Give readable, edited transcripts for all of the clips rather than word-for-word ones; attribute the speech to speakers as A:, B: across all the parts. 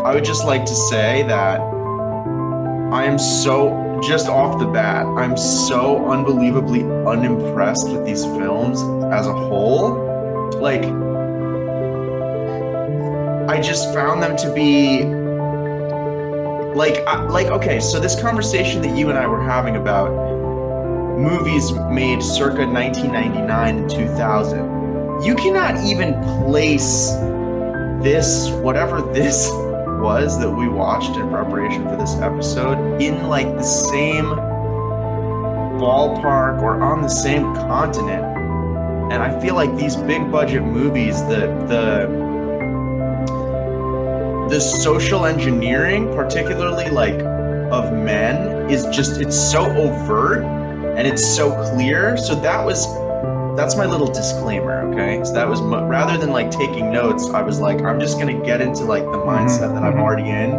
A: I would just like to say that I am so, just off the bat, I'm so unbelievably unimpressed with these films as a whole. Like, I just found them to be okay, so this conversation that you and I were having about movies made circa 1999 and 2000, you cannot even place this, whatever this was that we watched in preparation for this episode, in like the same ballpark or on the same continent. And I feel like these big budget movies, the social engineering, particularly like of men, is just, it's so overt and it's so clear. So that's my little disclaimer, okay? So that was, rather than like taking notes, I was like, I'm just gonna get into like the mindset that I'm already in,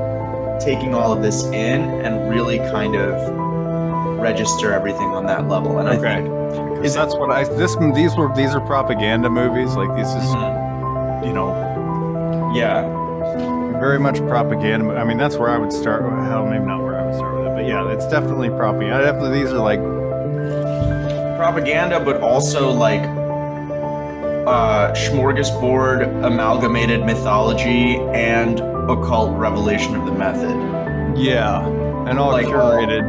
A: taking all of this in and really kind of register everything on that level. And
B: okay.
A: I think
B: that's what these are propaganda movies. Like this is, you know,
A: yeah,
B: very much propaganda. I mean, that's where I would start. Hell, maybe not where I would start with it, but yeah, it's definitely propaganda. Definitely, these are like
A: propaganda, but also like smorgasbord amalgamated mythology and occult revelation of the method.
B: Yeah, and all
A: like
B: curated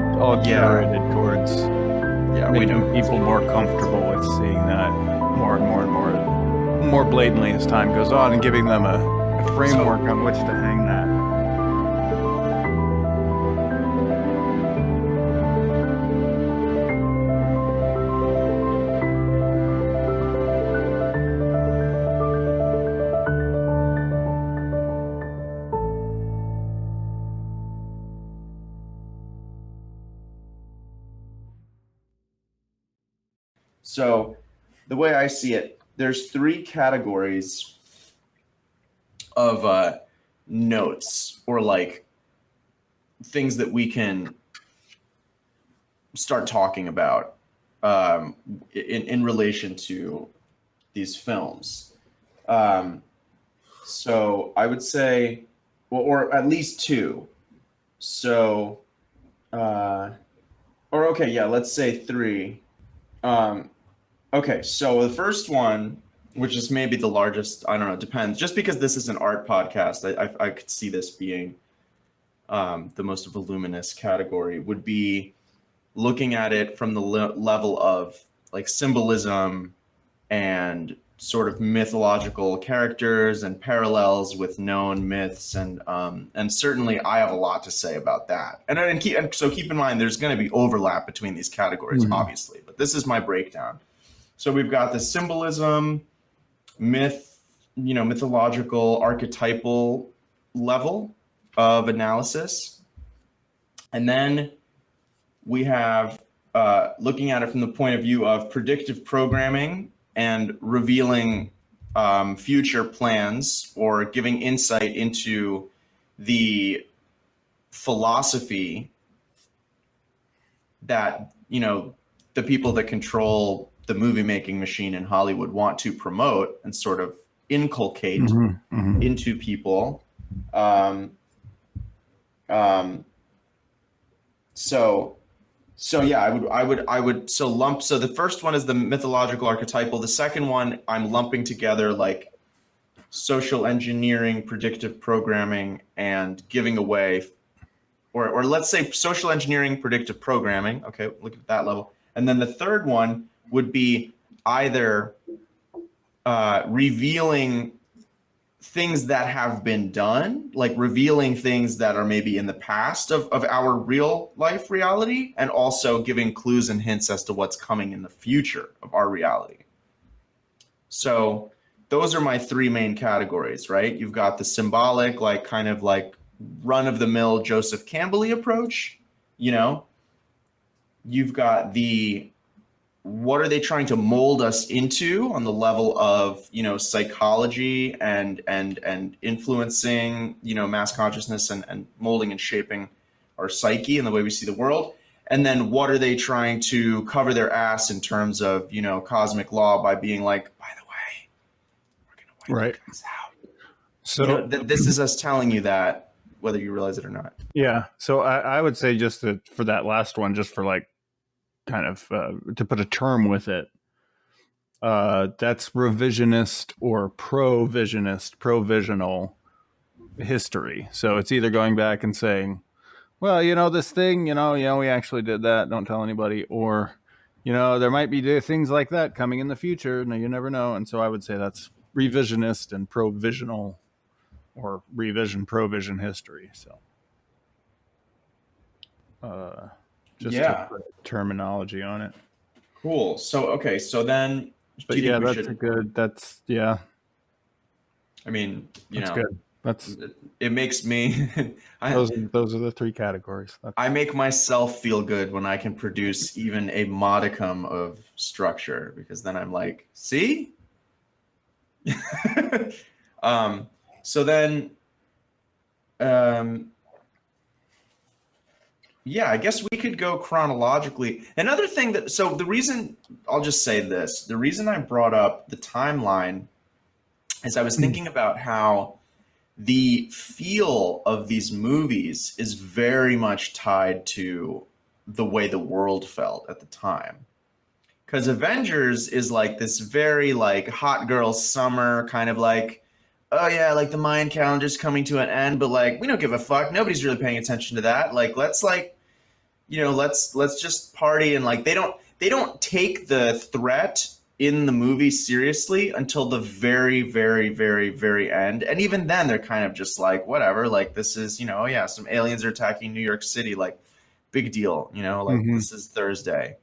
B: towards making people more comfortable with seeing that more and more and more blatantly as time goes on, and giving them a framework on which to hang that.
A: So the way I see it, there's three categories of notes, or like things that we can start talking about in relation to these films. So I would say, well, or at least two. So, let's say three. Okay, so the first one, which is maybe the largest, I don't know, it depends. Just because this is an art podcast, I could see this being the most voluminous category, would be looking at it from the level of like symbolism and sort of mythological characters and parallels with known myths, and certainly I have a lot to say about that. And keep in mind, there's going to be overlap between these categories, obviously, but this is my breakdown. So we've got the symbolism, mythological, archetypal level of analysis. And then we have looking at it from the point of view of predictive programming and revealing future plans, or giving insight into the philosophy that, the people that control the movie making machine in Hollywood want to promote and sort of inculcate into people. So the first one is the mythological archetypal. The second one I'm lumping together like social engineering, predictive programming, and giving away, or let's say social engineering, predictive programming. Okay, look at that level. And then the third one would be either revealing things that have been done, like revealing things that are maybe in the past of our real life reality, and also giving clues and hints as to what's coming in the future of our reality. So those are my three main categories, right? You've got the symbolic, like kind of like run-of-the-mill Joseph Campbell-y approach, You've got the, what are they trying to mold us into on the level of, psychology and influencing, mass consciousness and molding and shaping our psyche and the way we see the world. And then what are they trying to cover their ass in terms of, cosmic law, by being like, by the way, we're going to wipe things out. So this is us telling you that whether you realize it or not.
B: Yeah. So I would say just for that last one, just for like kind of to put a term with it, that's revisionist or provisional history. So it's either going back and saying, well, this thing, we actually did that. Don't tell anybody. Or, there might be things like that coming in the future. No, you never know. And so I would say that's revisionist and provisional, or provision history. So, just to put terminology on it.
A: Cool. So, okay. So then,
B: but yeah, that's yeah.
A: I mean,
B: that's good.
A: It makes me.
B: Those are the three categories.
A: I make myself feel good when I can produce even a modicum of structure, because then I'm like, see. So then, yeah, I guess we could go chronologically. Another thing the reason, I'll just say this, the reason I brought up the timeline is I was thinking about how the feel of these movies is very much tied to the way the world felt at the time. Because Avengers is like this very like hot girl summer kind of like, oh yeah, like the Mayan calendar's coming to an end, but like we don't give a fuck. Nobody's really paying attention to that. Like let's just party, and like they don't take the threat in the movie seriously until the very, very, very, very end. And even then they're kind of just like, whatever, like this is, oh yeah, some aliens are attacking New York City, like big deal, like this is Thursday.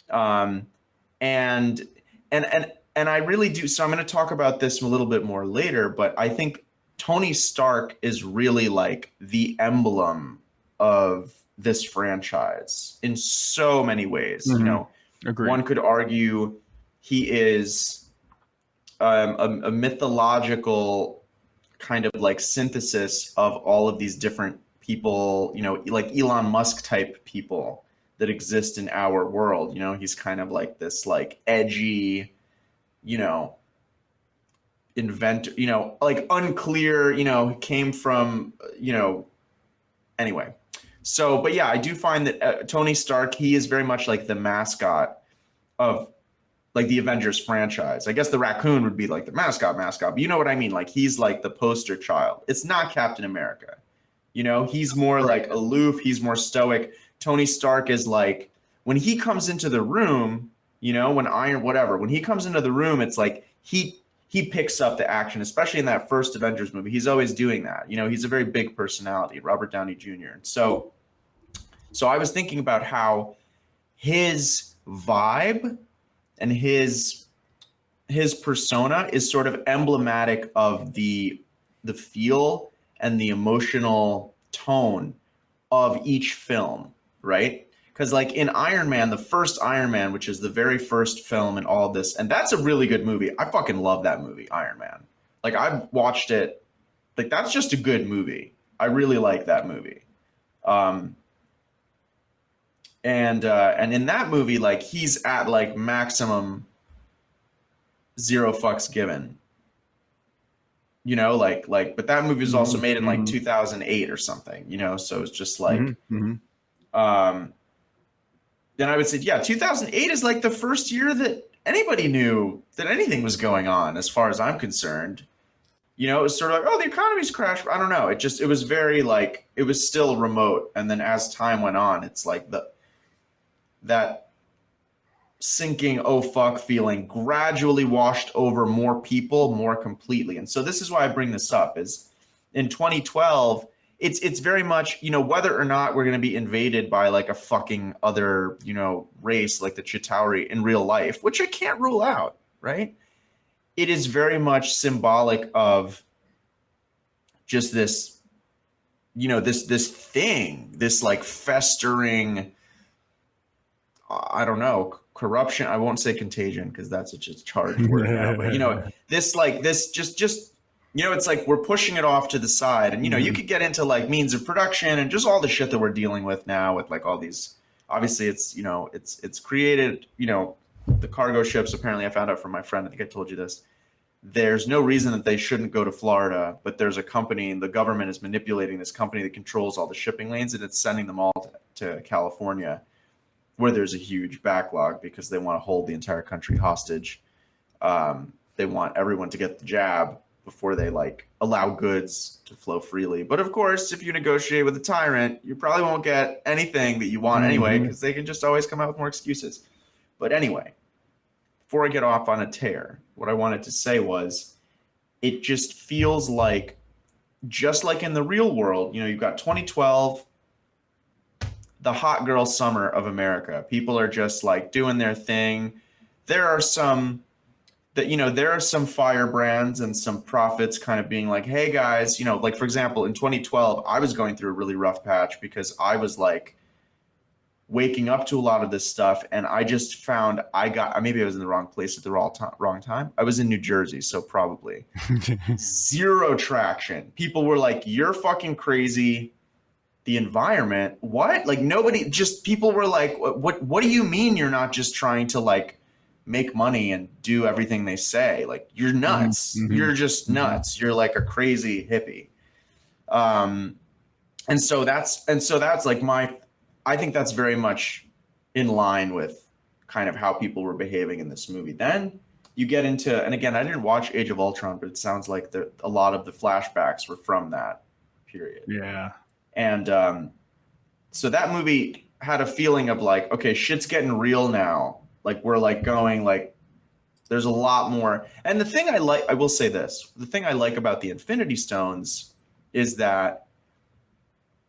A: And I really do. So I'm going to talk about this a little bit more later, but I think Tony Stark is really like the emblem of this franchise in so many ways.
B: Agreed.
A: One could argue he is a mythological kind of like synthesis of all of these different people, like Elon Musk type people that exist in our world. He's kind of like this like edgy, inventor, like unclear, came from, anyway. So, but yeah, I do find that Tony Stark, he is very much like the mascot of like the Avengers franchise. I guess the raccoon would be like the mascot, but you know what I mean? Like he's like the poster child. It's not Captain America. He's more like aloof. He's more stoic. Tony Stark is like, when he comes into the room, when he comes into the room, it's like he picks up the action, especially in that first Avengers movie. He's always doing that. He's a very big personality, Robert Downey Jr. So I was thinking about how his vibe and his persona is sort of emblematic of the feel and the emotional tone of each film, right? Because like in Iron Man, the first Iron Man, which is the very first film in all of this, and that's a really good movie. I fucking love that movie, Iron Man. Like I've watched it. Like that's just a good movie. I really like that movie. And in that movie, like he's at like maximum zero fucks given. But that movie was also made in like 2008 or something, so it's just like, then I would say, yeah, 2008 is like the first year that anybody knew that anything was going on, as far as I'm concerned. It was sort of like, oh, the economy's crashed. I don't know. It was very like, it was still remote. And then as time went on, it's like that sinking, oh fuck feeling gradually washed over more people more completely. And so this is why I bring this up, is in 2012, it's very much, whether or not we're going to be invaded by like a fucking other, race like the Chitauri in real life, which I can't rule out, right? It is very much symbolic of just this, this thing, this like festering, I don't know, corruption. I won't say contagion because that's such a charged word now, but this just it's like we're pushing it off to the side, and you could get into like means of production and just all the shit that we're dealing with now with like all these. Obviously, it's it's created. The cargo ships. Apparently, I found out from my friend. I think I told you this. there's no reason that they shouldn't go to Florida, but there's a company and the government is manipulating this company that controls all the shipping lanes, and it's sending them all to California, where there's a huge backlog because they want to hold the entire country hostage. They want everyone to get the jab before they like allow goods to flow freely. But of course, if you negotiate with a tyrant, you probably won't get anything that you want anyway, because they can just always come out with more excuses. But anyway, before I get off on a tear, what I wanted to say was, it just feels like, just like in the real world, you know, you've got 2012, the hot girl summer of America. People are just like doing their thing. There are some firebrands and some prophets kind of being like, hey guys, you know, like for example, in 2012, I was going through a really rough patch because I was like waking up to a lot of this stuff. And I just found maybe I was in the wrong place at the wrong time. I was in New Jersey, so probably zero traction. People were like, you're fucking crazy. The environment, what? Like nobody, just people were like, what do you mean you're not just trying to like make money and do everything they say? Like, you're nuts. You're just nuts. You're like a crazy hippie. And so that's like I think that's very much in line with kind of how people were behaving in this movie. Then you get into, and again, I didn't watch Age of Ultron, but it sounds like a lot of the flashbacks were from that period.
B: Yeah.
A: And so that movie had a feeling of like, okay, shit's getting real now. Like we're like going like, there's a lot more. And the thing I will say this, the thing I like about the Infinity Stones is that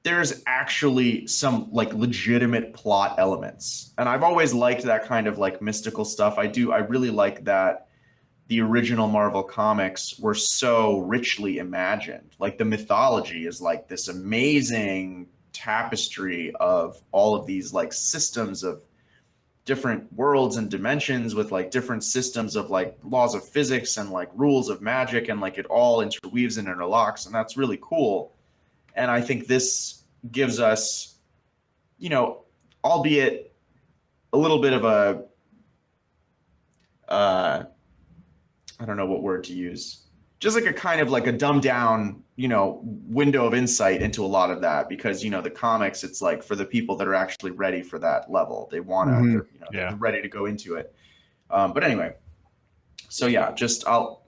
A: there's actually some like legitimate plot elements. And I've always liked that kind of like mystical stuff. I really like that the original Marvel comics were so richly imagined. Like the mythology is like this amazing tapestry of all of these like systems of different worlds and dimensions with like different systems of like laws of physics and like rules of magic, and like it all interweaves and interlocks, and that's really cool. And I think this gives us, you know, albeit a little bit of a I don't know what word to use, just like a kind of like a dumbed down, you know, window of insight into a lot of that, because, you know, the comics, it's like for the people that are actually ready for that level, they want to, they're ready to go into it. But anyway, so yeah, just I'll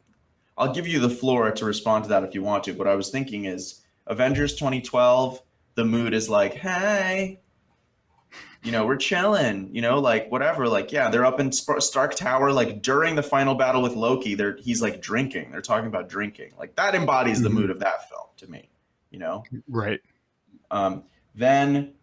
A: give you the floor to respond to that if you want to. What I was thinking is Avengers 2012, the mood is like, hey, you know, we're chilling, you know, like whatever, like, yeah, they're up in Stark Tower, like during the final battle with Loki, he's like drinking. They're talking about drinking. Like that embodies the mood of that film to me, you know?
B: Right.
A: Then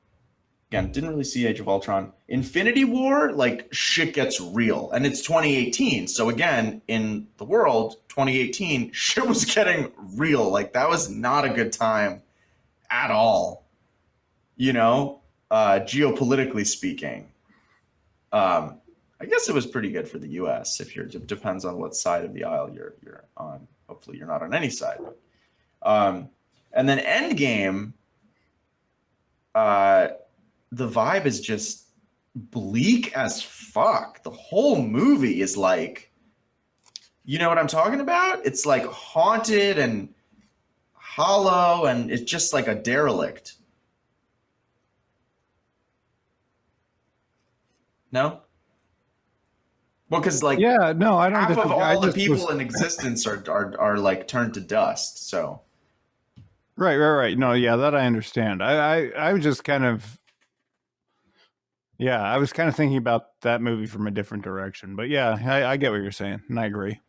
A: again, didn't really see Age of Ultron. Infinity War, like shit gets real, and it's 2018. So again, in the world, 2018, shit was getting real. Like that was not a good time at all, you know? Geopolitically speaking, I guess it was pretty good for the U.S. If it depends on what side of the aisle you're on. Hopefully, you're not on any side. But, and then Endgame, the vibe is just bleak as fuck. The whole movie is like, you know what I'm talking about? It's like haunted and hollow, and it's just like a derelict. No? Well, because like
B: I don't.
A: Half of all the people in existence are like turned to dust. So
B: right. No, yeah, that I understand. I was just kind of I was kind of thinking about that movie from a different direction. But yeah, I get what you're saying, and I agree.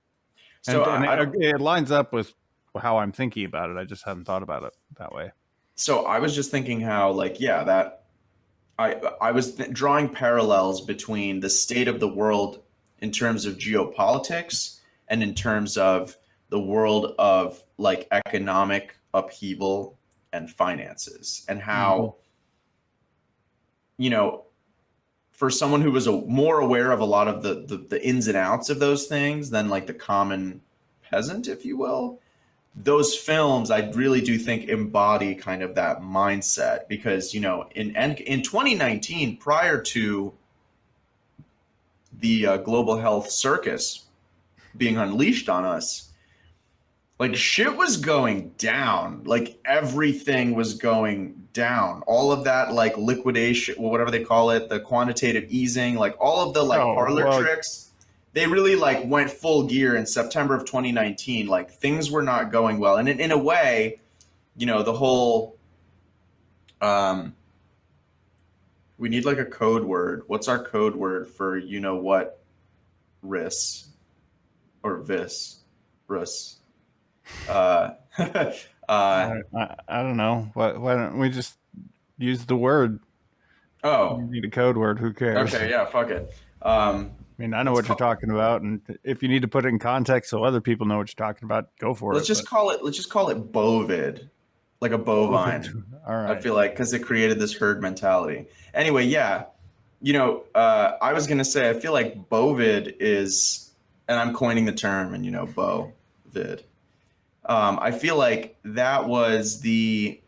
B: So it lines up with how I'm thinking about it. I just hadn't thought about it that way.
A: So I was just thinking how that. I was drawing parallels between the state of the world in terms of geopolitics and in terms of the world of like economic upheaval and finances, and how, you know, for someone who was more aware of a lot of the ins and outs of those things than like the common peasant, if you will, those films, I really do think embody kind of that mindset, because, you know, in 2019, prior to the global health circus being unleashed on us, like shit was going down. Like everything was going down. All of that like liquidation, whatever they call it, the quantitative easing, like all of the like parlor tricks, they really like went full gear in September of 2019. Like things were not going well. And in a way, you know, the whole we need like a code word. What's our code word for you know what RIS or VIS? RIS. I
B: don't know. Why don't we just use the word?
A: Oh,
B: you need a code word. Who cares?
A: Okay, yeah, fuck it.
B: I mean, I know what you're talking about, and if you need to put it in context so other people know what you're talking about, go for it.
A: Let's just call it bovid, like a bovine.
B: All right.
A: I feel like because it created this herd mentality. Anyway, yeah, you know, I was gonna say I feel like bovid is, and I'm coining the term, and you know, bovid. I feel like that was they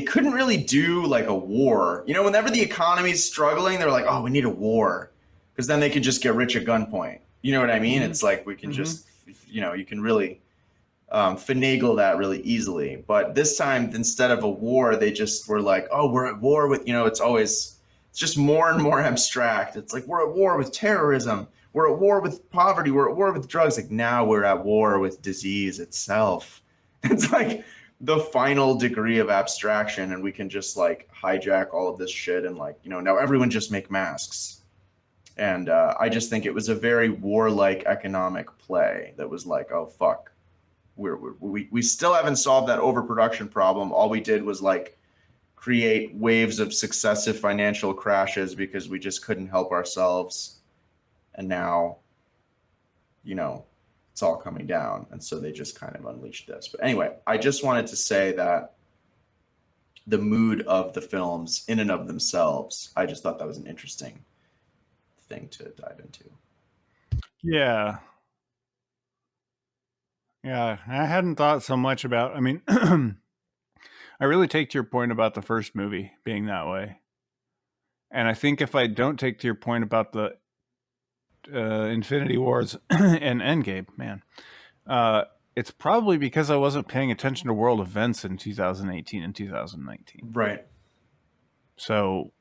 A: couldn't really do like a war. You know, whenever the economy's struggling, they're like, oh, we need a war. Because then they can just get rich at gunpoint. You know what I mean? Mm-hmm. It's like we can just, you know, you can really finagle that really easily. But this time, instead of a war, they just were like, oh, we're at war with, you know, it's just more and more abstract. It's like, we're at war with terrorism. We're at war with poverty. We're at war with drugs. Like now we're at war with disease itself. It's like the final degree of abstraction. And we can just like hijack all of this shit. And like, you know, now everyone just make masks. And I just think it was a very warlike economic play that was like, oh, fuck. We still haven't solved that overproduction problem. All we did was like create waves of successive financial crashes because we just couldn't help ourselves. And now, you know, it's all coming down. And so they just kind of unleashed this. But anyway, I just wanted to say that the mood of the films in and of themselves, I just thought that was an interesting thing to dive into.
B: Yeah, I hadn't thought so much about, I mean, I really take to your point about the first movie being that way. And I think if I don't take to your point about the Infinity Wars and Endgame, man, it's probably because I wasn't paying attention to world events in 2018 and 2019.
A: Right.
B: So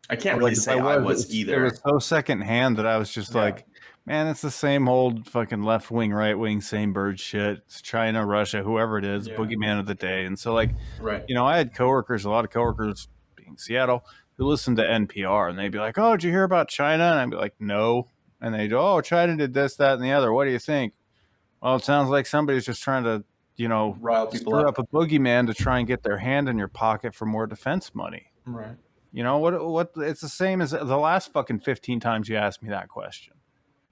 A: I can't really say I was either.
B: It was so secondhand that I was just like, man, it's the same old fucking left wing, right wing, same bird shit. It's China, Russia, whoever it is, boogeyman of the day. And so, like, you know, I had coworkers, a lot of coworkers being Seattle, who listened to NPR, and they'd be like, "Oh, did you hear about China?" And I'd be like, "No." And they'd go, "Oh, China did this, that, and the other. What do you think?" Well, it sounds like somebody's just trying to, you know,
A: rile people
B: up a boogeyman to try and get their hand in your pocket for more defense money.
A: Right.
B: You know, what it's the same as the last fucking 15 times you asked me that question.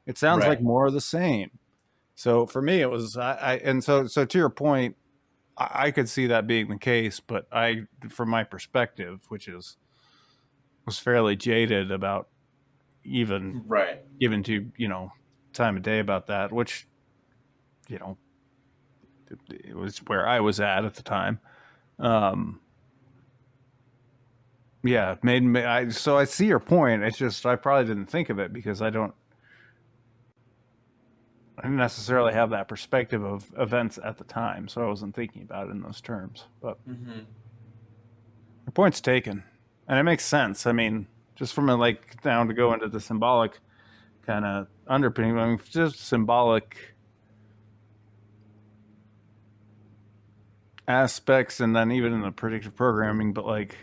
B: It sounds like more of the same. So for me, it was, so to your point, I could see that being the case, but from my perspective, which was fairly jaded about even given to, you know, time of day about that, which, you know, it was where I was at the time. Yeah, so I see your point. It's just I probably didn't think of it because I didn't necessarily have that perspective of events at the time, so I wasn't thinking about it in those terms. But your point's taken, and it makes sense. I mean, just from a like down to go into the symbolic kind of underpinning. I mean, just symbolic aspects, and then even in the predictive programming, but like.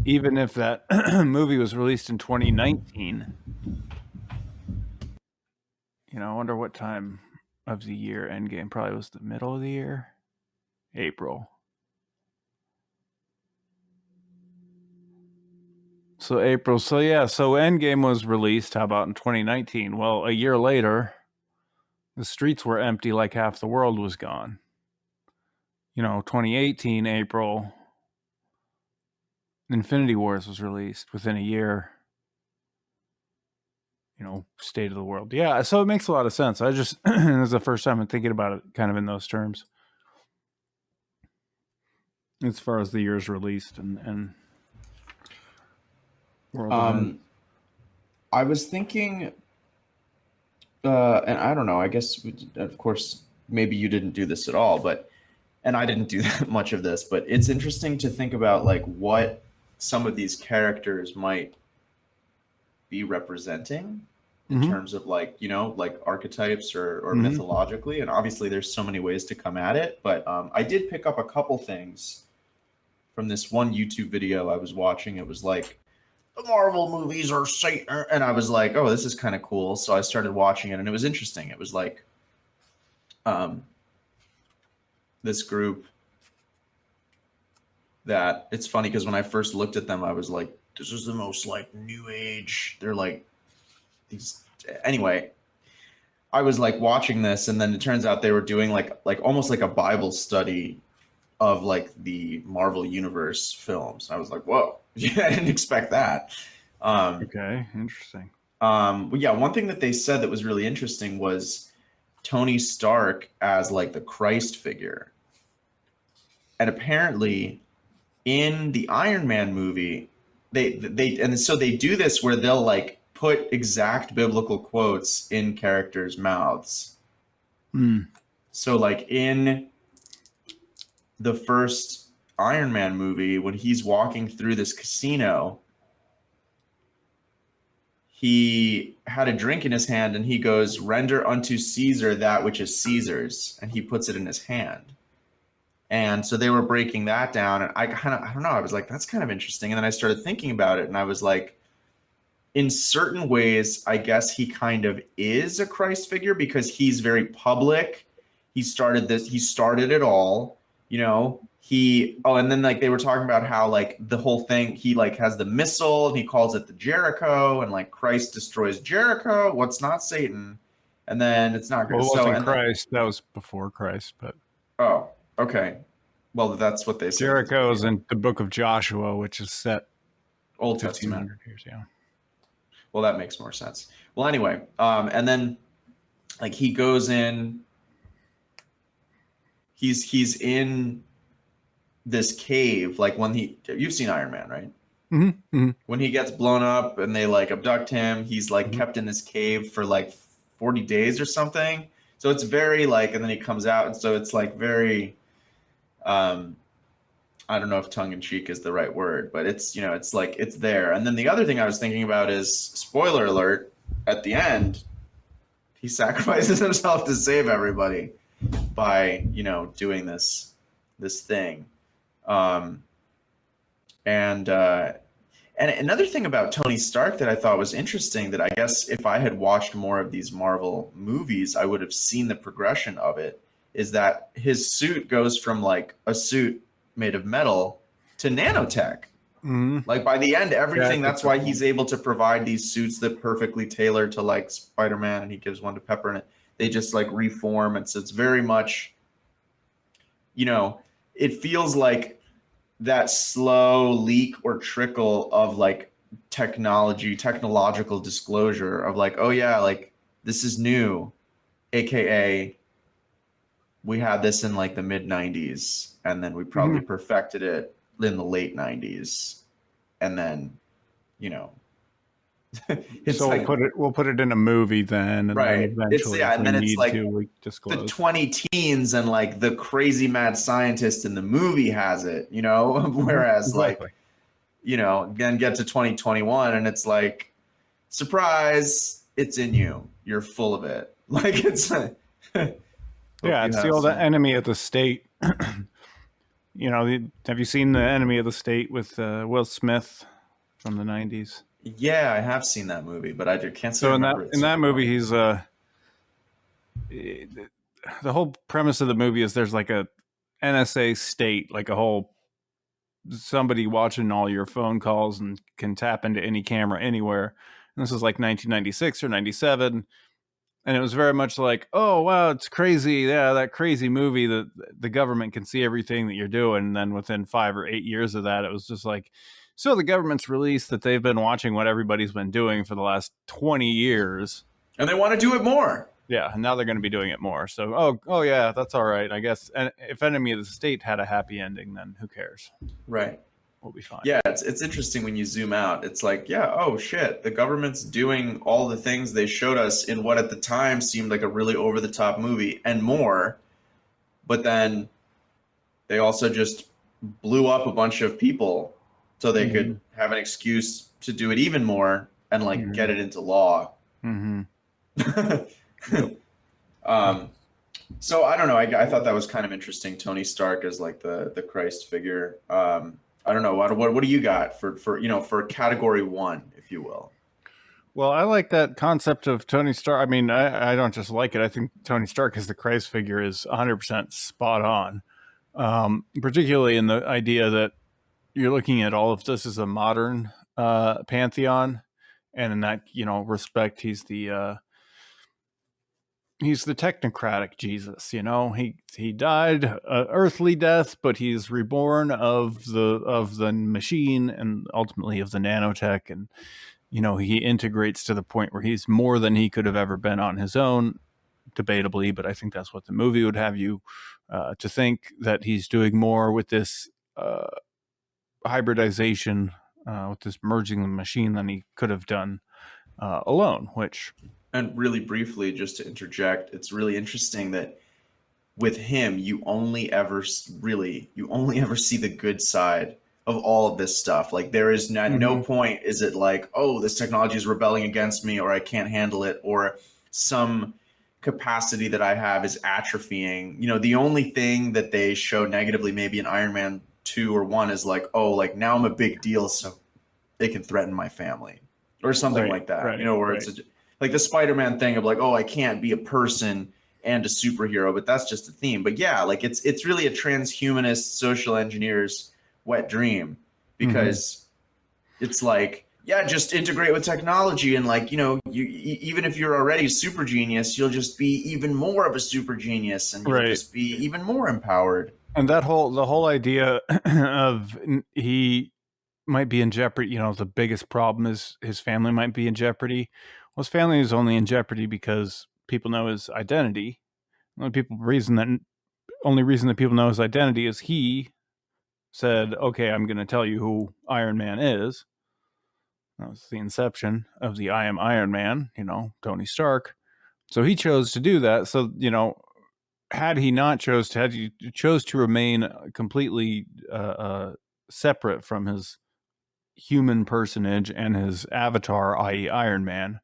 B: Even if that movie was released in 2019, you know, I wonder what time of the year Endgame probably was the middle of the year, April. So April. So yeah, so Endgame was released, how about in 2019? Well, a year later, the streets were empty like half the world was gone. You know, 2018, April, Infinity Wars was released within a year. You know, state of the world. Yeah, so it makes a lot of sense. I just, this is the first time I'm thinking about it kind of in those terms. As far as the years released and World event.
A: I was thinking, and I don't know, I guess, of course, maybe you didn't do this at all, and I didn't do that much of this, but it's interesting to think about like what some of these characters might be representing in terms of like, you know, like archetypes or mythologically. And obviously there's so many ways to come at it, but I did pick up a couple things from this one YouTube video I was watching. It was like, the Marvel movies are Satan, and I was like, oh, this is kind of cool. So I started watching it, and it was interesting. It was like this group that, it's funny because when I first looked at them, I was like, this is the most like new age. They're like these, anyway. I was like watching this, and then it turns out they were doing like almost like a Bible study of like the Marvel Universe films. I was like, whoa, yeah, I didn't expect that.
B: Okay, interesting.
A: But yeah, one thing that they said that was really interesting was Tony Stark as like the Christ figure. And apparently in the Iron Man movie, they do this where they'll like put exact biblical quotes in characters' mouths. So like in the first Iron Man movie, when he's walking through this casino, he had a drink in his hand and he goes, render unto Caesar that which is Caesar's. And he puts it in his hand. And so they were breaking that down. And I don't know, I was like, that's kind of interesting. And then I started thinking about it and I was like, in certain ways, I guess he kind of is a Christ figure because he's very public. He started it all, you know. And then like they were talking about how like the whole thing, he like has the missile and he calls it the Jericho, and like Christ destroys Jericho. What's not Satan? And then it's not good.
B: Well, it wasn't Christ. That was before Christ, but.
A: Oh, okay. Well, that's what they said.
B: Jericho is in the book of Joshua, which is set
A: Old Testament
B: years, yeah.
A: Well, that makes more sense. Well, anyway, and then like he goes in, he's in this cave, like when you've seen Iron Man, right? When he gets blown up and they like abduct him, he's like kept in this cave for like 40 days or something. So it's very like, and then he comes out, and so it's like very, I don't know if tongue in cheek is the right word, but it's, you know, it's like, it's there. And then the other thing I was thinking about is, spoiler alert, at the end, he sacrifices himself to save everybody by, you know, doing this thing. And another thing about Tony Stark that I thought was interesting, that I guess if I had watched more of these Marvel movies, I would have seen the progression of it, is that his suit goes from like a suit made of metal to nanotech. Like by the end, everything, that's why he's able to provide these suits that perfectly tailor to like Spider-Man, and he gives one to Pepper, and they just like reform. And so it's very much, you know, it feels like that slow leak or trickle of like technological disclosure of like, oh yeah, like this is new, aka we had this in like the mid 90s, and then we probably perfected it in the late 90s, and then, you know, it's
B: so
A: like,
B: we'll put it in a movie then, and
A: right,
B: then eventually,
A: and then it's like
B: we disclose.
A: The 20 teens and like the crazy mad scientist in the movie has it, you know, whereas like, you know, then get to 2021 and it's like, surprise, it's in you, you're full of it. Like it's
B: yeah, it's the old enemy of the state. You know, have you seen The Enemy of the State with Will Smith from the 90s?
A: Yeah, I have seen that movie, but I can't say.
B: So in that movie, he's the whole premise of the movie is there's like a NSA state, like a whole somebody watching all your phone calls and can tap into any camera anywhere. And this is like 1996 or 97. And it was very much like, oh, wow, it's crazy. Yeah, that crazy movie that the government can see everything that you're doing. And then within 5 or 8 years of that, it was just like, so the government's released that they've been watching what everybody's been doing for the last 20 years.
A: And they want to do it more.
B: Yeah, and now they're going to be doing it more. So, oh yeah, that's all right, I guess. And if Enemy of the State had a happy ending, then who cares?
A: Right.
B: we'll be fine.
A: Yeah, it's interesting when you zoom out. It's like, yeah, oh shit, the government's doing all the things they showed us in what at the time seemed like a really over the top movie and more, but then they also just blew up a bunch of people so they could have an excuse to do it even more and like get it into law. So I don't know. I thought that was kind of interesting. Tony Stark as like the Christ figure. I don't know. What do you got for for category 1, if you will?
B: Well, I like that concept of Tony Stark. I mean, I don't just like it. I think Tony Stark as the Christ figure is 100% spot on, particularly in the idea that you're looking at all of this as a modern pantheon, and in that respect, he's the technocratic Jesus. He died earthly death, but he's reborn of the machine and ultimately of the nanotech, and he integrates to the point where he's more than he could have ever been on his own, debatably, but I think that's what the movie would have you to think, that he's doing more with this hybridization, with this merging the machine, than he could have done alone, which...
A: And really briefly, just to interject, it's really interesting that with him, you only ever see the good side of all of this stuff. Like there is no point is it like, oh, this technology is rebelling against me, or I can't handle it, or some capacity that I have is atrophying. The only thing that they show negatively maybe in Iron Man 2 or 1 is like, oh, like now I'm a big deal, so they can threaten my family or something like that. Where it's like the Spider-Man thing of like, oh, I can't be a person and a superhero, but that's just a theme. But yeah, like it's really a transhumanist social engineer's wet dream, because it's like, yeah, just integrate with technology, and like, you even if you're already super genius, you'll just be even more of a super genius, and you'll just be even more empowered.
B: And the whole idea of he might be in jeopardy, the biggest problem is his family might be in jeopardy. Well, his family is only in jeopardy because people know his identity. The only reason that people know his identity is he said, okay, I'm going to tell you who Iron Man is. That was the inception of the I am Iron Man, Tony Stark. So he chose to do that. So, had he chose to remain completely separate from his human personage and his avatar, i.e. Iron Man,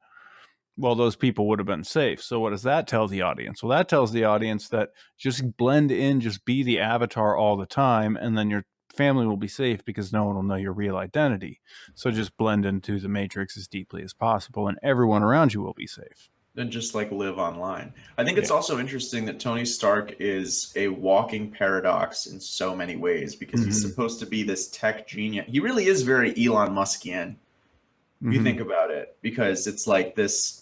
B: well, those people would have been safe. So what does that tell the audience? Well, that tells the audience that just blend in, just be the avatar all the time, and then your family will be safe because no one will know your real identity. So just blend into the Matrix as deeply as possible, and everyone around you will be safe.
A: And just like live online. I think it's also interesting that Tony Stark is a walking paradox in so many ways, because he's supposed to be this tech genius. He really is very Elon Muskian, if you think about it, because it's like this.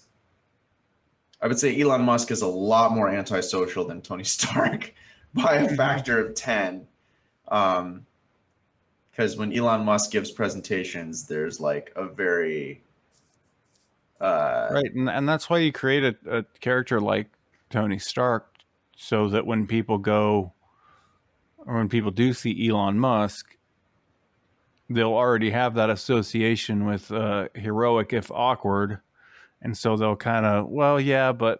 A: I would say Elon Musk is a lot more antisocial than Tony Stark by a factor of 10. Because when Elon Musk gives presentations, there's like a very...
B: right, and that's why you create a character like Tony Stark, so that when people do see Elon Musk, they'll already have that association with heroic if awkward. And so they'll kind of, well, yeah, but,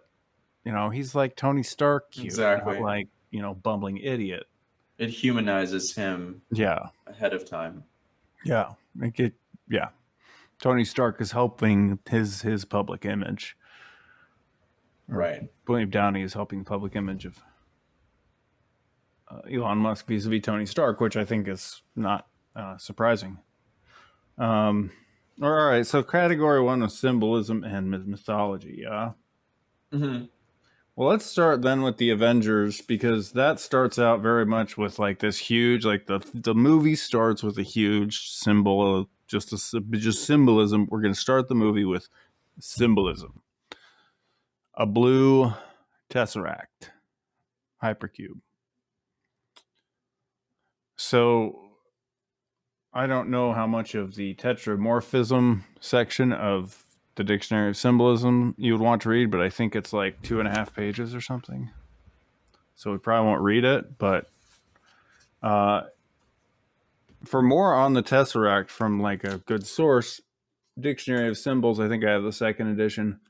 B: he's like Tony Stark cute,
A: exactly.
B: Not like, bumbling idiot.
A: It humanizes him ahead of time.
B: Yeah. Tony Stark is helping his public image.
A: Right.
B: William Downey is helping the public image of Elon Musk vis-a-vis Tony Stark, which I think is not surprising. All right, so category 1 is symbolism and mythology, yeah? Well, let's start then with the Avengers, because that starts out very much with like this huge, like the movie starts with a huge symbol, just symbolism. We're going to start the movie with symbolism. A blue tesseract, hypercube. So I don't know how much of the tetramorphism section of the Dictionary of Symbolism you would want to read, but I think it's like 2.5 pages or something. So we probably won't read it, but for more on the Tesseract from like a good source, Dictionary of Symbols, I think I have the second edition,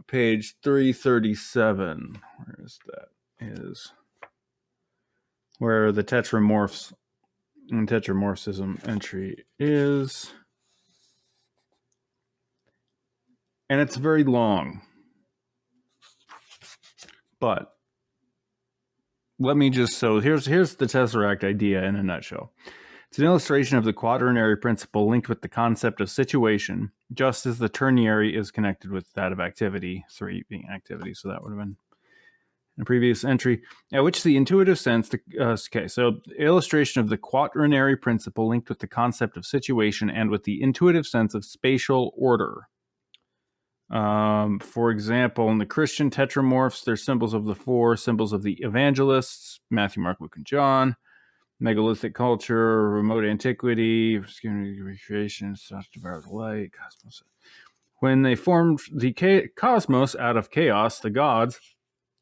B: page 337. Where is that? Is where the tetramorphs and tetramorphism entry is. And it's very long. But let me just, so here's the Tesseract idea in a nutshell. It's an illustration of the quaternary principle linked with the concept of situation, just as the ternary is connected with that of activity, 3 being activity, so that would have been in a previous entry, at which the intuitive sense, so illustration of the quaternary principle linked with the concept of situation and with the intuitive sense of spatial order. For example, in the Christian tetramorphs, they're symbols of the 4 symbols of the evangelists, Matthew, Mark, Luke, and John. Megalithic culture, remote antiquity, recreation, devour light, cosmos. When they formed the cosmos out of chaos, the gods,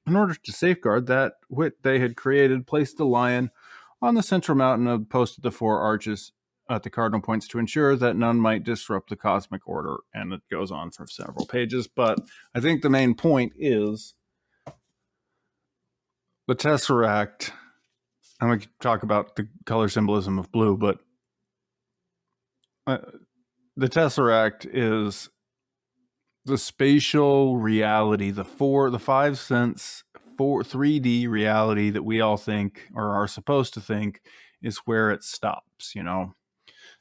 B: in order to safeguard that wit they had created, placed the lion on the central mountain and posted the 4 arches at the cardinal points to ensure that none might disrupt the cosmic order. And it goes on for several pages. But I think the main point is the Tesseract. I'm going to talk about the color symbolism of blue, but the Tesseract is the spatial reality, the 5 sense, 3D reality that we all think or are supposed to think is where it stops, you know?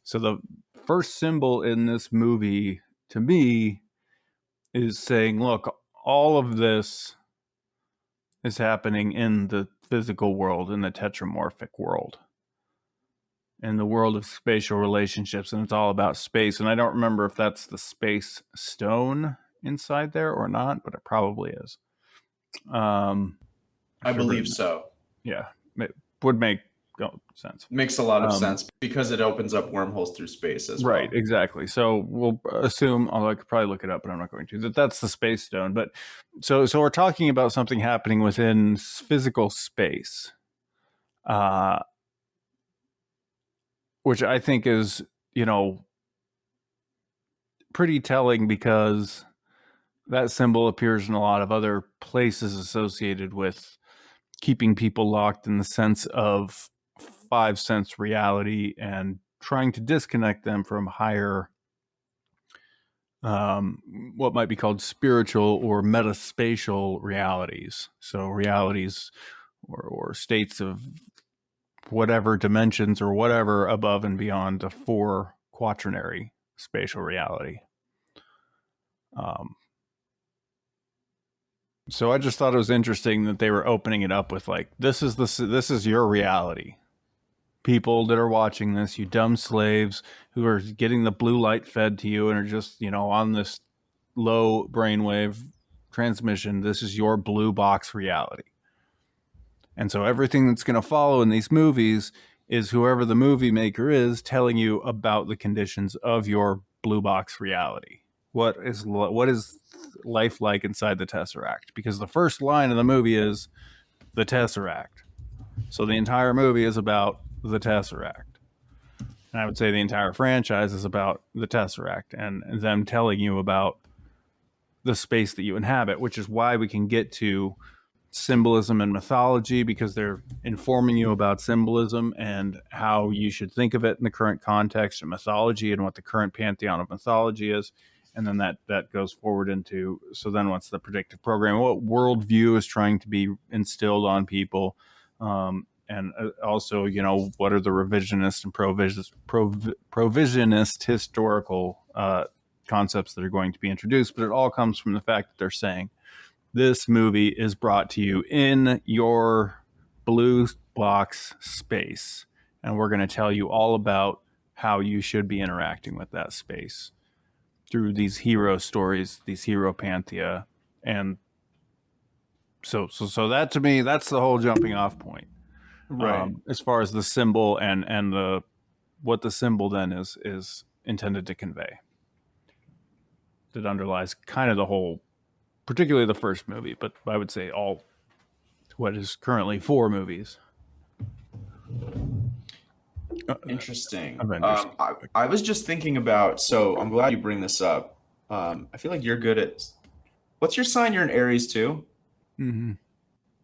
B: So the first symbol in this movie, to me, is saying, look, all of this is happening in the physical world, in the tetramorphic world, in the world of spatial relationships, and it's all about space. And I don't remember if that's the space stone inside there or not, but it probably is.
A: I believe so.
B: Yeah, it would make sense.
A: Makes a lot of sense because it opens up wormholes through space as well.
B: Right, exactly. So we'll assume, although I could probably look it up, but I'm not going to, that's the space stone. But so we're talking about something happening within physical space, which I think is, pretty telling because that symbol appears in a lot of other places associated with keeping people locked in the sense of 5 sense reality and trying to disconnect them from higher, what might be called spiritual or metaspatial realities. So realities or states of whatever dimensions or whatever above and beyond the 4 quaternary spatial reality. So I just thought it was interesting that they were opening it up with like, this is your reality. People that are watching this, you dumb slaves who are getting the blue light fed to you and are just, on this low brainwave transmission, this is your blue box reality. And so everything that's going to follow in these movies is whoever the movie maker is telling you about the conditions of your blue box reality. What is life like inside the Tesseract? Because the first line of the movie is the Tesseract. So the entire movie is about the Tesseract. And I would say the entire franchise is about the Tesseract and them telling you about the space that you inhabit, which is why we can get to symbolism and mythology, because they're informing you about symbolism and how you should think of it in the current context of mythology and what the current pantheon of mythology is. And then that goes forward into, so then what's the predictive program? What worldview is trying to be instilled on people? And also, what are the revisionist and provisionist historical concepts that are going to be introduced? But it all comes from the fact that they're saying this movie is brought to you in your blue box space. And we're going to tell you all about how you should be interacting with that space through these hero stories, these hero pantheon. And so that, to me, that's the whole jumping off point.
A: Right.
B: As far as the symbol and what the symbol then is intended to convey. That underlies kind of the whole, particularly the first movie, but I would say all what is currently 4 movies.
A: Interesting.
B: Avengers.
A: I was just thinking about, so I'm glad you bring this up. I feel like you're good at, what's your sign? You're an Aries too?
B: Mm-hmm.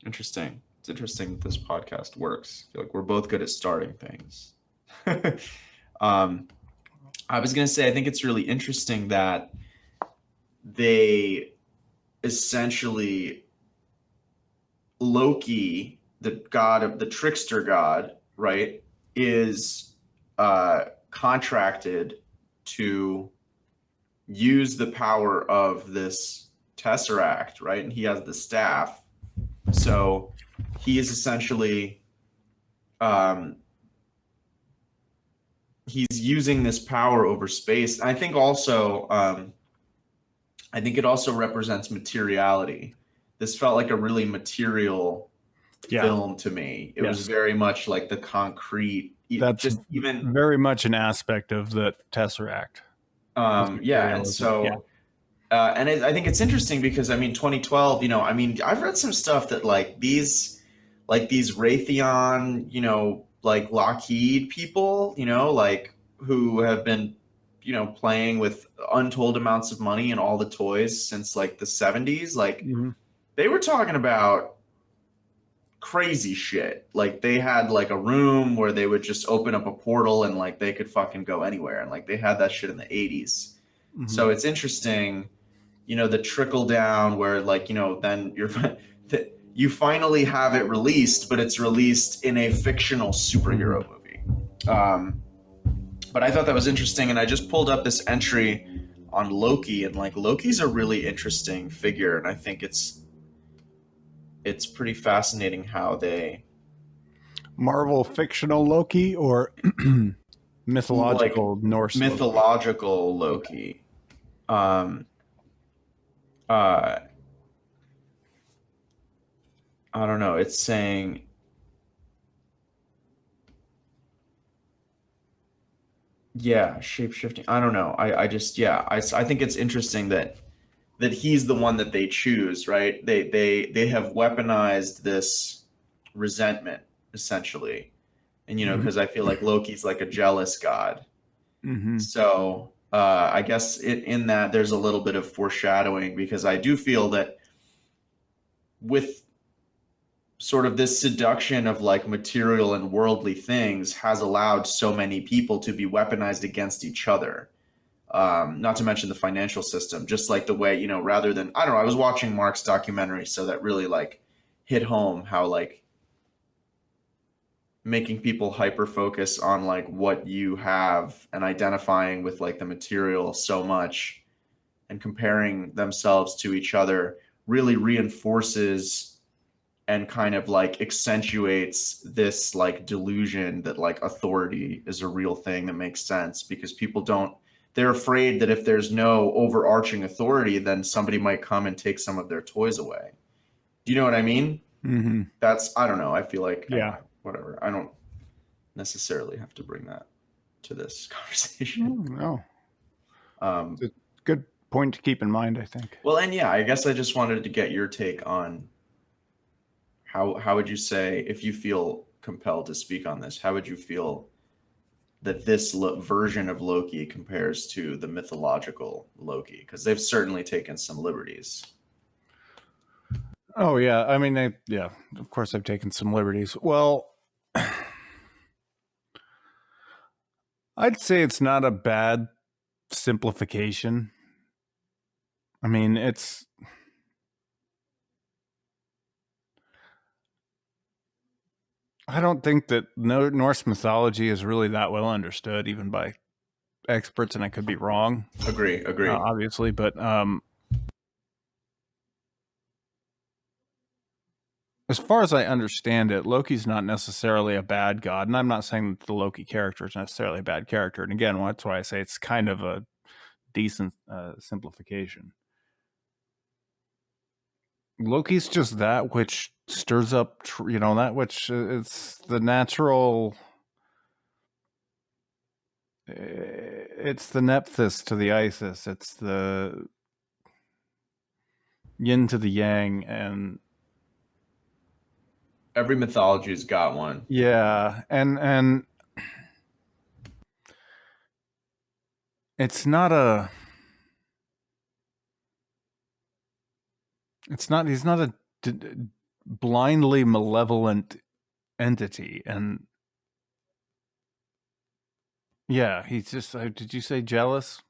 A: Interesting. It's interesting that this podcast works. I feel like we're both good at starting things. um, I was going to say, I think it's really interesting that they essentially, Loki, the god of the trickster god, right, is contracted to use the power of this tesseract, right? And he has the staff. So he is essentially he's using this power over space. I think also I think it also represents materiality. This felt like a really material film to me. It was very much like the concrete.
B: That's
A: just even
B: very much an aspect of the Tesseract.
A: Yeah, and so I think it's interesting because I mean 2012, I mean I've read some stuff that like these Raytheon, like Lockheed people, like who have been, playing with untold amounts of money and all the toys since like the 70s, like they were talking about crazy shit. Like they had like a room where they would just open up a portal and like they could fucking go anywhere, and like they had that shit in the 80s. So it's interesting, the trickle down where like, then you finally have it released, but it's released in a fictional superhero movie. But I thought that was interesting, and I just pulled up this entry on Loki, and like Loki's a really interesting figure, and I think it's pretty fascinating how they
B: Marvel fictional Loki or mythological
A: like,
B: Norse
A: mythological Loki. I don't know. It's saying shape-shifting. I don't know. I just I think it's interesting that he's the one that they choose, right? They have weaponized this resentment essentially. And because I feel like Loki's like a jealous god. So I guess in that there's a little bit of foreshadowing, because I do feel that with sort of this seduction of like material and worldly things has allowed so many people to be weaponized against each other. Not to mention the financial system, just like the way, rather than, I don't know, I was watching Mark's documentary, so that really like hit home how like making people hyper focus on like what you have and identifying with like the material so much and comparing themselves to each other really reinforces and kind of like accentuates this like delusion that like authority is a real thing that makes sense, because they're afraid that if there's no overarching authority, then somebody might come and take some of their toys away. Do you know what I mean? That's, I don't know. I feel like, anyway, whatever. I don't necessarily have to bring that to this conversation.
B: No. It's a good point to keep in mind, I think.
A: Well, and I guess I just wanted to get your take on how would you say, if you feel compelled to speak on this, how would you feel that this version of Loki compares to the mythological Loki? Because they've certainly taken some liberties.
B: Oh, yeah. I mean, of course they've taken some liberties. Well, I'd say it's not a bad simplification. I mean, I don't think that Norse mythology is really that well understood, even by experts, and I could be wrong.
A: Agree.
B: Obviously, but as far as I understand it, Loki's not necessarily a bad god, and I'm not saying that the Loki character is necessarily a bad character. And again, that's why I say it's kind of a decent simplification. Loki's just that which stirs up, that which it's the natural. It's the Nephthys to the Isis. It's the yin to the yang, and
A: every mythology's got one.
B: Yeah, and It's not a. It's not. He's not a blindly malevolent entity, and yeah, he's just. Did you say jealous?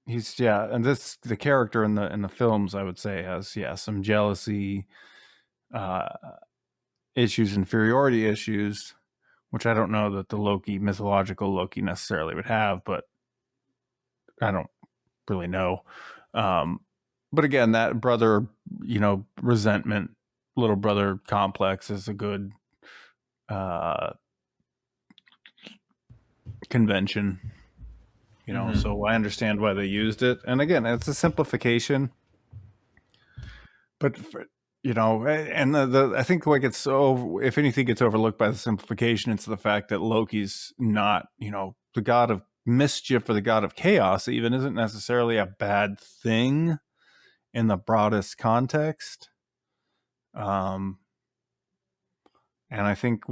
B: He's and the character in the films, I would say, has some jealousy, issues, inferiority issues, which I don't know that the mythological Loki necessarily would have, but I don't really know. But again, that brother, resentment, little brother complex is a good convention, so I understand why they used it. And again, it's a simplification, but and I think if anything gets overlooked by the simplification, it's the fact that Loki's not, the god of mischief or the god of chaos even isn't necessarily a bad thing in the broadest context. And I think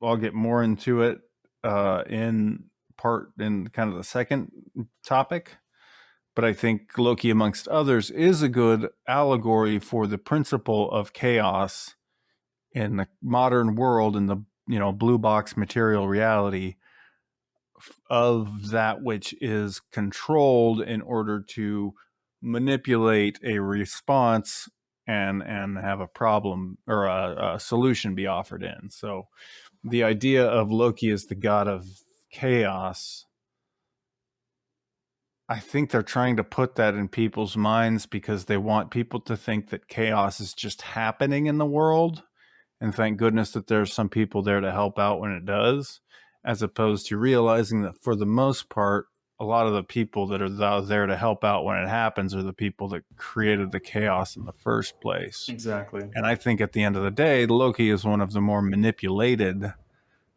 B: I'll get more into it in kind of the second topic. But I think Loki, amongst others, is a good allegory for the principle of chaos in the modern world, in the blue box material reality of that which is controlled in order to manipulate a response and have a problem or a solution be offered in. So the idea of Loki as the god of chaos, I think they're trying to put that in people's minds because they want people to think that chaos is just happening in the world. And thank goodness that there's some people there to help out when it does, as opposed to realizing that for the most part, a lot of the people that are there to help out when it happens are the people that created the chaos in the first place.
A: Exactly.
B: And I think at the end of the day, Loki is one of the more manipulated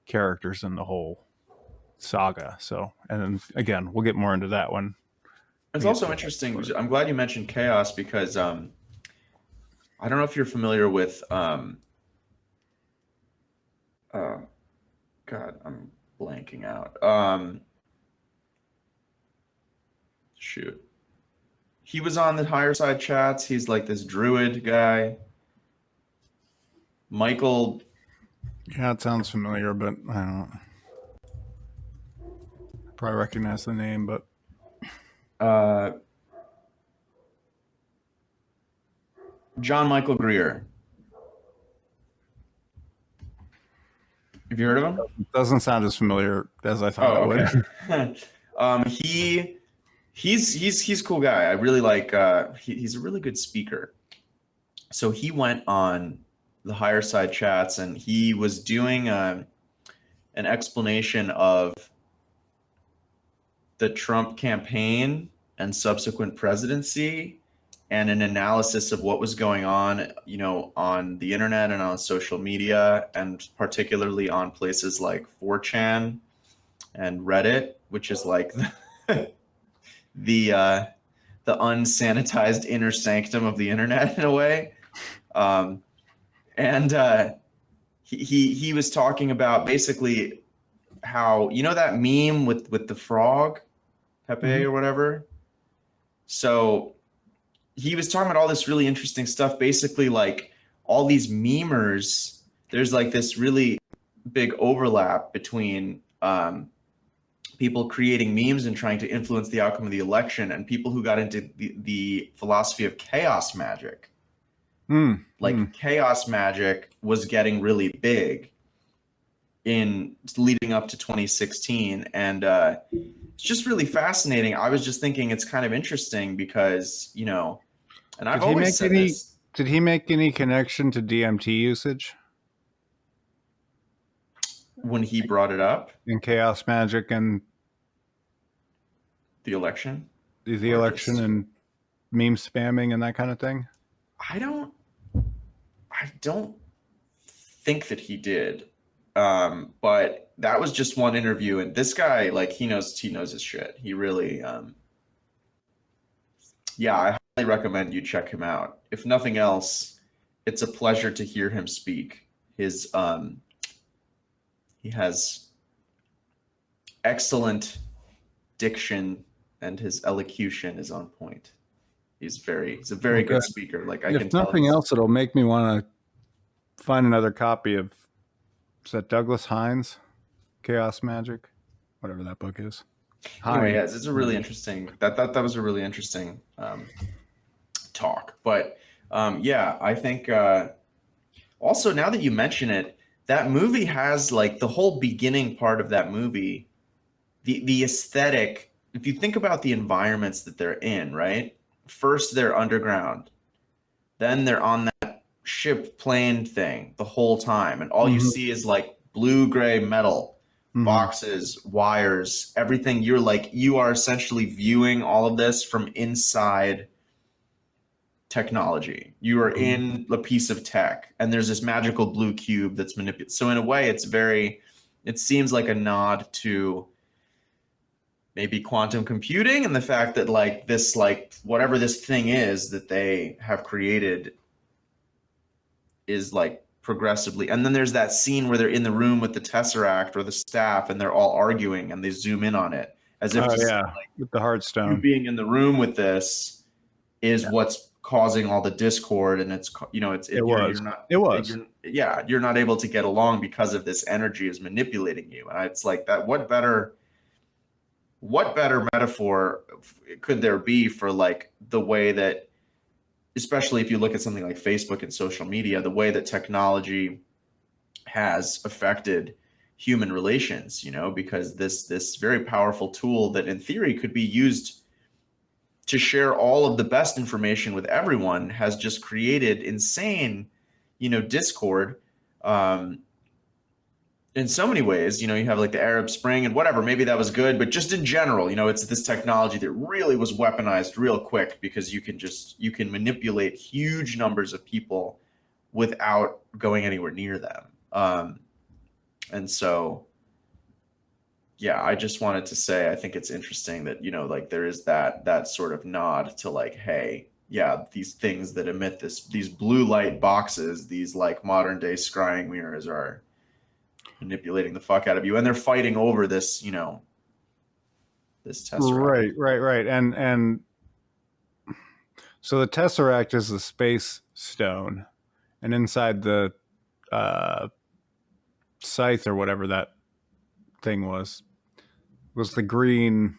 B: characters in the whole saga. So, and then, again, we'll get more into that one.
A: It's also interesting. I'm glad you mentioned chaos because I don't know if you're familiar with God, I'm blanking out. Shoot. He was on the higher side chats. He's like this druid guy. Michael.
B: Yeah, it sounds familiar, but I don't probably recognize the name, but
A: John Michael Greer. Have you heard of him?
B: It doesn't sound as familiar as I thought it
A: would. He's a cool guy. I really like. He's a really good speaker. So he went on the higher side chats and he was doing an explanation of the Trump campaign and subsequent presidency and an analysis of what was going on, on the internet and on social media, and particularly on places like 4chan and Reddit, which is like the unsanitized inner sanctum of the internet in a way. He was talking about basically how, that meme with the frog, Pepe or whatever. So he was talking about all this really interesting stuff, basically like all these memers, there's like this really big overlap between people creating memes and trying to influence the outcome of the election and people who got into the philosophy of chaos magic. Chaos magic was getting really big in leading up to 2016. And it's just really fascinating. I was just thinking it's kind of interesting because, and I've always said this.
B: Did he make any connection to DMT usage?
A: When he brought it up?
B: In chaos magic and
A: the election?
B: The election and meme spamming and that kind of thing?
A: I don't think that he did. But that was just one interview, and this guy, like, he knows his shit. He really, I highly recommend you check him out. If nothing else, it's a pleasure to hear him speak. His, he has excellent diction and his elocution is on point. He's a very good speaker. Like I can tell.
B: If nothing else, it'll make me want to find another copy of, is that Douglas Hines, Chaos Magic, whatever that book is.
A: Anyway, yes, it's a really interesting. That was a really interesting talk. But yeah, I think also now that you mention it, that movie has like the whole beginning part of that movie, the aesthetic. If you think about the environments that they're in, right? First, they're underground. Then they're on that ship plane thing the whole time. And all you see is like blue-gray metal, boxes, wires, everything. You are essentially viewing all of this from inside technology. You are in a piece of tech, and there's this magical blue cube that's manipulated. So in a way, it seems like a nod to maybe quantum computing and the fact that like this, like whatever this thing is that they have created is like progressively. And then there's that scene where they're in the room with the Tesseract or the staff and they're all arguing and they zoom in on it as if
B: like, with the Hearthstone.
A: You being in the room with this is what's causing all the discord, and it's you're not able to get along because of this energy is manipulating you. And it's like that. What better metaphor could there be for like the way that, especially if you look at something like Facebook and social media, the way that technology has affected human relations, because this very powerful tool that in theory could be used to share all of the best information with everyone has just created insane, discord. In so many ways, you have like the Arab Spring and whatever, maybe that was good, but just in general, it's this technology that really was weaponized real quick because you can manipulate huge numbers of people without going anywhere near them. And so, yeah, I just wanted to say, I think it's interesting that, like there is that sort of nod to like, hey, yeah, these things that emit these blue light boxes, these like modern day scrying mirrors are manipulating the fuck out of you, and they're fighting over this, this Tesseract.
B: Right. And so the Tesseract is the space stone, and inside the scythe or whatever that thing was the green,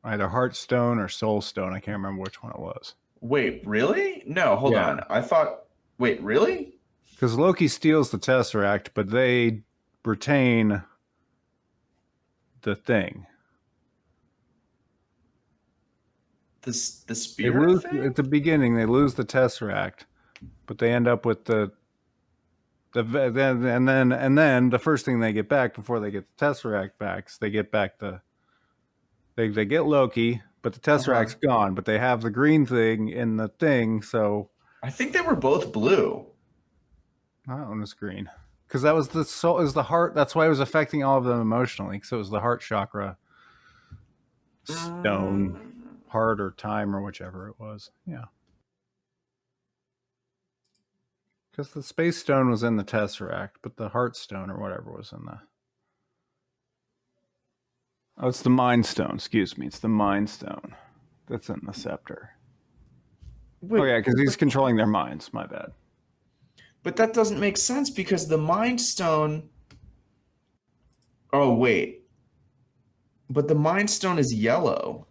B: either Heartstone or Soulstone. I can't remember which one it was.
A: Wait, really? No, hold on. I thought. Wait, really?
B: Because Loki steals the Tesseract, but they retain the thing.
A: The spirit thing?
B: At the beginning, they lose the Tesseract, but they end up with then the first thing they get back before they get the Tesseract back is they get back they get Loki, but the Tesseract's gone, but they have the green thing in the thing. So
A: I think they were both blue.
B: That one was green. Because that was the soul, is the heart. That's why it was affecting all of them emotionally. So it was the heart chakra, stone, heart, or time, or whichever it was. Yeah. Because the space stone was in the Tesseract, but the heart stone or whatever was in the. Oh, it's the Mind Stone. Excuse me. It's the Mind Stone that's in the scepter. Wait, yeah, because he's controlling their minds. My bad.
A: But that doesn't make sense because the Mind Stone. Oh, wait. But the Mind Stone is yellow.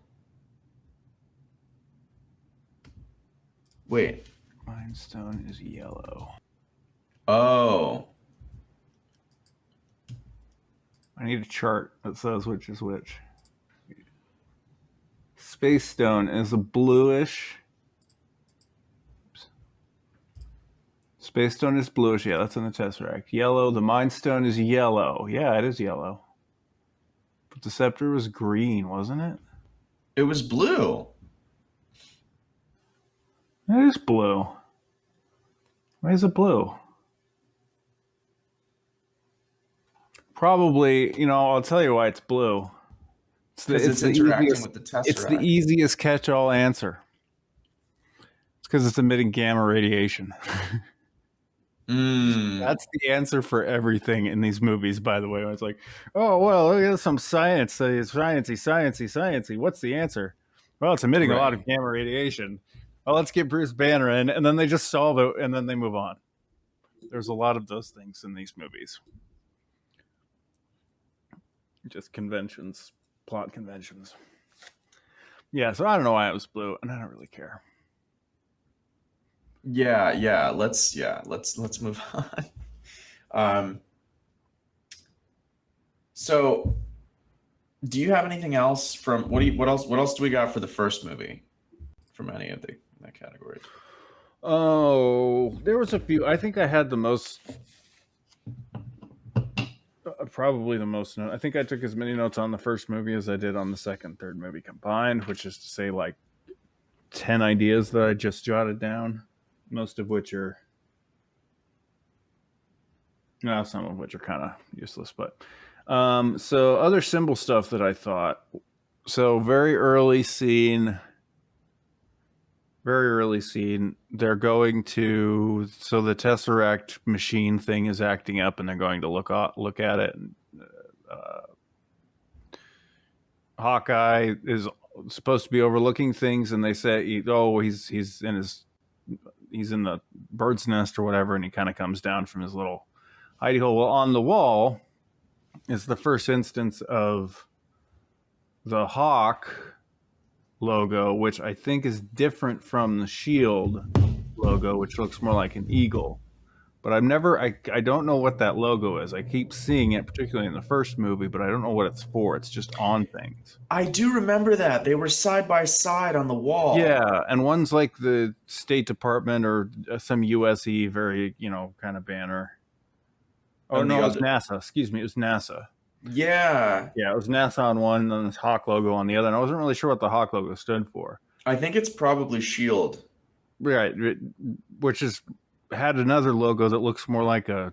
A: Wait.
B: Mind Stone is yellow.
A: Oh.
B: I need a chart that says which is which. Space Stone is a bluish. Space Stone is bluish. Yeah, that's in the Tesseract. Yellow. The Mind Stone is yellow. Yeah, it is yellow. But the scepter was green, wasn't it?
A: It was blue.
B: It is blue. Why is it blue? Probably, I'll tell you why it's blue.
A: It's interacting with the Tesseract.
B: It's the easiest catch-all answer. It's because it's emitting gamma radiation. That's the answer for everything in these movies, by the way. It's like, oh, well, look at some science. Sciencey. What's the answer? Well, it's emitting a lot of gamma radiation. Well, let's get Bruce Banner in, and then they just solve it, and then they move on. There's a lot of those things in these movies. Just conventions, plot conventions. Yeah, so I don't know why it was blue, and I don't really care.
A: Yeah. Let's move on. So, do you have anything else from what else do we got for the first movie from any of that category?
B: Oh, there was a few. I think I had the most, probably the most. I think I took as many notes on the first movie as I did on the second, third movie combined, which is to say, like 10 ideas that I just jotted down. Most of which are, some of which are kind of useless, but so other symbol stuff that I thought. So very early scene, they're going to, so the Tesseract machine thing is acting up, and they're going to look at it. And, Hawkeye is supposed to be overlooking things, and they say, he's in the bird's nest or whatever, and he kind of comes down from his little hidey hole. Well, on the wall is the first instance of the hawk logo, which I think is different from the shield logo, which looks more like an eagle. But I don't know what that logo is. I keep seeing it, particularly in the first movie, but I don't know what it's for. It's just on things.
A: I do remember that. They were side by side on the wall.
B: Yeah, and one's like the State Department or some USE very, kind of banner. Oh, no, it was NASA. Excuse me, it was NASA.
A: Yeah.
B: Yeah, it was NASA on one, and then this Hawk logo on the other. And I wasn't really sure what the Hawk logo stood for.
A: I think it's probably SHIELD.
B: Right, which had another logo that looks more like the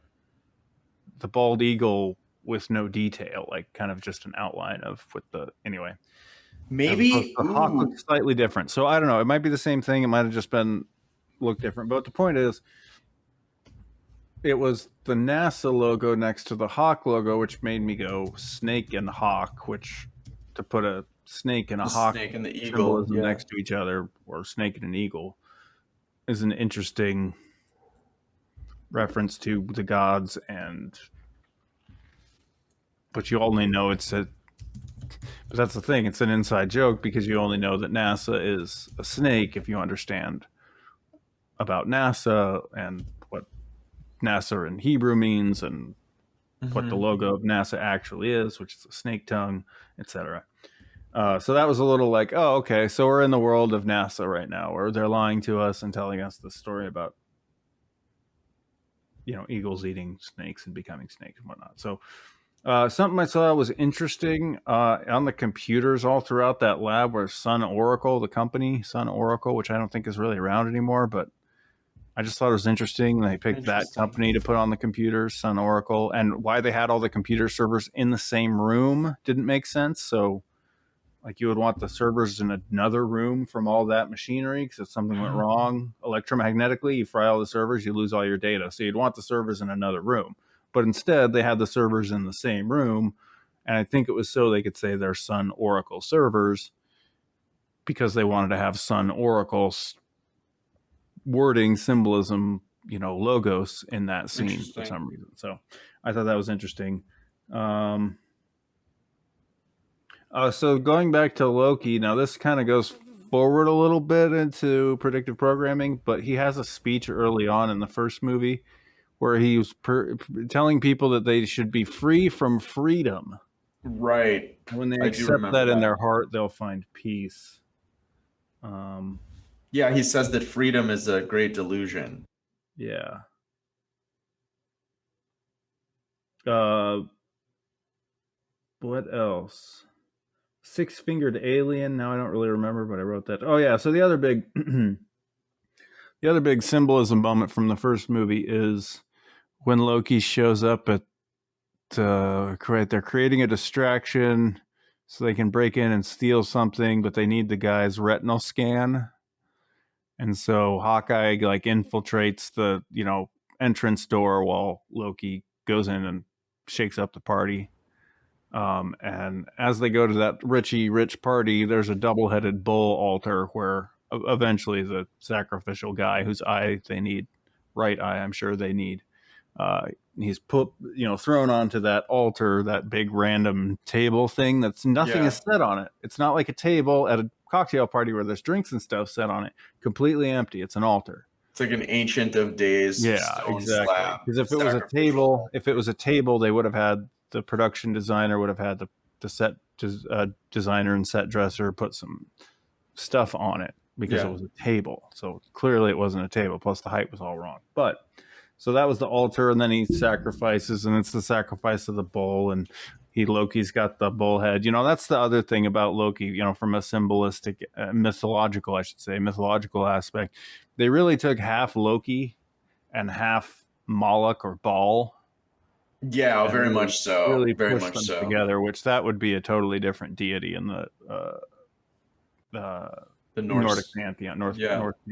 B: bald eagle with no detail, like kind of just an outline anyway.
A: Maybe
B: the hawk looks slightly different. So I don't know. It might be the same thing. It might have just looked different. But the point is, it was the NASA logo next to the hawk logo, which made me go snake and hawk, which to put a snake and a hawk
A: snake and the eagle
B: next to each other, or snake and an eagle, is an interesting reference to the gods. But you only know but that's the thing, it's an inside joke, because you only know that NASA is a snake if you understand about NASA and what NASA in Hebrew means, and what the logo of NASA actually is, which is a snake tongue, etc. So that was a little like, oh, okay, so we're in the world of NASA right now, where they're lying to us and telling us the story about eagles eating snakes and becoming snakes and whatnot. So something I saw was interesting on the computers all throughout that lab, where Sun Oracle, the company Sun Oracle, which I don't think is really around anymore, but I just thought it was interesting. They picked that company to put on the computers, Sun Oracle, and why they had all the computer servers in the same room didn't make sense. So like, you would want the servers in another room from all that machinery, because if something went wrong electromagnetically, you fry all the servers, you lose all your data. So you'd want the servers in another room. But instead, they had the servers in the same room. And I think it was so they could say they're Sun Oracle servers, because they wanted to have Sun Oracle's wording, symbolism, logos in that scene for some reason. So I thought that was interesting. So going back to Loki, now this kind of goes forward a little bit into predictive programming, but he has a speech early on in the first movie where he was telling people that they should be free from freedom.
A: Right.
B: When they accept that in their heart, they'll find peace.
A: Yeah, he says that freedom is a great delusion.
B: Yeah. What else? Six-fingered alien. Now I don't really remember, but I wrote that. Oh yeah. So the other big, symbolism moment from the first movie is when Loki shows up at they're creating a distraction so they can break in and steal something, but they need the guy's retinal scan. And so Hawkeye infiltrates the, entrance door while Loki goes in and shakes up the party. And as they go to that rich party, there's a double-headed bull altar where eventually the sacrificial guy whose eye they need, right eye I'm sure they need, he's put, thrown onto that altar, that big random table thing that's nothing is set on it. It's not like a table at a cocktail party where there's drinks and stuff set on it. Completely empty. It's an altar.
A: It's like an Ancient of Days.
B: Yeah, exactly. Because if it was a table, they would have had the production designer would have had the set designer and set dresser put some stuff on it because it was a table. So clearly it wasn't a table. Plus the height was all wrong. But so that was the altar, and then he sacrifices, and it's the sacrifice of the bull, and Loki's got the bull head. That's the other thing about Loki, from a symbolistic, mythological aspect. They really took half Loki and half Moloch or Baal.
A: Yeah, very much so.
B: Really
A: very
B: pushed
A: much
B: them
A: so
B: together, which that would be a totally different deity in the Nordic Pantheon, North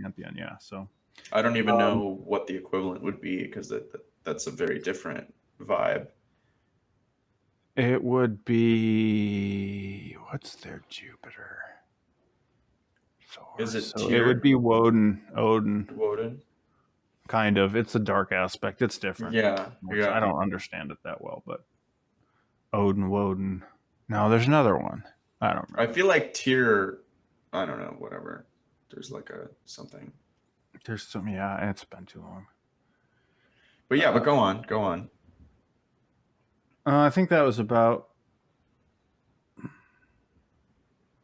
B: Pantheon. Yeah, so
A: I don't even know what the equivalent would be because that's a very different vibe.
B: It would be, what's their Jupiter? Thor.
A: Is it?
B: So it would be Odin.
A: Woden.
B: Kind of. It's a dark aspect. It's different.
A: Yeah.
B: I don't understand it that well, but Woden. No, there's another one. I don't know.
A: I feel like Tyr. I don't know. Whatever. There's like something.
B: There's some. Yeah, it's been too long.
A: But but go on.
B: I think that was about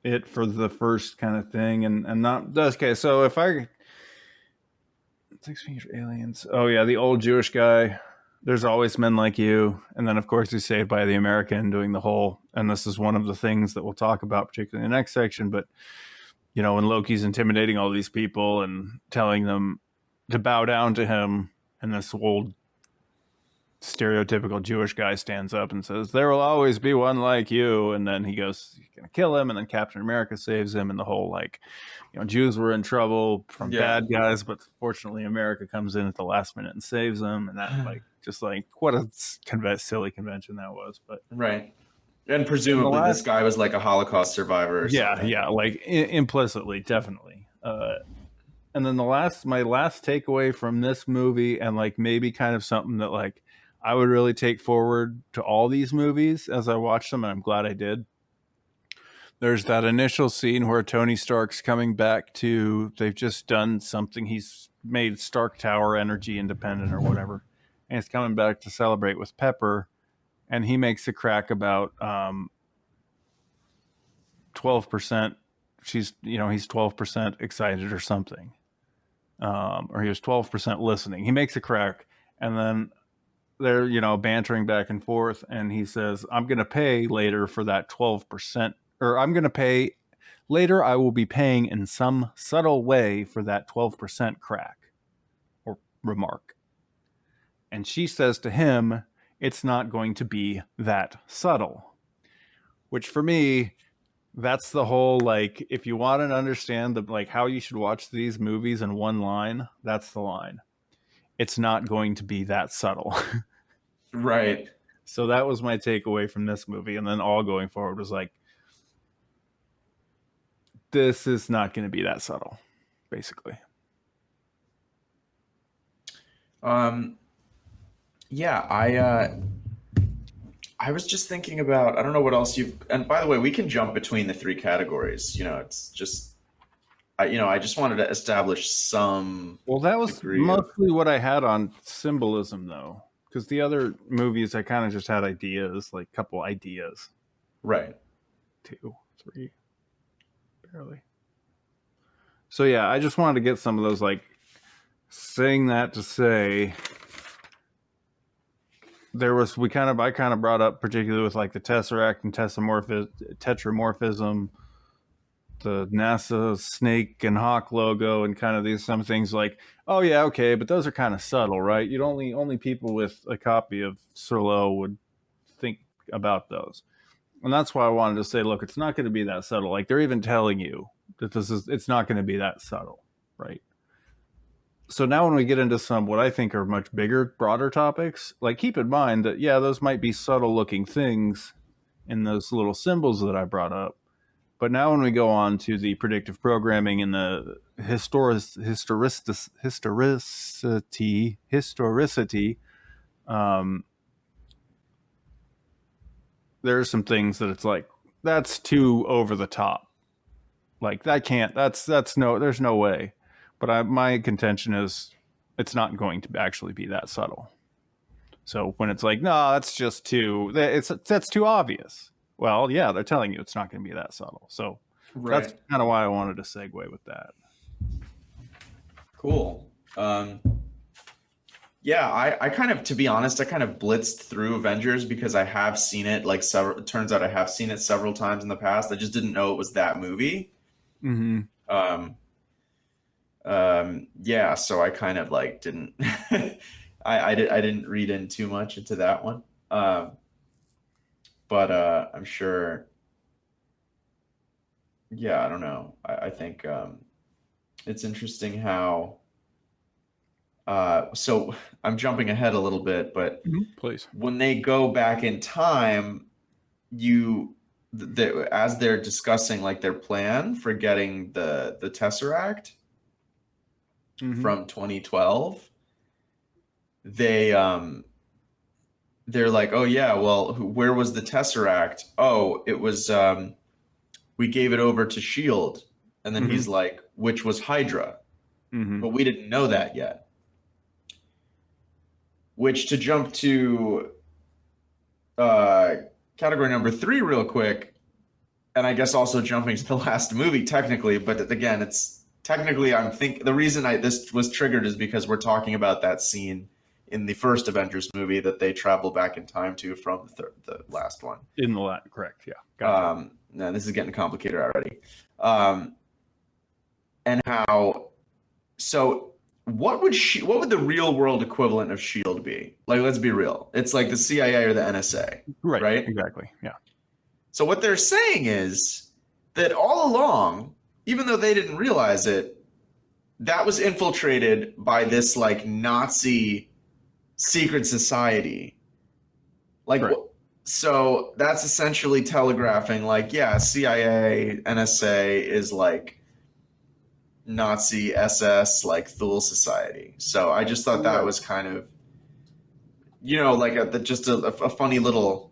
B: it for the first kind of thing, and not okay. So if I 6 Fingers Aliens, oh yeah, the old Jewish guy. There's always men like you, and then of course he's saved by the American doing the whole. And this is one of the things that we'll talk about, particularly in the next section. But when Loki's intimidating all these people and telling them to bow down to him, and this old stereotypical Jewish guy stands up and says, "There will always be one like you," and then he goes, he's gonna kill him, and then Captain America saves him, and the whole Jews were in trouble from bad guys, but fortunately America comes in at the last minute and saves them, and that what a silly convention that was. But
A: right, and presumably this guy was like a Holocaust survivor or something.
B: Implicitly, definitely. And then my last takeaway from this movie, and maybe kind of something that I would really take forward to all these movies as I watched them, and I'm glad I did. There's that initial scene where Tony Stark's coming back to, they've just done something. He's made Stark Tower energy independent or whatever. And he's coming back to celebrate with Pepper. And he makes a crack about 12%. He's 12% excited or something. Or he was 12% listening. He makes a crack, and then they're, bantering back and forth. And he says, "I'm going to pay later for that 12%. Or I'm going to pay later. I will be paying in some subtle way for that 12% crack or remark." And she says to him, "It's not going to be that subtle." Which for me, that's the whole, if you want to understand how you should watch these movies in one line, that's the line. It's not going to be that subtle.
A: Right.
B: So that was my takeaway from this movie. And then all going forward was this is not going to be that subtle, basically.
A: I was just thinking about, I don't know what else and by the way, we can jump between the three categories. It's just, I just wanted to establish some.
B: Well, that was mostly what I had on symbolism, though, because the other movies, I kind of just had ideas, a couple ideas.
A: Right.
B: 2, 3. Barely. So yeah, I just wanted to get some of those, saying that to say I kind of brought up, particularly with the Tesseract and tetramorphism, the NASA snake and hawk logo, and kind of some things oh yeah, okay, but those are kind of subtle, right? You'd only people with a copy of Surlo would think about those. And that's why I wanted to say, look, it's not going to be that subtle. They're even telling you that it's not going to be that subtle, right? So now when we get into some what I think are much bigger, broader topics, like keep in mind that, yeah, those might be subtle looking things in those little symbols that I brought up. But now when we go on to the predictive programming and the historicity, there are some things that it's like, that's too over the top. Like that can't, that's no, there's no way. But my contention is it's not going to actually be that subtle. So when it's like, no, that's just that's too obvious. Well, yeah, they're telling you it's not going to be that subtle. So that's kind of why I wanted to segue with that.
A: Cool. Yeah, I kind of, to be honest, I kind of blitzed through Avengers because I have seen it like several. It turns out I have seen it several times in the past. I just didn't know it was that movie.
B: Mm-hmm.
A: Yeah, so I kind of like didn't. I didn't read in too much into that one. But I'm sure. Yeah, I don't know. I think it's interesting how. So I'm jumping ahead a little bit, but
B: please.
A: When they go back in time, as they're discussing like their plan for getting the Tesseract from 2012, they're like, oh yeah, well, where was the Tesseract? Oh, it was we gave it over to Shield, and then he's like, which was Hydra, but we didn't know that yet. Which, to jump to category number 3 real quick, and I guess also jumping to the last movie technically, but again, it's technically, the reason this was triggered is because we're talking about that scene in the first Avengers movie that they travel back in time to from the last one.
B: In the last, correct, yeah. Gotcha.
A: Now this is getting complicated already. And how, so what would the real world equivalent of SHIELD be? Like, let's be real. It's like the CIA or the NSA, right?
B: Exactly, yeah.
A: So what they're saying is that all along, even though they didn't realize it, that was infiltrated by this like Nazi secret society. Like, right. So that's essentially telegraphing like, yeah, CIA, NSA is like Nazi SS, like Thule society. So I just thought that was kind of, like just a funny little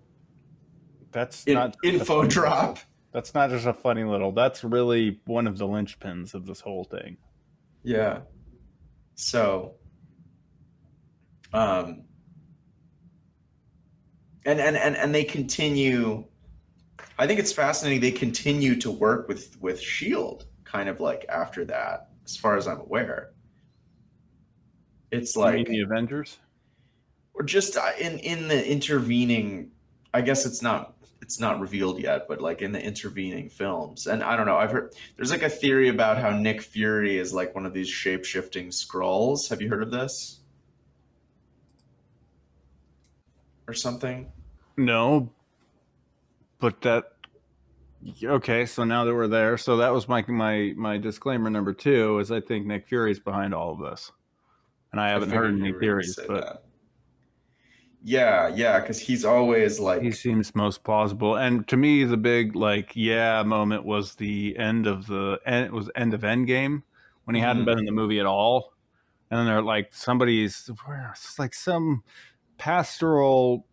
A: info drop.
B: That's not just a funny little, that's really one of the linchpins of this whole thing.
A: Yeah. So and they continue, I think it's fascinating, they continue to work with SHIELD kind of like after that, as far as I'm aware. It's like,
B: you mean the Avengers?
A: Or just in the intervening, I guess it's not revealed yet, but like in the intervening films. And I don't know, I've heard there's like a theory about how Nick Fury is like one of these shape-shifting Skrulls. Have you heard of this? Or something?
B: No. But okay, so now that we're there, so that was my disclaimer number 2, is I think Nick Fury's behind all of this. And I haven't heard any theories, but
A: that. Yeah, because he's always like,
B: he seems most plausible. And to me, the big like moment was the end of Endgame, when he hadn't been in the movie at all, and then they're like it's like some pastoral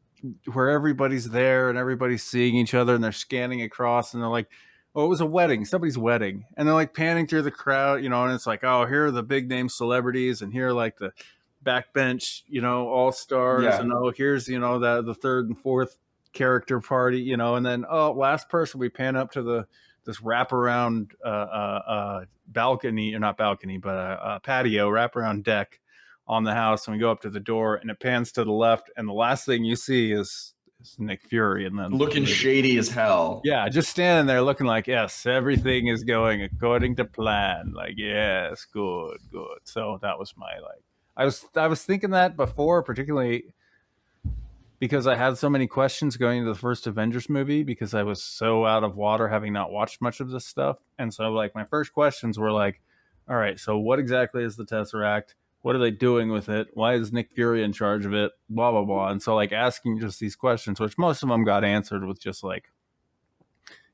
B: where everybody's there and everybody's seeing each other and they're scanning across and they're like, oh, it was a wedding, somebody's wedding, and they're like panning through the crowd, and it's like, oh, here are the big name celebrities, and here are like the backbench, all stars, and oh, here's the third and fourth character party, and then last person, we pan up to this wraparound balcony, or not balcony, but patio wraparound deck on the house, and we go up to the door, and it pans to the left, and the last thing you see is Nick Fury, and then
A: looking shady as hell.
B: Yeah, just standing there looking like, yes, everything is going according to plan. Like, yes, good. So that was my I was thinking that before, particularly because I had so many questions going into the first Avengers movie, because I was so out of water having not watched much of this stuff. And so like my first questions were like, all right, so what exactly is the Tesseract? What are they doing with it? Why is Nick Fury in charge of it? Blah, blah, blah. And so, like, asking just these questions, which most of them got answered with just like,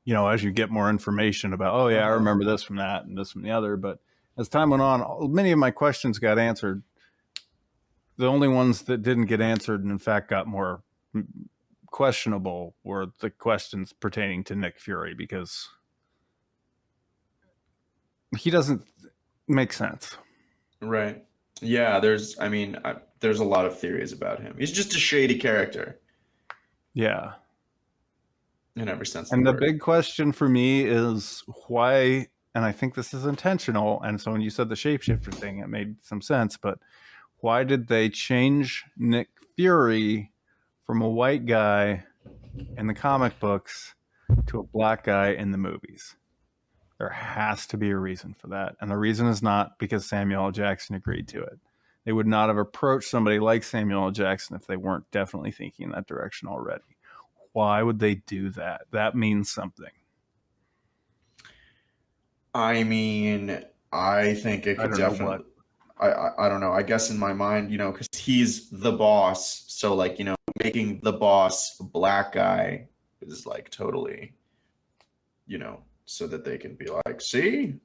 B: as you get more information about, oh, yeah, I remember this from that and this from the other. But as time went on, many of my questions got answered. The only ones that didn't get answered and, in fact, got more questionable were the questions pertaining to Nick Fury, because he doesn't make sense.
A: Right. Yeah, there's a lot of theories about him. He's just a shady character.
B: Yeah.
A: In every sense.
B: And the big question for me is why, and I think this is intentional, and so when you said the shapeshifter thing, it made some sense, but why did they change Nick Fury from a white guy in the comic books to a black guy in the movies? There has to be a reason for that. And the reason is not because Samuel L. Jackson agreed to it. They would not have approached somebody like Samuel L. Jackson if they weren't definitely thinking in that direction already. Why would they do that? That means something.
A: I mean, I think it could definitely. I don't know. I guess in my mind, because he's the boss. So, like, making the boss a black guy is like totally, so that they can be like, see,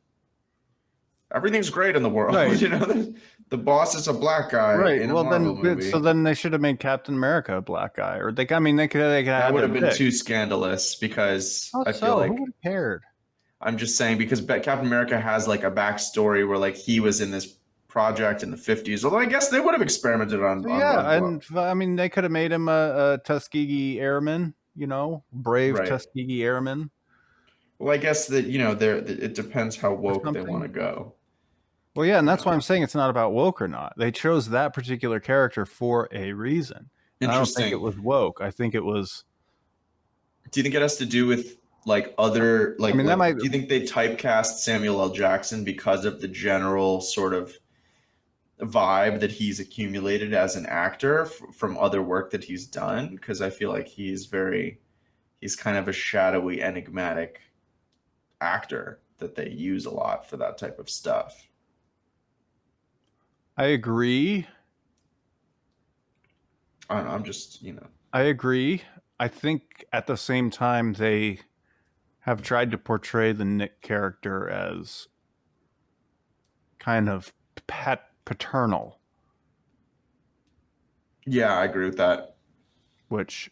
A: everything's great in the world.
B: Right.
A: The boss is a black guy.
B: Right.
A: In a
B: well,
A: Marvel movie.
B: So then they should have made Captain America a black guy, or they could have.
A: That would have been too scandalous, because I feel like,
B: who would have cared?
A: I'm just saying, because Captain America has like a backstory where like he was in this project in the 50s. Although I guess they would have experimented on.
B: And I mean, they could have made him a Tuskegee Airman. Brave Tuskegee Airman.
A: Well, I guess that it depends how woke they want to go.
B: Well, yeah, and that's why I'm saying it's not about woke or not. They chose that particular character for a reason. I don't think it was woke. I think it was.
A: Do you think it has to do with like other like?
B: I mean,
A: do you think they typecast Samuel L. Jackson because of the general sort of vibe that he's accumulated as an actor from other work that he's done? Because I feel like he's kind of a shadowy, enigmatic actor that they use a lot for that type of stuff.
B: I agree.
A: I don't know, I'm just,
B: I agree. I think at the same time they have tried to portray the Nick character as kind of paternal.
A: Yeah, I agree with that.
B: Which,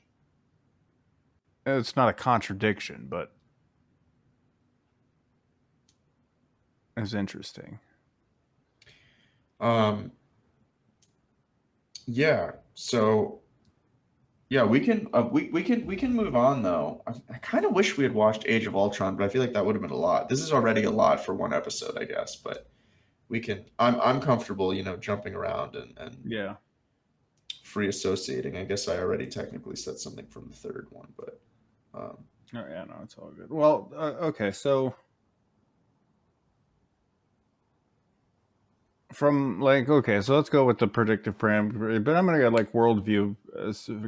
B: it's not a contradiction, but is interesting.
A: Yeah. So, yeah, we can move on though. I kind of wish we had watched Age of Ultron, but I feel like that would have been a lot. This is already a lot for one episode, I guess. But we can. I'm comfortable, jumping around and
B: yeah,
A: free associating. I guess I already technically said something from the third one, but.
B: Oh yeah, no, it's all good. Well, okay, so. So let's go with the predictive parameter, but I'm going to get like worldview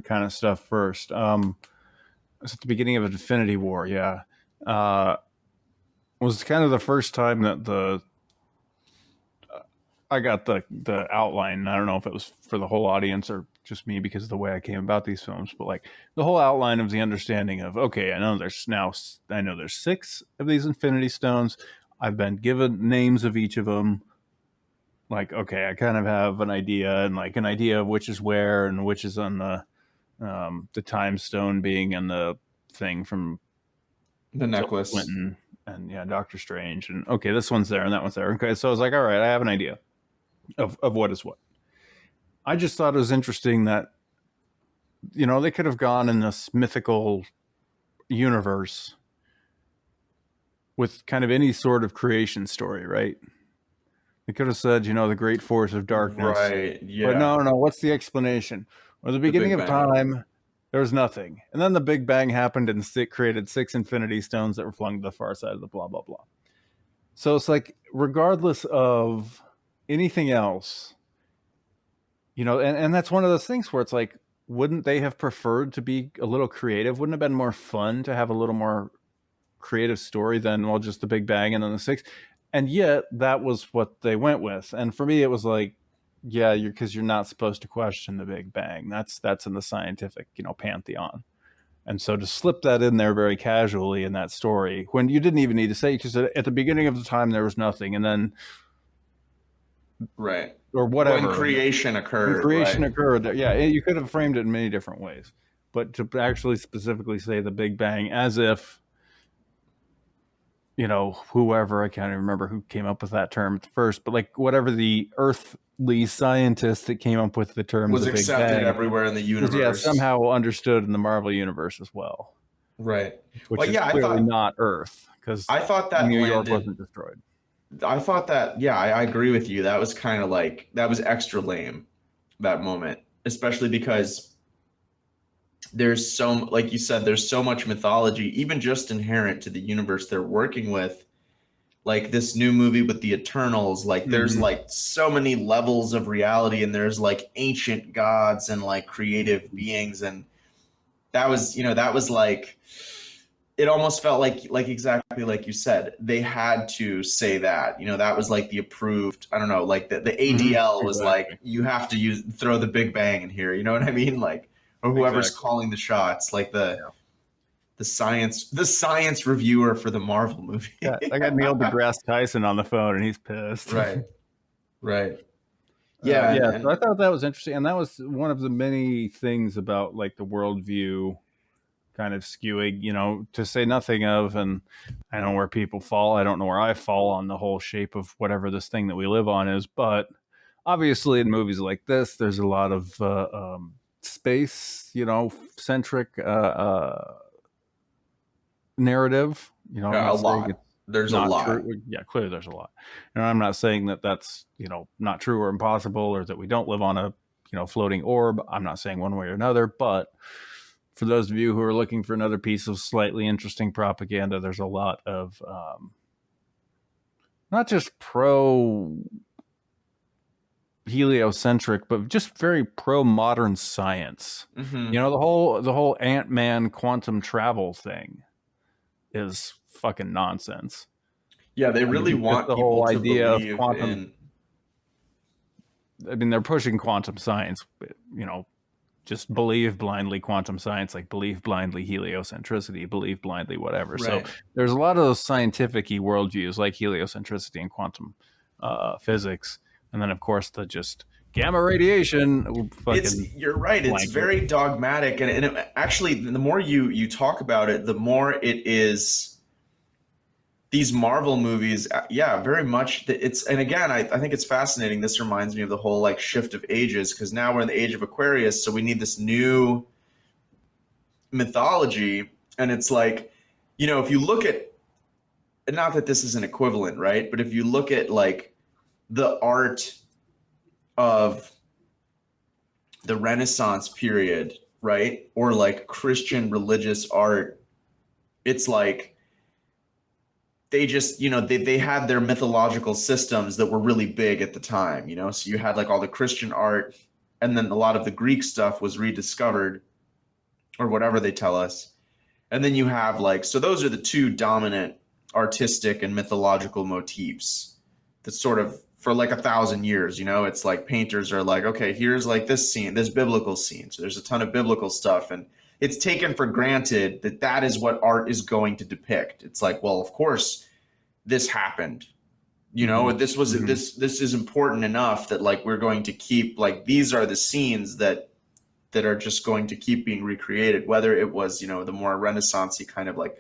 B: kind of stuff first. It's at the beginning of Infinity War, yeah. Was kind of the first time that I got the outline. I don't know if it was for the whole audience or just me because of the way I came about these films, but like the whole outline of the understanding of, okay, I know there's 6 of these Infinity Stones. I've been given names of each of them. Like, okay, I kind of have an idea, and like an idea of which is where and which is on the time stone being in the thing from
A: the necklace,
B: Clinton, and yeah, Doctor Strange, and okay, this one's there and that one's there. Okay, so I was like, all right, I have an idea of what is what. I just thought it was interesting that they could have gone in this mythical universe with kind of any sort of creation story, right? They could have said, the great force of darkness.
A: Right, yeah.
B: But no, what's the explanation? Well, the beginning of time, there was nothing. And then the Big Bang happened and it created 6 Infinity Stones that were flung to the far side of the blah, blah, blah. So it's like, regardless of anything else, and that's one of those things where it's like, wouldn't they have preferred to be a little creative? Wouldn't it have been more fun to have a little more creative story than, just the Big Bang and then the 6? And yet that was what they went with. And for me, it was like, Yeah, because you're not supposed to question the Big Bang. That's in the scientific, pantheon. And so to slip that in there very casually in that story, when you didn't even need to say, because at the beginning of the time there was nothing, and then
A: right,
B: or whatever,
A: when creation occurred,
B: yeah, you could have framed it in many different ways, but to actually specifically say the Big Bang, as if whoever, I can't even remember who came up with that term at first, but like whatever the earthly scientist that came up with the term
A: was
B: the Big
A: accepted
B: Bang
A: everywhere in the universe.
B: Was, somehow understood in the Marvel universe as well.
A: Right.
B: Which is clearly not Earth, because
A: I thought that
B: New York wasn't destroyed.
A: I thought that, yeah, I agree with you. That was kind of like, that was extra lame, that moment, especially because there's so, like you said, there's so much mythology, even just inherent to the universe they're working with. Like this new movie with the Eternals, like there's like so many levels of reality, and there's like ancient gods and like creative beings. And that was, that was like, it almost felt like exactly like you said, they had to say that, that was like the approved, I don't know, like the ADL was like, you have to throw the Big Bang in here. You know what I mean? Like, or whoever's calling the shots, like the science reviewer for the Marvel movie.
B: Yeah, I got Neil deGrasse Tyson on the phone and he's pissed.
A: Right.
B: Yeah. So I thought that was interesting. And that was one of the many things about like the worldview kind of skewing, to say nothing of, and I don't know where people fall. I don't know where I fall on the whole shape of whatever this thing that we live on is. But obviously in movies like this, there's a lot of space, centric narrative.
A: A lot. There's a lot.
B: True. Yeah, clearly there's a lot. And I'm not saying that that's, not true or impossible, or that we don't live on a, floating orb. I'm not saying one way or another, but for those of you who are looking for another piece of slightly interesting propaganda, there's a lot of not just pro heliocentric, but just very pro modern science. The whole Ant-Man quantum travel thing is fucking nonsense.
A: Yeah, they really want
B: the
A: people
B: whole
A: to
B: idea
A: believe
B: of quantum.
A: In...
B: I mean, they're pushing quantum science, just believe blindly quantum science, like believe blindly heliocentricity, believe blindly whatever. Right. So there's a lot of those scientific-y worldviews like heliocentricity and quantum physics. And then, of course, the just gamma radiation.
A: You're right. It's very dogmatic. And it, actually, the more you talk about it, the more it is... These Marvel movies, yeah, very much. And again, I think it's fascinating. This reminds me of the whole like shift of ages, because now we're in the age of Aquarius, so we need this new mythology. And it's like, if you look at, not that this is an equivalent, right? But if you look at like the art of the Renaissance period, right? Or like Christian religious art, it's like, they just, they had their mythological systems that were really big at the time, so you had like all the Christian art, and then a lot of the Greek stuff was rediscovered, or whatever they tell us. And then you have like, so those are the two dominant artistic and mythological motifs that sort of, for like 1,000 years, it's like painters are like, okay, here's like this scene, this biblical scene. So there's a ton of biblical stuff, and it's taken for granted that that is what art is going to depict. It's like, well, of course this happened, this was, this is important enough that like, we're going to keep, like, these are the scenes that are just going to keep being recreated, whether it was, the more Renaissance-y kind of like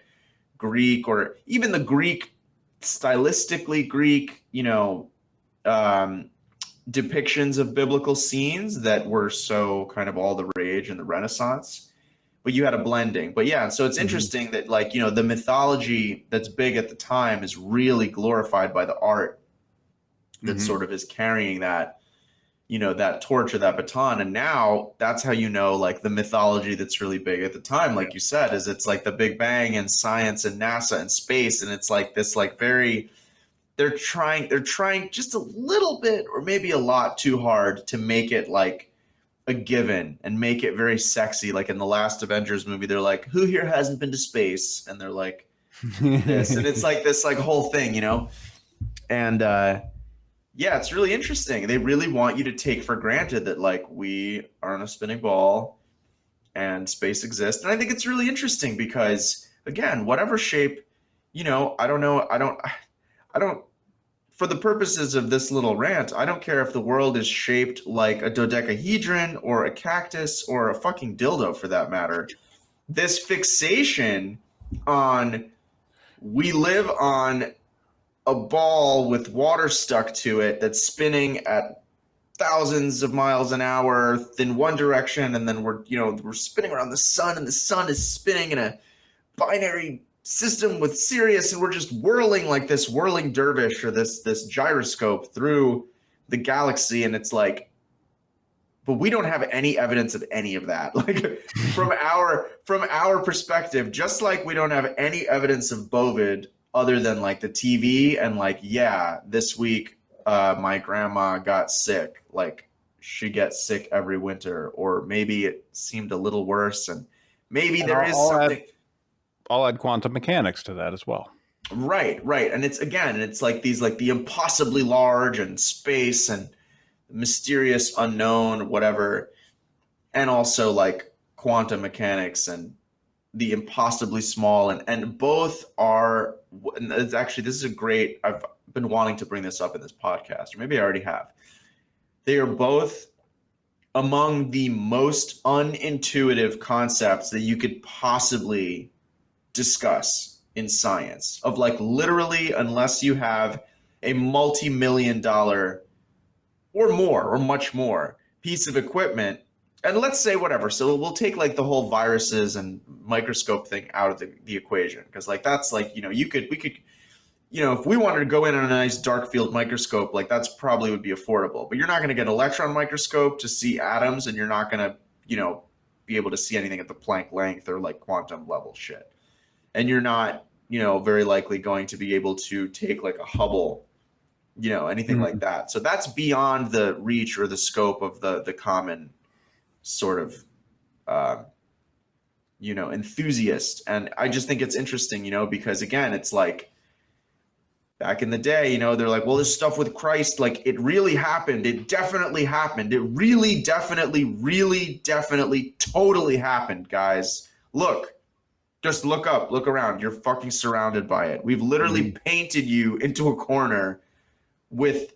A: Greek, or even the Greek, stylistically Greek, depictions of biblical scenes that were so kind of all the rage in the Renaissance. But you had a blending. But yeah, so it's interesting that like, the mythology that's big at the time is really glorified by the art that sort of is carrying that, that torch or that baton. And now that's how like the mythology that's really big at the time, like you said, is it's like the Big Bang and science and NASA and space. And it's like this like very, they're trying just a little bit, or maybe a lot too hard, to make it like a given and make it very sexy. Like in the last Avengers movie, they're like, who here hasn't been to space? And they're like this, and it's like this like whole thing, and yeah, it's really interesting. They really want you to take for granted that like we are on a spinning ball and space exists. And I think it's really interesting because again, whatever shape, I don't know, I don't for the purposes of this little rant, I don't care if the world is shaped like a dodecahedron or a cactus or a fucking dildo for that matter. This fixation on we live on a ball with water stuck to it that's spinning at thousands of miles an hour in one direction, and then we're spinning around the sun, and the sun is spinning in a binary system with Sirius, and we're just whirling like this whirling dervish or this gyroscope through the galaxy, and it's like, but we don't have any evidence of any of that. Like from our perspective, just like we don't have any evidence of Bovid other than like the TV and like, yeah, this week my grandma got sick. Like she gets sick every winter, or maybe it seemed a little worse, and maybe there is something.
B: I'll add quantum mechanics to that as well.
A: Right. And it's like these, like the impossibly large and space and mysterious unknown, whatever. And also like quantum mechanics and the impossibly small, and both are, and it's actually, this is a great, I've been wanting to bring this up in this podcast, or maybe I already have. They are both among the most unintuitive concepts that you could possibly discuss in science, of like literally, unless you have a multi-million-dollar or more or much more piece of equipment, and let's say whatever, so we'll take like the whole viruses and microscope thing out of the equation, because like that's like, we could if we wanted to go in on a nice dark field microscope, like that's probably would be affordable, but you're not going to get an electron microscope to see atoms, and you're not going to be able to see anything at the Planck length or like quantum level shit. And you're not, very likely going to be able to take like a Hubble, anything like that. So that's beyond the reach or the scope of the common sort of, enthusiast. And I just think it's interesting, because again, it's like back in the day, they're like, well, this stuff with Christ, like it really happened. It definitely happened. It really, really, totally happened, guys. Look. Just look up, look around. You're fucking surrounded by it. We've literally painted you into a corner with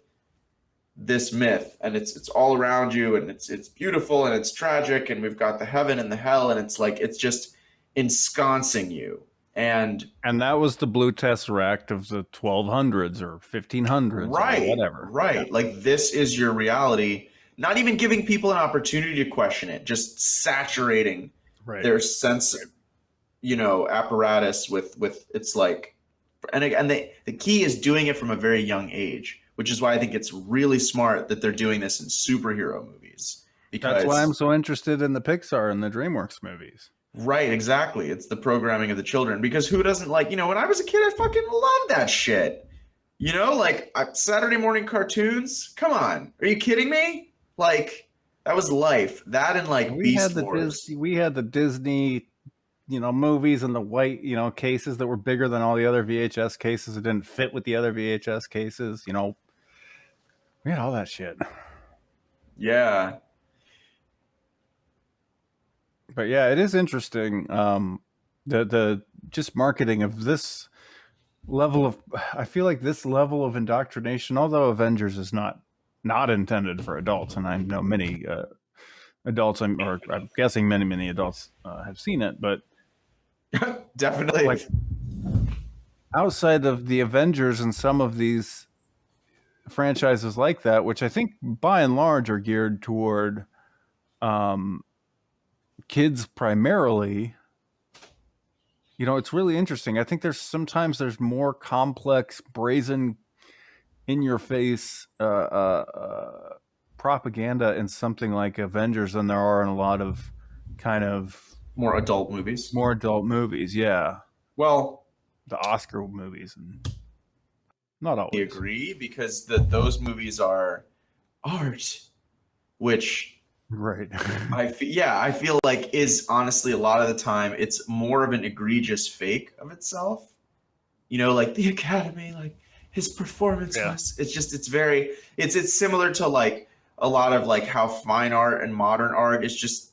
A: this myth, and it's all around you, and it's beautiful, and it's tragic, and we've got the heaven and the hell, and it's like it's just ensconcing you. And
B: that was the blue tesseract of the 1200s or 1500s,
A: right?
B: Or whatever.
A: Right. Yeah. Like this is your reality. Not even giving people an opportunity to question it, just saturating their sense. Apparatus with it's like, and the key is doing it from a very young age, which is why I think it's really smart that they're doing this in superhero movies. Because
B: that's why I'm so interested in the Pixar and the DreamWorks movies.
A: Right, exactly. It's the programming of the children, because who doesn't like, when I was a kid, I fucking loved that shit. Like Saturday morning cartoons. Come on, are you kidding me? Like that was life. That and like Beast Wars.
B: We had the Disney movies in the white, cases that were bigger than all the other VHS cases. It didn't fit with the other VHS cases. We had all that shit.
A: Yeah.
B: But yeah, it is interesting. The just marketing of this level of, I feel like this level of indoctrination, although Avengers is not intended for adults, and I know many adults, or I'm guessing many adults have seen it, but
A: definitely,
B: like outside of the Avengers and some of these franchises like that, which I think by and large are geared toward kids primarily, it's really interesting. I think sometimes there's more complex, brazen, in your face propaganda in something like Avengers than there are in a lot of kind of
A: more adult movies.
B: Yeah.
A: Well,
B: the Oscar movies, and not always.
A: I agree, because those movies are art, which
B: right.
A: I feel like is honestly a lot of the time it's more of an egregious fake of itself. Like the Academy, like his performance was. It's similar to like a lot of like how fine art and modern art is just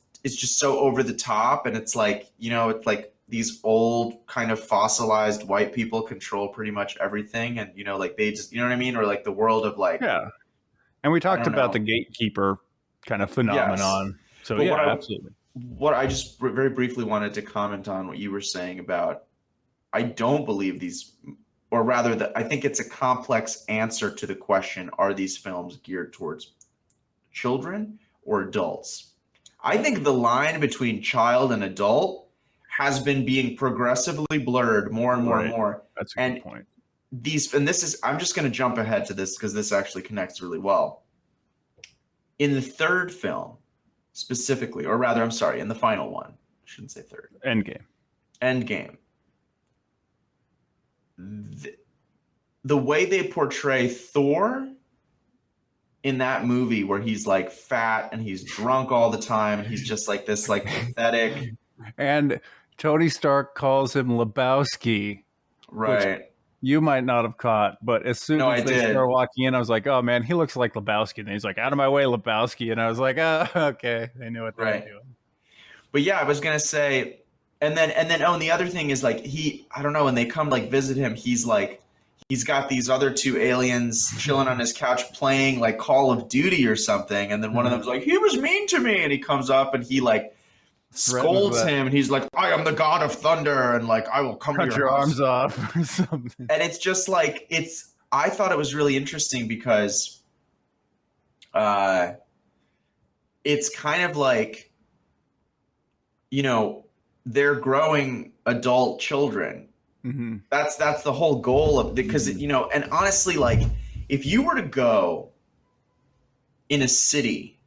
A: so over the top, and it's like, it's like these old kind of fossilized white people control pretty much everything, and like they just, what I mean, or like the world of like,
B: and we talked about the gatekeeper kind of phenomenon. Yes. So but absolutely.
A: What I just very briefly wanted to comment on what you were saying about, I don't believe these, or rather I think it's a complex answer to the question, are these films geared towards children or adults? I think the line between child and adult has been being progressively blurred more and more and more.
B: That's a good point.
A: I'm just going to jump ahead to this because this actually connects really well. In the third film, specifically, or rather, I'm sorry, in the final one, I shouldn't say third. Endgame. The way they portray Thor in that movie, where he's like fat and he's drunk all the time and he's just like this like pathetic.
B: And Tony Stark calls him Lebowski.
A: Right.
B: You might not have caught, but as soon as they started walking in, I was like, oh man, he looks like Lebowski. And he's like, out of my way, Lebowski. And I was like, oh, okay. They knew what they were doing.
A: But yeah, I was going to say, and then, and the other thing is like, I don't know, when they come like visit him, he's like, he's got these other two aliens chilling on his couch playing like Call of Duty or something. And then one of them's like, he was mean to me. And he comes up and he like scolds him. And he's like, I am the god of thunder. And like, I will come to your
B: arms off or something.
A: And it's just like, I thought it was really interesting because it's kind of like, they're growing adult children.
B: Mm-hmm.
A: That's the whole goal of, because and honestly, like if you were to go in a city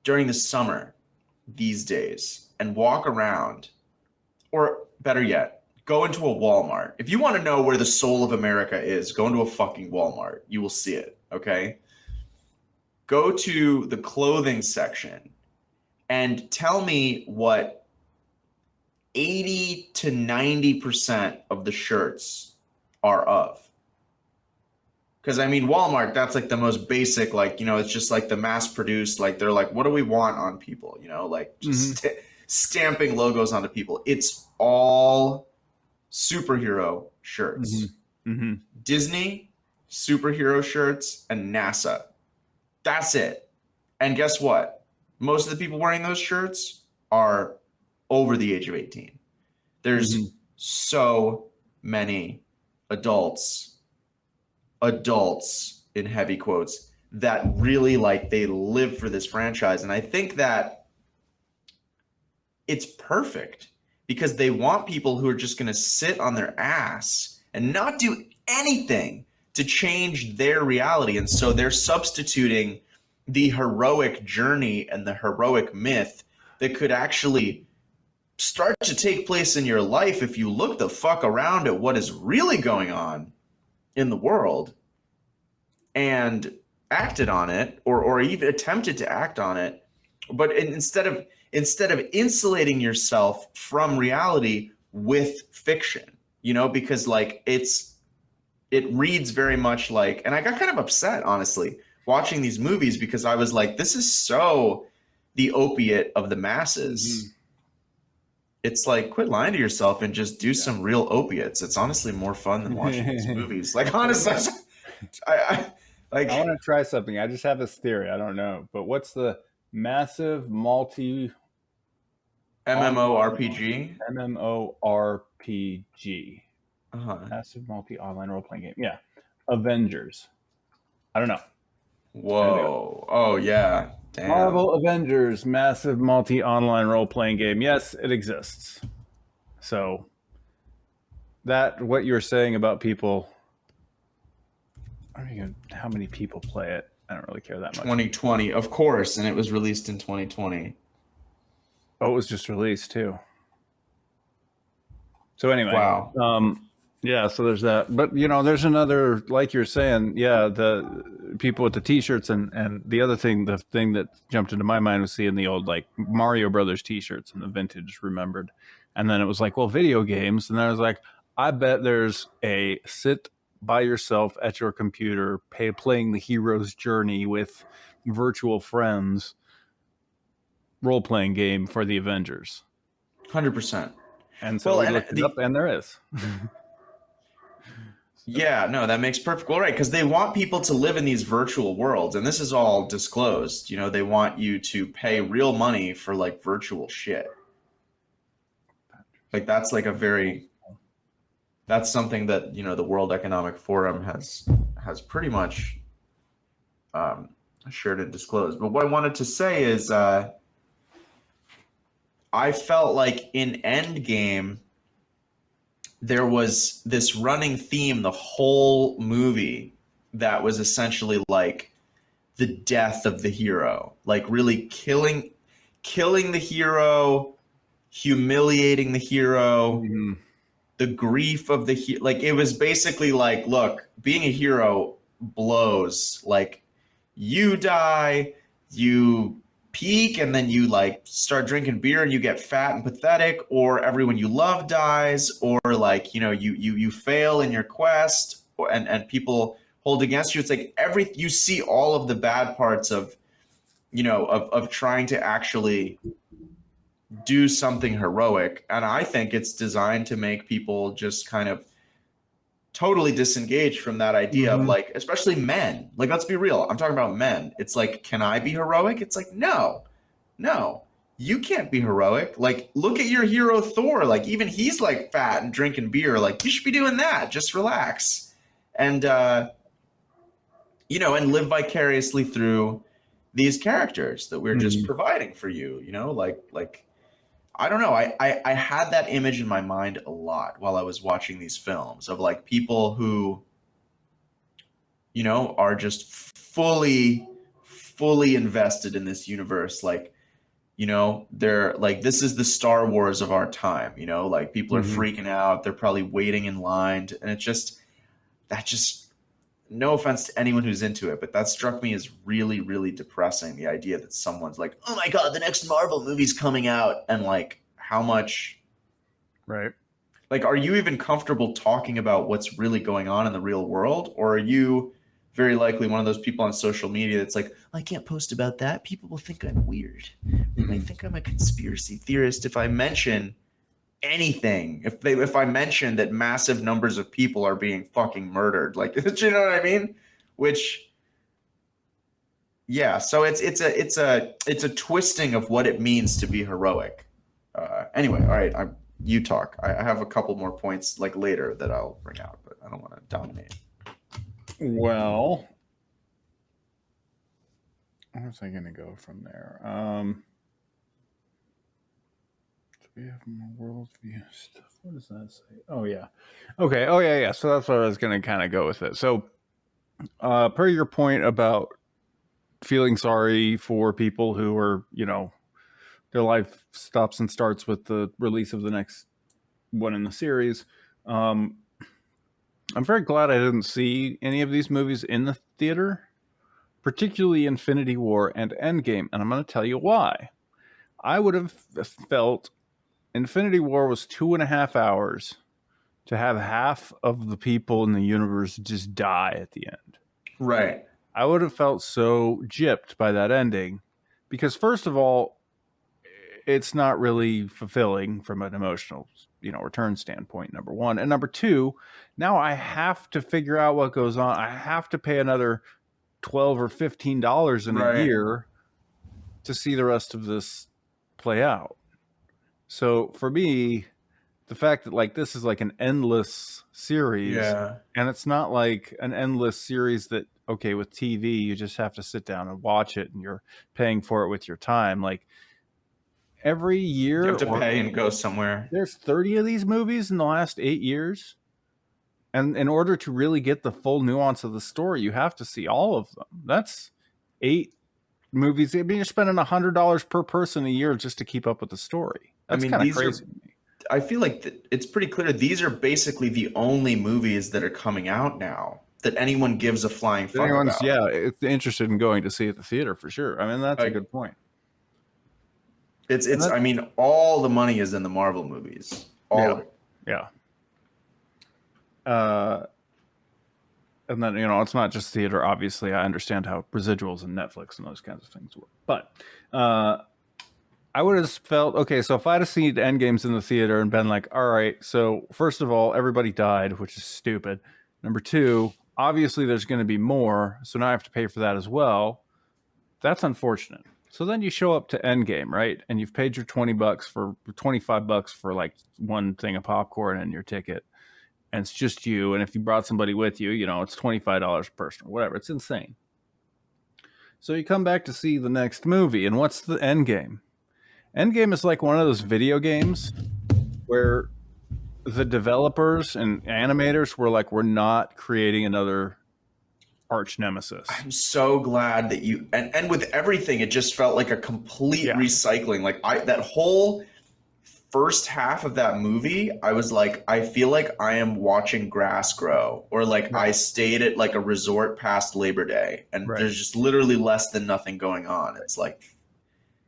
A: during the summer these days and walk around, or better yet, go into a Walmart. If you want to know where the soul of America is, go into a fucking Walmart. You will see it. Okay. Go to the clothing section and tell me what 80 to 90% of the shirts are of. Because I mean, Walmart, that's like the most basic, like, it's just like the mass produced, like they're like, what do we want on people? Like just stamping logos onto people. It's all superhero shirts. Disney, superhero shirts, and NASA. That's it. And guess what? Most of the people wearing those shirts are over the age of 18. There's so many adults in heavy quotes that really like they live for this franchise. And I think that it's perfect because they want people who are just going to sit on their ass and not do anything to change their reality. And so they're substituting the heroic journey and the heroic myth that could actually start to take place in your life if you look the fuck around at what is really going on in the world and acted on it, or even attempted to act on it. But instead of insulating yourself from reality with fiction, because like it reads very much like, and I got kind of upset, honestly, watching these movies because I was like, this is so the opiate of the masses. It's like, quit lying to yourself and just do some real opiates. It's honestly more fun than watching these movies. Like, honestly, I want
B: to try something. I just have this theory. I don't know, but what's the massive multi
A: MMORPG?
B: MMORPG. Massive multi online role playing game. Yeah, Avengers. I don't know.
A: Whoa! Oh yeah. Damn.
B: Marvel Avengers, massive multi-online role-playing game. Yes, it exists. So that, what you were saying about people, I don't even know how many people play it. I don't really care that much.
A: 2020, of course, and it was released in 2020.
B: Oh, it was just released too. So anyway,
A: wow.
B: Yeah, so there's that. But, there's another, like you're saying, the people with the T-shirts and the other thing, the thing that jumped into my mind was seeing the old, like, Mario Brothers T-shirts and the vintage remembered. And then it was like, well, video games. And then I was like, I bet there's a sit by yourself at your computer, playing the hero's journey with virtual friends role-playing game for the Avengers.
A: 100%.
B: And so we looked it up, and there is.
A: Yeah, no, that makes perfect. Well, right, because they want people to live in these virtual worlds, and this is all disclosed. You know, they want you to pay real money for like virtual shit. Like that's like that's something that, you know, the World Economic Forum has pretty much shared and disclosed. But what I wanted to say is, I felt like in Endgame, there was this running theme the whole movie that was essentially like the death of the hero, like really killing the hero, humiliating the hero, the grief of the hero. Like it was basically like, look, being a hero blows. Like you die, you peak, and then you like start drinking beer and you get fat and pathetic, or everyone you love dies, or like, you know, you fail in your quest, and people hold against you. It's like you see all of the bad parts of, you know, of trying to actually do something heroic. And I think it's designed to make people just kind of totally disengaged from that idea of like, especially men. Like, let's be real. I'm talking about men. It's like, can I be heroic? It's like, no, you can't be heroic. Like, look at your hero Thor. Like, even he's like fat and drinking beer. Like, you should be doing that. Just relax. And, you know, and live vicariously through these characters that we're just providing for you, you know, like, I don't know. I had that image in my mind a lot while I was watching these films of like people who, you know, are just fully invested in this universe. Like, you know, they're like, this is the Star Wars of our time, you know, like people are freaking out. They're probably waiting in line. And that just, no offense to anyone who's into it, but that struck me as really, really depressing. The idea that someone's like, oh my God, the next Marvel movie's coming out. And like, how much,
B: right?
A: Like, are you even comfortable talking about what's really going on in the real world? Or are you very likely one of those people on social media that's like, I can't post about that. People will think I'm weird. They might think I'm a conspiracy theorist if I mention anything, if I mention that massive numbers of people are being fucking murdered, like, you know what I mean? Which, yeah, so it's a twisting of what it means to be heroic. Anyway, all right, you talk. I have a couple more points like later that I'll bring out, but I don't want to dominate.
B: Well, where's I going to go from there? We have more worldview stuff. What does that say? Oh yeah. Okay. Oh yeah. So that's what I was going to kind of go with it. So, per your point about feeling sorry for people who are, you know, their life stops and starts with the release of the next one in the series. I'm very glad I didn't see any of these movies in the theater, particularly Infinity War and Endgame, and I'm going to tell you why. I would have felt Infinity War was 2.5 hours to have half of the people in the universe just die at the end.
A: Right.
B: I would have felt so gypped by that ending because, first of all, it's not really fulfilling from an emotional, you know, return standpoint, number one. And number two, now I have to figure out what goes on. I have to pay another $12 or $15 in a year to see the rest of this play out. So for me, the fact that like this is like an endless series, and it's not like an endless series that, okay, with TV, you just have to sit down and watch it and you're paying for it with your time. Like every year,
A: you have to pay and go somewhere.
B: There's 30 of these movies in the last 8 years. And in order to really get the full nuance of the story, you have to see all of them. That's 8 movies. I mean, you're spending $100 per person a year just to keep up with the story. That's kind of crazy to me.
A: I feel like it's pretty clear these are basically the only movies that are coming out now that anyone gives a flying fuck about.
B: Yeah, it's interested in going to see at the theater for sure. I mean, that's a good point.
A: I mean, all the money is in the Marvel movies. All of it.
B: Yeah. and then, it's not just theater. Obviously, I understand how residuals and Netflix and those kinds of things work. But I would have felt, okay, so if I'd have seen Endgames in the theater and been like, all right, so first of all, everybody died, which is stupid. Number two, obviously there's going to be more, so now I have to pay for that as well. That's unfortunate. So then you show up to Endgame, right? And you've paid your $25 for like one thing of popcorn and your ticket. And it's just you. And if you brought somebody with you, it's $25 per person or whatever. It's insane. So you come back to see the next movie. And what's the Endgame? Endgame is like one of those video games where the developers and animators were like, we're not creating another arch nemesis.
A: I'm so glad that you and with everything, it just felt like a complete recycling. Like that whole first half of that movie, I was like, I feel like I am watching grass grow, or like I stayed at like a resort past Labor Day, and there's just literally less than nothing going on. It's like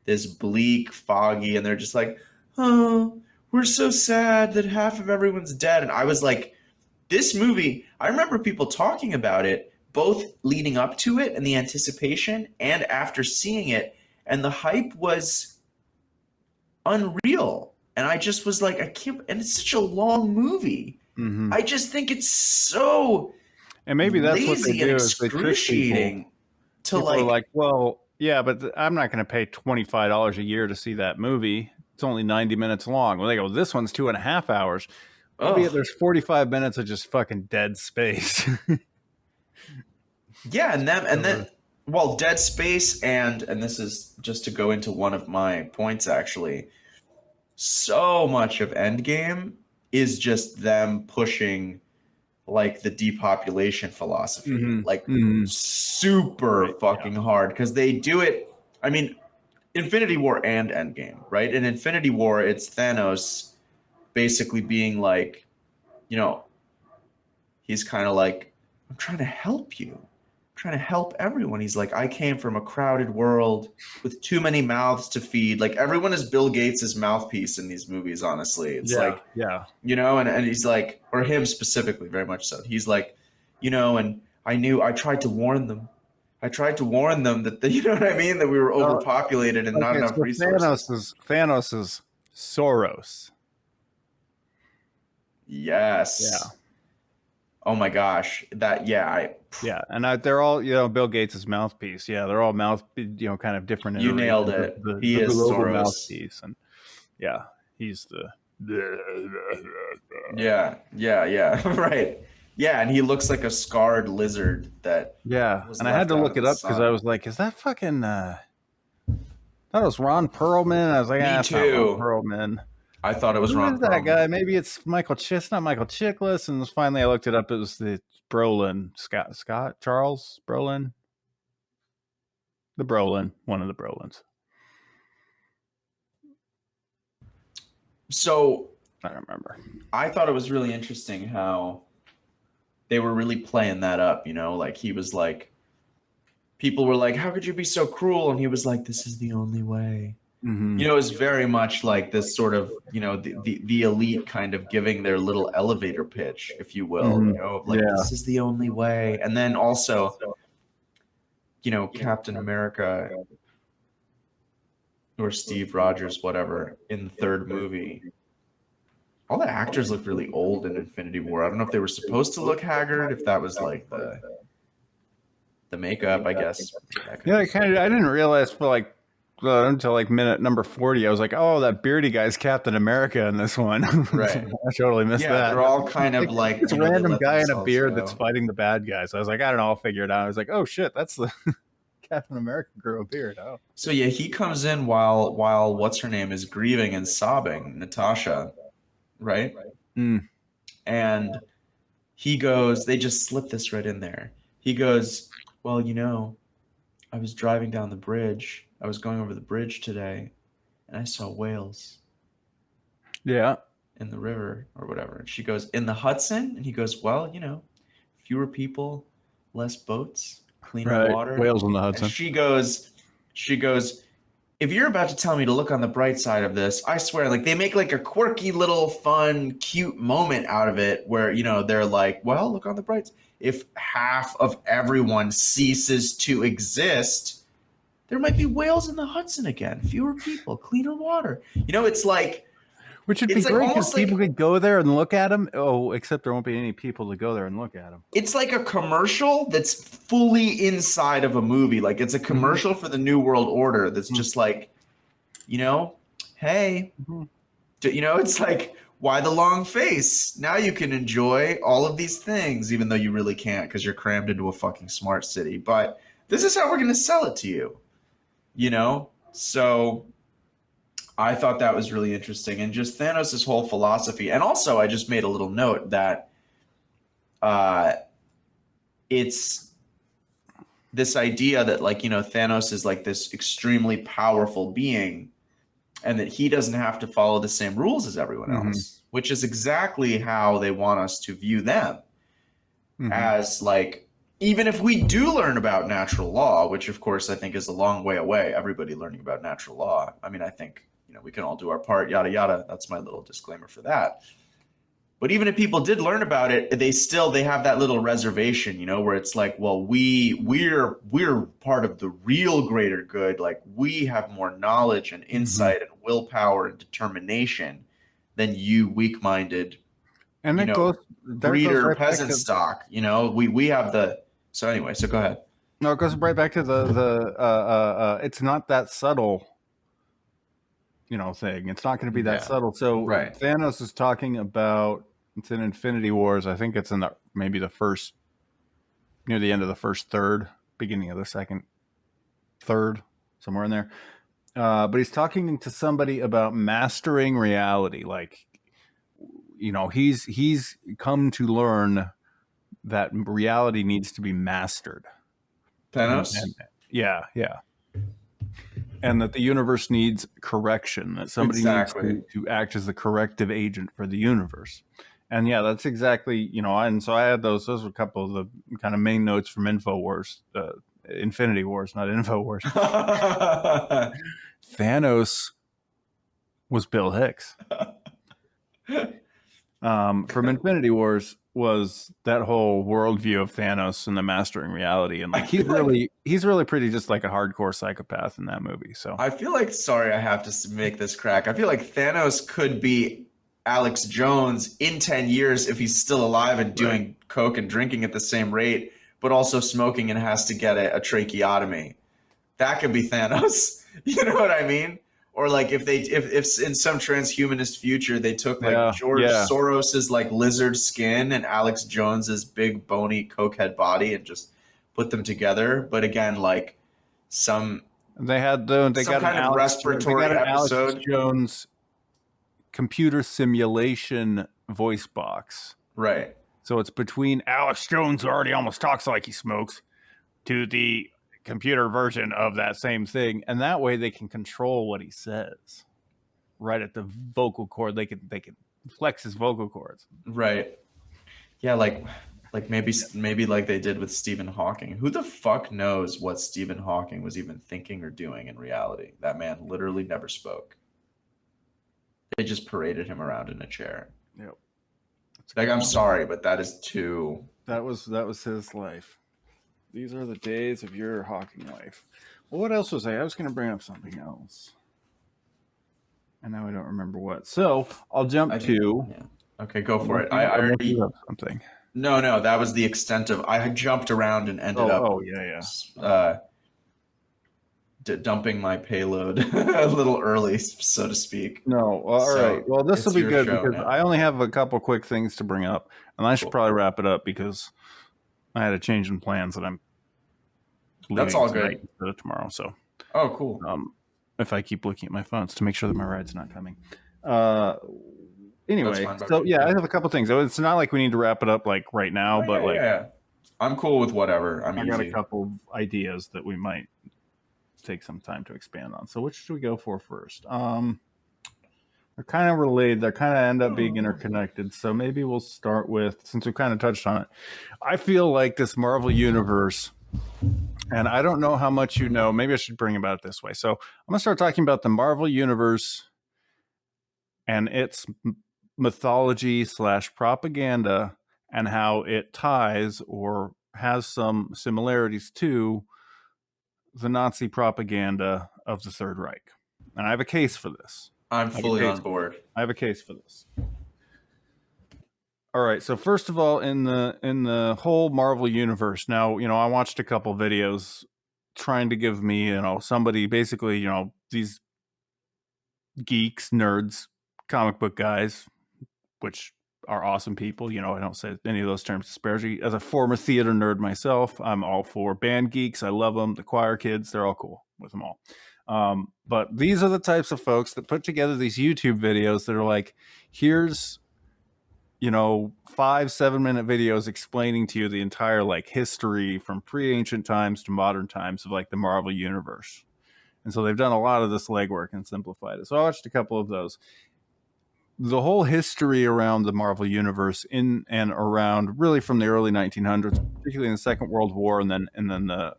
A: this bleak, foggy, and they're just like, oh, we're so sad that half of everyone's dead. And I was like, this movie, I remember people talking about it, both leading up to it and the anticipation and after seeing it, and the hype was unreal. And I just was like, I can't, and it's such a long movie. Mm-hmm. I just think it's so
B: and maybe that's
A: lazy
B: what they do,
A: and excruciating to
B: people are like, well, yeah, but I'm not going to pay $25 a year to see that movie. It's only 90 minutes long. Well, they go, this one's 2.5 hours. Maybe there's 45 minutes of just fucking dead space.
A: Yeah, and then well, dead space and this is just to go into one of my points actually. So much of Endgame is just them pushing like the depopulation philosophy, super fucking hard, because they do it. I mean, Infinity War and Endgame, right? In Infinity War, it's Thanos basically being like, he's kind of like, I'm trying to help you. Trying to help everyone. He's like, I came from a crowded world with too many mouths to feed. Like everyone is Bill Gates' mouthpiece in these movies, honestly. It's and he's like, or him specifically, very much so. He's like, and I tried to warn them. I tried to warn them that you know what I mean? That we were overpopulated and not enough resources.
B: Thanos is Soros.
A: Yes.
B: Yeah.
A: Oh my gosh,
B: and they're all Bill Gates' mouthpiece. Yeah, they're all kind of different.
A: You nailed it. He is Soros
B: mouthpiece, and he's the
A: right. Yeah, and he looks like a scarred lizard that.
B: Yeah, and I had to look it up because I was like, is that fucking? I thought it was Ron Perlman. I was like,
A: me too.
B: Ron Perlman.
A: I thought it was Ron.
B: Who is that guy? Maybe it's Michael. It's not Michael Chiklis. And finally, I looked it up. It was the Brolin, Charles Brolin, one of the Brolins.
A: So
B: I don't remember.
A: I thought it was really interesting how they were really playing that up. Like he was like, people were like, "How could you be so cruel?" And he was like, "This is the only way." Mm-hmm. It was very much like this sort of, the elite kind of giving their little elevator pitch, if you will, this is the only way. And then also, Captain America or Steve Rogers, whatever, in the third movie, all the actors looked really old in Infinity War. I don't know if they were supposed to look haggard, if that was like the makeup, I guess.
B: Yeah, I didn't realize for until minute number 40, I was like, oh, that beardy guy's Captain America in this one.
A: Right.
B: I totally missed that.
A: They're all kind of like
B: it's a random guy in a beard that's fighting the bad guys. I was like, I don't know, I'll figure it out. I was like, oh shit, that's the Captain America grew a beard. Oh.
A: So yeah, he comes in while what's her name is grieving and sobbing, Natasha, right?
B: Mm.
A: And he goes, they just slip this right in there. He goes, well, I was driving down the bridge. I was going over the bridge today, and I saw whales.
B: Yeah.
A: In the river or whatever. And she goes, in the Hudson? And he goes, well, fewer people, less boats, cleaner water.
B: Whales in the Hudson.
A: And she goes, if you're about to tell me to look on the bright side of this, I swear, like they make like a quirky little fun, cute moment out of it where, they're like, well, look on the bright. If half of everyone ceases to exist, there might be whales in the Hudson again, fewer people, cleaner water. It's like,
B: which would be
A: it's like
B: great because
A: almost like
B: people could go there and look at them. Oh, except there won't be any people to go there and look at them.
A: it's like a commercial that's fully inside of a movie. Like it's a commercial for the New World Order that's just like, hey, it's like, why the long face? Now you can enjoy all of these things, even though you really can't because you're crammed into a fucking smart city. But this is how we're going to sell it to you, So I thought that was really interesting. And just Thanos' whole philosophy. And also, I just made a little note that it's this idea that, like, Thanos is like this extremely powerful being and that he doesn't have to follow the same rules as everyone else, which is exactly how they want us to view them as, like, even if we do learn about natural law, which of course I think is a long way away, everybody learning about natural law. I mean, I think, we can all do our part, yada, yada. That's my little disclaimer for that. But even if people did learn about it, they have that little reservation, where it's like, well, we're part of the real greater good. Like we have more knowledge and insight and willpower and determination than you weak-minded,
B: and
A: breeder peasant stock. We have the. So anyway, so go ahead.
B: No, it goes right back to the it's not that subtle. Thing. It's not going to be that subtle. So
A: right.
B: Thanos is talking about. It's in Infinity Wars. I think it's in maybe the first, near the end of the first third, beginning of the second third, somewhere in there. But he's talking to somebody about mastering reality. Like, he's come to learn that reality needs to be mastered.
A: Thanos?
B: Yeah. And that the universe needs correction, that somebody needs to act as the corrective agent for the universe. And yeah, that's exactly, and so I had those were a couple of the kind of main notes from InfoWars, Infinity Wars, not InfoWars. Thanos was Bill Hicks. From Infinity Wars was that whole worldview of Thanos and the mastering reality. And like he's really pretty just like a hardcore psychopath in that movie. So
A: I feel like, sorry, I have to make this crack. I feel like Thanos could be Alex Jones in 10 years if he's still alive and doing coke and drinking at the same rate, but also smoking and has to get a tracheotomy. That could be Thanos. You know what I mean? Or like if in some transhumanist future they took like George Soros's like lizard skin and Alex Jones's big bony cokehead body and just put them together. But again, like
B: they got kind of respiratory episode. Alex Jones computer simulation voice box.
A: Right.
B: So it's between Alex Jones, who already almost talks like he smokes, to the computer version of that same thing, and that way they can control what he says right at the vocal cord. They can flex his vocal cords.
A: Right. Yeah, like maybe like they did with Stephen Hawking. Who the fuck knows what Stephen Hawking was even thinking or doing in reality? That man literally never spoke. They just paraded him around in a chair.
B: Yep.
A: Like, I'm sorry, but that is too.
B: That was his life. These are the days of your Hawking life. Well, what else was I? I was going to bring up something else, and now I don't remember what. So I'll jump to.
A: Yeah. Okay, go for it. I already
B: something.
A: No, that was the extent of. I had jumped around and ended up.
B: Oh yeah.
A: Dumping my payload a little early, so to speak.
B: No, all right. Well, this will be good because I only have a couple quick things to bring up, and I should probably wrap it up because I had a change in plans that I'm.
A: That's all good.
B: Instead of tomorrow, so.
A: Oh, cool.
B: If I keep looking at my phone to make sure that my ride's not coming. Anyway, so yeah, I have a couple things. It's not like we need to wrap it up like right now, but
A: I'm cool with whatever.
B: I got a couple of ideas that we might take some time to expand on. So which should we go for first? They're kind of related. They kind of end up being interconnected. So maybe we'll start with, since we kind of touched on it, I feel like this Marvel universe And I don't know how much you know. Maybe I should bring about it this way. So I'm going to start talking about the Marvel Universe and its mythology / propaganda and how it ties or has some similarities to the Nazi propaganda of the Third Reich. And I have a case for this.
A: I'm fully on board.
B: I have a case for this. All right. So first of all, in the whole Marvel universe, now, I watched a couple videos trying to give me, somebody basically, these geeks, nerds, comic book guys, which are awesome people. I don't say any of those terms disparagingly. As a former theater nerd myself, I'm all for band geeks. I love them. The choir kids, they're all cool with them all. But these are the types of folks that put together these YouTube videos that are like, here's 5-7 minute videos explaining to you the entire history from pre-ancient times to modern times of the Marvel universe. And so they've done a lot of this legwork and simplified it. So I watched a couple of those. The whole history around the Marvel universe in and around really from the early 1900s, particularly in the Second World War and then the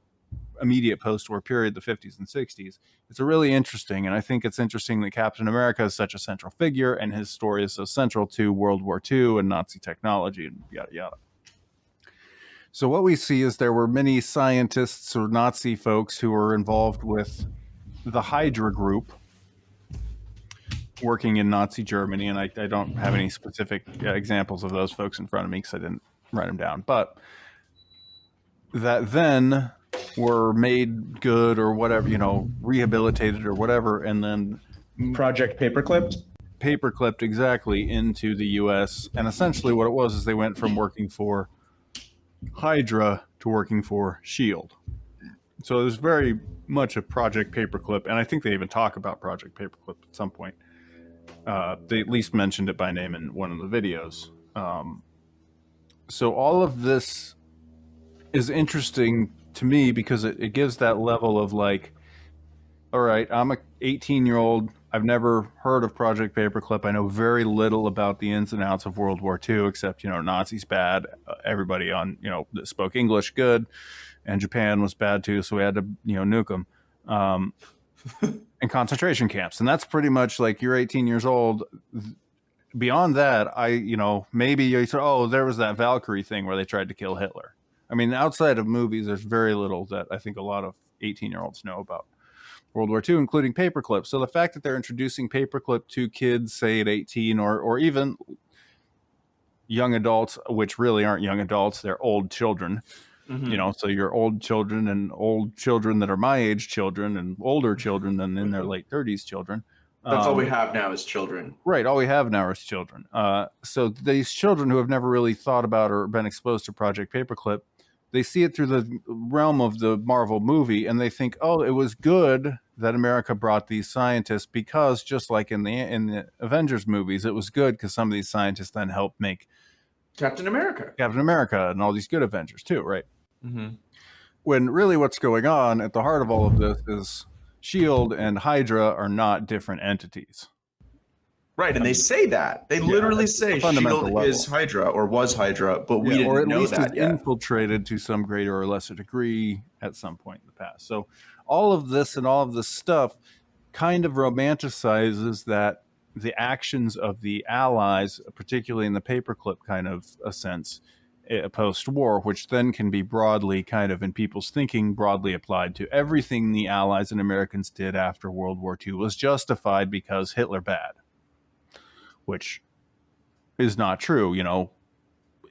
B: immediate post-war period, the 50s and 60s, it's really interesting. And I think it's interesting that Captain America is such a central figure and his story is so central to World War II and Nazi technology and yada, yada. So what we see is there were many scientists or Nazi folks who were involved with the Hydra group working in Nazi Germany. And I don't have any specific examples of those folks in front of me because I didn't write them down. But that then were made good or whatever, rehabilitated or whatever, and then
A: Project Paperclipped
B: exactly into the U.S. And essentially what it was is they went from working for Hydra to working for S.H.I.E.L.D. So there's very much a Project Paperclip, and I think they even talk about Project Paperclip at some point. They at least mentioned it by name in one of the videos. So all of this is interesting to me because it gives that level of all right, I'm a 18-year-old. I've never heard of Project Paperclip. I know very little about the ins and outs of World War II, except, Nazis bad. Everybody that spoke English good, and Japan was bad too, so we had to, nuke them. And concentration camps. And that's pretty much you're 18 years old. Beyond that, maybe you said, oh, there was that Valkyrie thing where they tried to kill Hitler. I mean, outside of movies, there's very little that I think a lot of 18-year-olds know about World War II, including paperclip. So the fact that they're introducing paperclip to kids, say at 18, or even young adults, which really aren't young adults, they're old children. Mm-hmm. So you're old children and old children that are my age children and older children than in their late 30s children.
A: That's all we have now is children.
B: Right. All we have now is children. So these children who have never really thought about or been exposed to Project Paperclip, they see it through the realm of the Marvel movie and they think, oh, it was good that America brought these scientists because just like in the Avengers movies, it was good because some of these scientists then helped make
A: Captain America
B: and all these good Avengers too, right?
A: Mm-hmm.
B: When really what's going on at the heart of all of this is S.H.I.E.L.D. and Hydra are not different entities.
A: Right, and they say that. They literally say S.H.I.E.L.D. is Hydra or was Hydra, but we didn't know that yet. Or at least
B: infiltrated to some greater or lesser degree at some point in the past. So all of this and all of this stuff kind of romanticizes that the actions of the Allies, particularly in the paperclip kind of a sense, post-war, which then can be broadly kind of in people's thinking broadly applied to everything the Allies and Americans did after World War II was justified because Hitler bad, which is not true.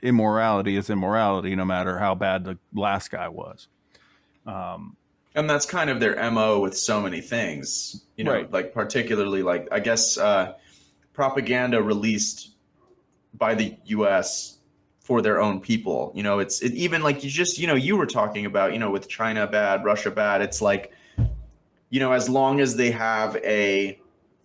B: Immorality is immorality no matter how bad the last guy was.
A: And that's kind of their MO with so many things, right. Particularly I guess propaganda released by the U.S. for their own people. Even you were talking about, with China bad, Russia bad. It's as long as they have a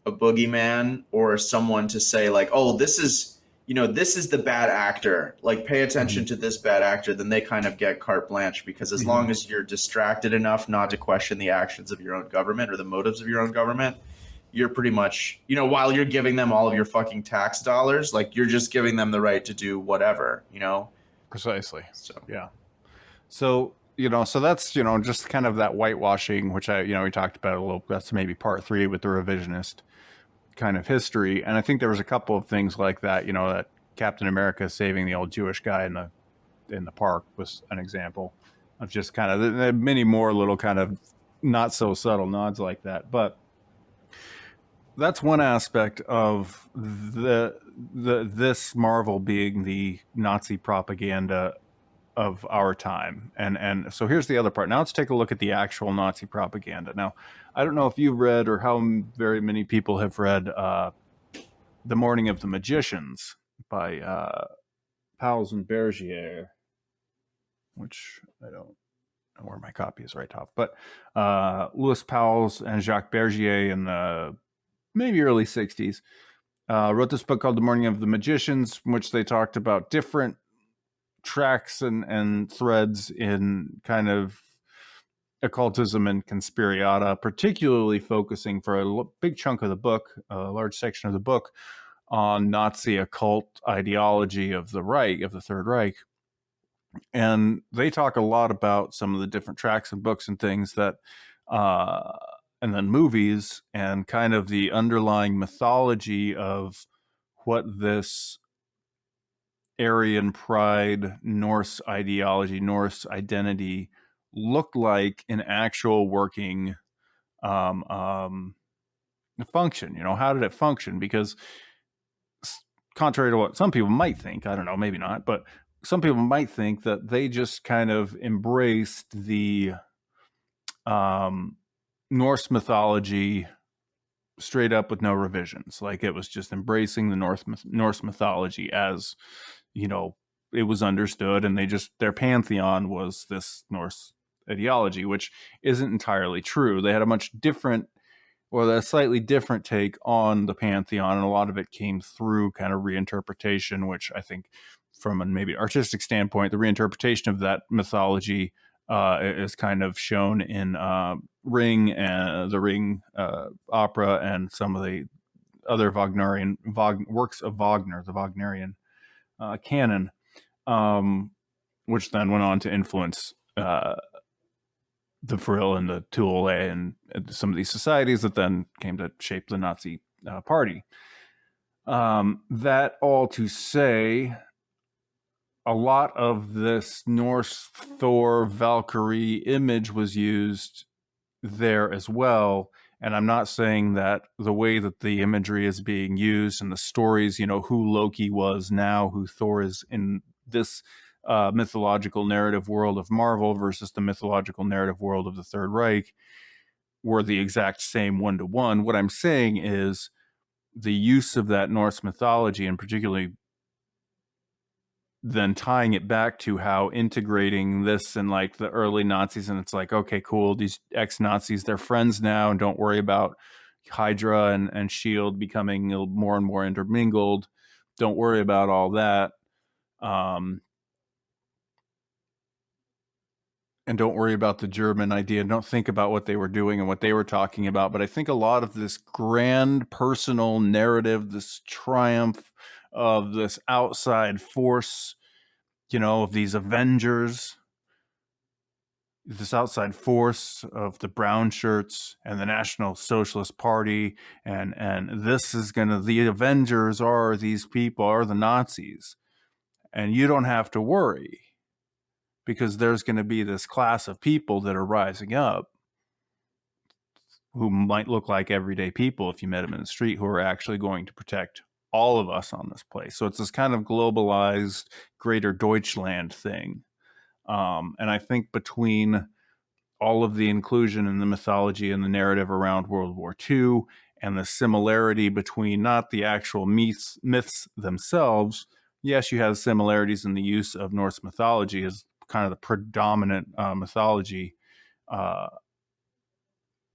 A: boogeyman or someone to say oh, this is the bad actor, pay attention to this bad actor, then they kind of get carte blanche because as long as you're distracted enough not to question the actions of your own government or the motives of your own government, you're pretty much, while you're giving them all of your fucking tax dollars, you're just giving them the right to do whatever,
B: Precisely.
A: So,
B: yeah. So So that's, just kind of that whitewashing, which we talked about a little. That's maybe part 3 with the revisionist kind of history. And I think there was a couple of things like that, that Captain America saving the old Jewish guy in the park was an example of just kind of many more little kind of not so subtle nods like that. But that's one aspect of this Marvel being the Nazi propaganda of our time. And so here's the other part. Now let's take a look at the actual Nazi propaganda. Now, I don't know if you've read or how very many people have read The Morning of the Magicians by Pauls and Bergier, which I don't know where my copy is right off. But Louis Pauls and Jacques Bergier in the maybe early 60s wrote this book called The Morning of the Magicians, in which they talked about different tracks and threads in kind of occultism and conspiriata, particularly focusing for a big chunk of the book, a large section of the book, on Nazi occult ideology of the Reich, of the Third Reich. And they talk a lot about some of the different tracks and books and things that, and then movies, and kind of the underlying mythology of what this Aryan pride, Norse ideology, Norse identity looked like in actual working function. How did it function? Because contrary to what some people might think, I don't know, maybe not, but some people might think that they just kind of embraced the Norse mythology straight up with no revisions. Like it was just embracing the Norse mythology as, it was understood, and their pantheon was this Norse ideology, which isn't entirely true. They had a much different, or a slightly different take on the pantheon, and a lot of it came through kind of reinterpretation, which I think from a maybe artistic standpoint, the reinterpretation of that mythology is kind of shown in Ring and the Ring opera, and some of the other works of Wagner, the Wagnerian canon, which then went on to influence the Frill and the Thule and some of these societies that then came to shape the Nazi party. That all to say, a lot of this Norse Thor Valkyrie image was used there as well. And I'm not saying that the way that the imagery is being used and the stories, who Loki was now, who Thor is in this mythological narrative world of Marvel versus the mythological narrative world of the Third Reich, were the exact same one-to-one. What I'm saying is the use of that Norse mythology, and particularly then tying it back to how integrating this and like the early Nazis, and it's like, okay, cool, these ex-Nazis, they're friends now, and don't worry about Hydra and S.H.I.E.L.D. becoming more and more intermingled. Don't worry about all that. And don't worry about the German idea. Don't think about what they were doing and what they were talking about. But I think a lot of this grand personal narrative, this triumph of this outside force, of these Avengers, this outside force of the brown shirts and the National Socialist Party, and this is the Avengers are these people, are the Nazis. And you don't have to worry, because there's going to be this class of people that are rising up who might look like everyday people if you met them in the street, who are actually going to protect all of us on this place. So it's this kind of globalized greater Deutschland thing. And I think between all of the inclusion in the mythology and the narrative around World War II, and the similarity between not the actual myths themselves, yes, you have similarities in the use of Norse mythology as kind of the predominant mythology.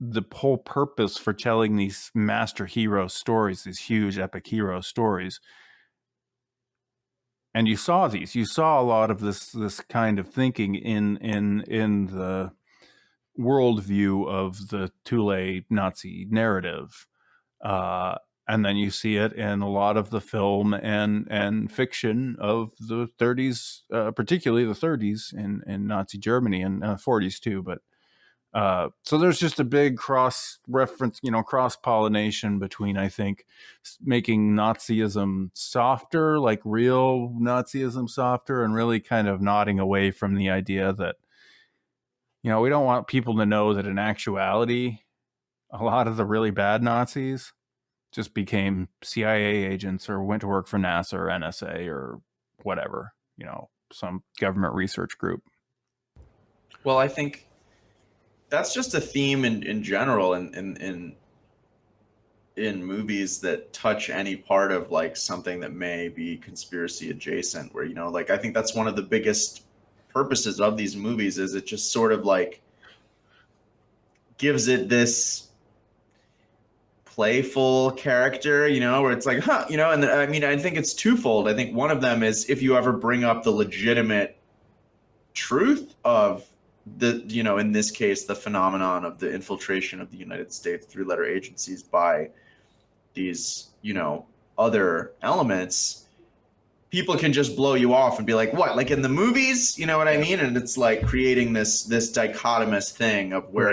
B: The whole purpose for telling these master hero stories, these huge epic hero stories, and you saw a lot of this kind of thinking in the worldview of the Thule Nazi narrative. And then you see it in a lot of the film and fiction of the 30s, particularly the 30s in Nazi Germany, and 40s too. But so there's just a big cross reference, cross pollination between, I think, making Nazism softer, like real Nazism softer, and really kind of nodding away from the idea that, we don't want people to know that in actuality, a lot of the really bad Nazis just became CIA agents or went to work for NASA or NSA or whatever, some government research group.
A: Well, I think that's just a theme in general in movies that touch any part of like something that may be conspiracy adjacent, where, like, I think that's one of the biggest purposes of these movies, is it just sort of like gives it this playful character, where it's like, and I mean, I think it's twofold. I think one of them is if you ever bring up the legitimate truth of the, in this case, the phenomenon of the infiltration of the United States through letter agencies by these, other elements, people can just blow you off and be like, what, like in the movies, you know what I mean? And it's like creating this dichotomous thing of where,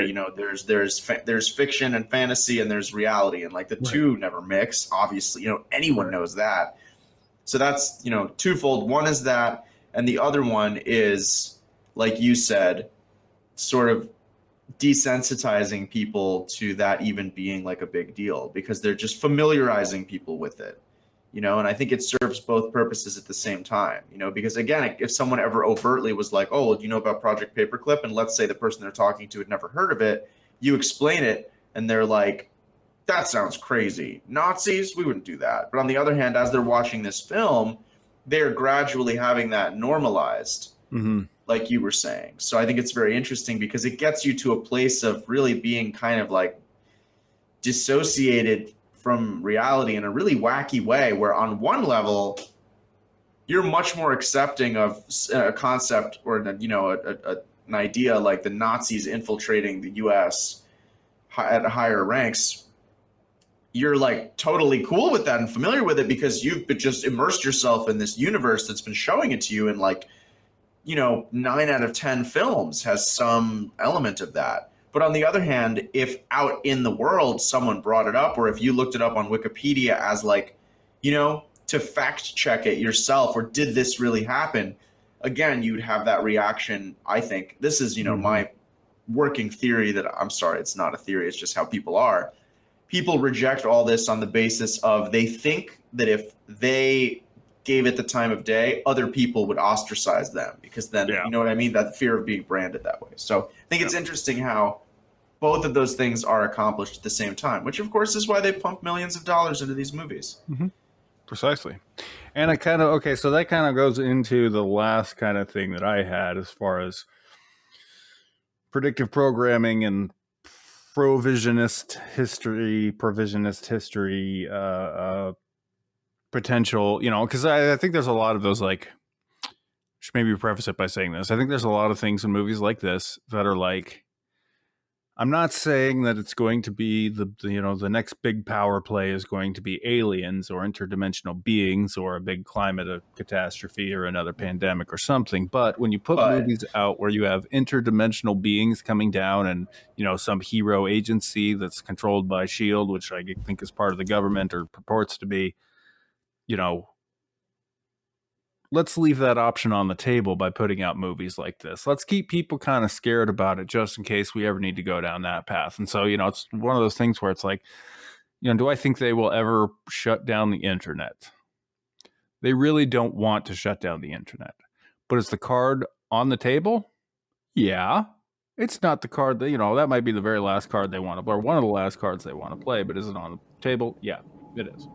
A: there's fiction and fantasy and there's reality, and like the two never mix, obviously, anyone knows that. So that's, twofold. One is that, and the other one is, like you said, sort of desensitizing people to that even being like a big deal, because they're just familiarizing people with it. And I think it serves both purposes at the same time, because again, if someone ever overtly was like, oh, well, do you know about Project Paperclip? And let's say the person they're talking to had never heard of it, you explain it and they're like, that sounds crazy. Nazis? We wouldn't do that. But on the other hand, as they're watching this film, they're gradually having that normalized, like you were saying. So I think it's very interesting because it gets you to a place of really being kind of like dissociated from reality in a really wacky way, where on one level you're much more accepting of a concept or an idea like the Nazis infiltrating the US at higher ranks. You're like totally cool with that and familiar with it because you've just immersed yourself in this universe that's been showing it to you, and like 9 out of 10 films has some element of that. But on the other hand, if out in the world someone brought it up, or if you looked it up on Wikipedia as like, to fact check it yourself, or did this really happen? Again, you'd have that reaction. I think this is, my working theory that, I'm sorry, it's not a theory, it's just how people are. People reject all this on the basis of they think that if they gave it the time of day, other people would ostracize them, because then, you know what I mean? That fear of being branded that way. So I think it's interesting how both of those things are accomplished at the same time, which of course is why they pump millions of dollars into these movies.
B: Precisely. And so that kind of goes into the last kind of thing that I had as far as predictive programming and provisionist history, potential, because I think there's a lot of those, like, should maybe preface it by saying this. I think there's a lot of things in movies like this that are like, I'm not saying that it's going to be the next big power play is going to be aliens or interdimensional beings or a big climate catastrophe or another pandemic or something. But when you put movies out where you have interdimensional beings coming down and, some hero agency that's controlled by S.H.I.E.L.D., which I think is part of the government or purports to be, let's leave that option on the table by putting out movies like this. Let's keep people kind of scared about it just in case we ever need to go down that path. And so, it's one of those things where it's like, do I think they will ever shut down the internet? They really don't want to shut down the internet. But is the card on the table? Yeah. It's not the card that, that might be the very last card they want to play, or one of the last cards they want to play, but is it on the table? Yeah, it is.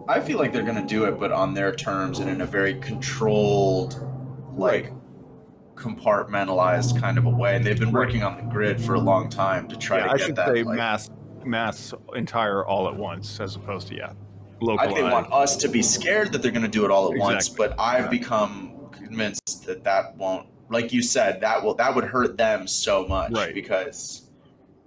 A: I feel like they're going to do it, but on their terms and in a very controlled, like, compartmentalized kind of a way. They've been working on the grid for a long time to try to get that. I should
B: say mass entire all at once, as opposed to localized.
A: I think they want us to be scared that they're going to do it all at once, but I've become convinced that won't. Like you said, that would hurt them so much, because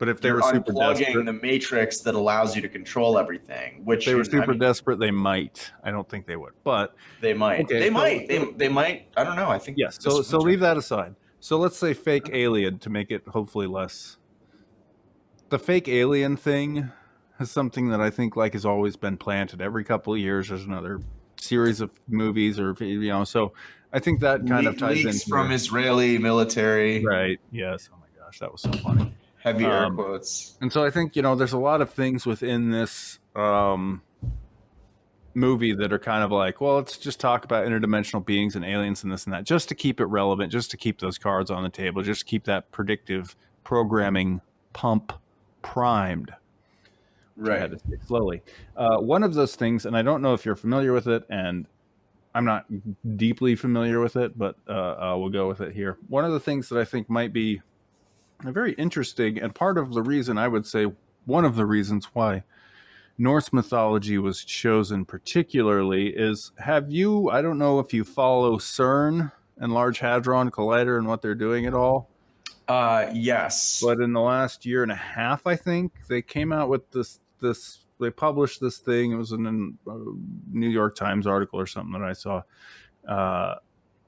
B: But if they
A: You're
B: were super
A: unplugging
B: desperate,
A: the matrix that allows you to control everything. Which
B: if they were super
A: I mean,
B: desperate, they might. I don't think they would, but
A: they might.
B: okay,
A: They
B: so-
A: might.
B: so-
A: They might. I don't know. I think.
B: yes. So leave that aside. So let's say fake alien to make it hopefully less. The fake alien thing is something that I think like has always been planted. Every couple of years, there's another series of movies, or So I think that kind of ties
A: leaks
B: into
A: from Israeli military.
B: right. Yes. Oh my gosh, that was so funny.
A: Heavy air quotes.
B: And so I think there's a lot of things within this movie that are kind of like, well, let's just talk about interdimensional beings and aliens and this and that, just to keep it relevant, just to keep those cards on the table, just to keep that predictive programming pump primed.
A: Right.
B: I had to say slowly. One of those things, and I don't know if you're familiar with it, and I'm not deeply familiar with it, but we'll go with it here. One of the things that I think might be very interesting, and part of the reason, I would say one of the reasons why Norse mythology was chosen particularly is, I don't know if you follow CERN and Large Hadron Collider and what they're doing at all.
A: Yes.
B: But in the last year and a half, I think, they came out with they published this thing. It was in a New York Times article or something that I saw,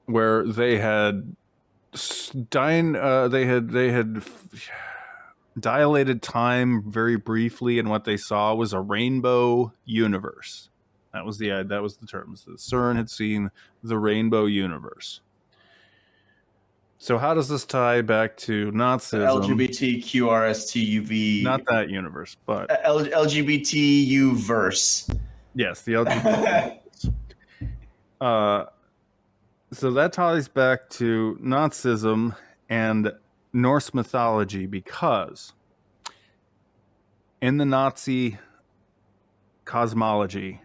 B: where they had dilated time very briefly, and what they saw was a rainbow universe. That was the term. The CERN had seen the rainbow universe. So how does this tie back to Nazism?
A: LGBTQRSTUV.
B: Not that universe, but
A: LGBTU verse.
B: Yes, the LGBT. So that ties back to Nazism and Norse mythology, because in the Nazi cosmology,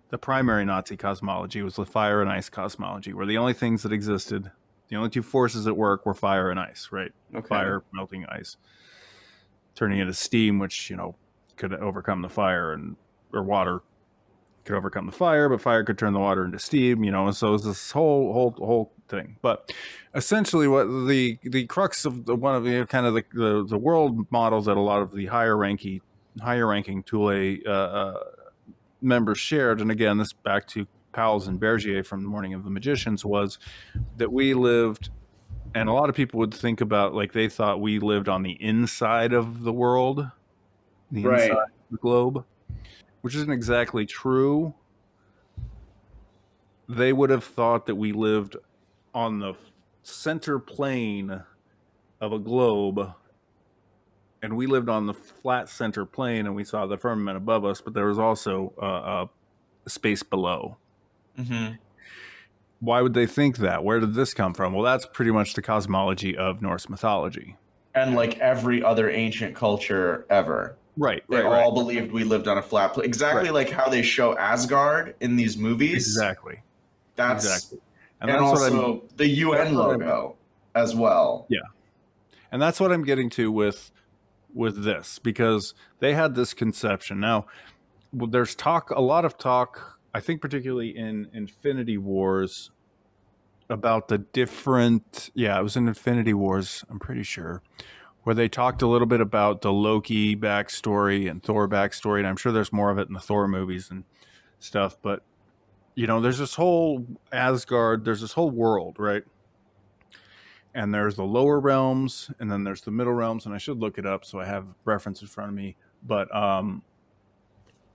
B: the primary Nazi cosmology was the fire and ice cosmology, where the only things that existed, the only two forces at work, were fire and ice, right?
A: Okay.
B: Fire melting ice, turning into steam, which, could overcome the fire, or water could overcome the fire, but fire could turn the water into steam, and so it's this whole thing. But essentially, what the crux of one of the kind of the world model that a lot of the higher ranking Thule members shared, and again, this back to Powell's and Bergier from the Morning of the Magicians, was that we lived, and a lot of people would think about, like, they thought we lived on the inside of the world, the
A: Right.
B: inside of the globe, which isn't exactly true. They would have thought that we lived on the center plane of a globe, and we lived on the flat center plane, and we saw the firmament above us, but there was also space below.
A: Mm-hmm.
B: Why would they think that? Where did this come from? Well, that's pretty much the cosmology of Norse mythology.
A: And like every other ancient culture ever.
B: Right.
A: They all believed we lived on a flat plane. Exactly like how they show Asgard in these movies.
B: Exactly.
A: That's
B: exactly.
A: And that's also the UN logo as well.
B: Yeah. And that's what I'm getting to with this, because they had this conception. Now, there's a lot of talk, I think particularly in Infinity Wars, about the different, it was in Infinity Wars, I'm pretty sure, where they talked a little bit about the Loki backstory and Thor backstory, and I'm sure there's more of it in the Thor movies and stuff, but, there's this whole Asgard, there's this whole world, right? And there's the lower realms, and then there's the middle realms, and I should look it up so I have reference in front of me, but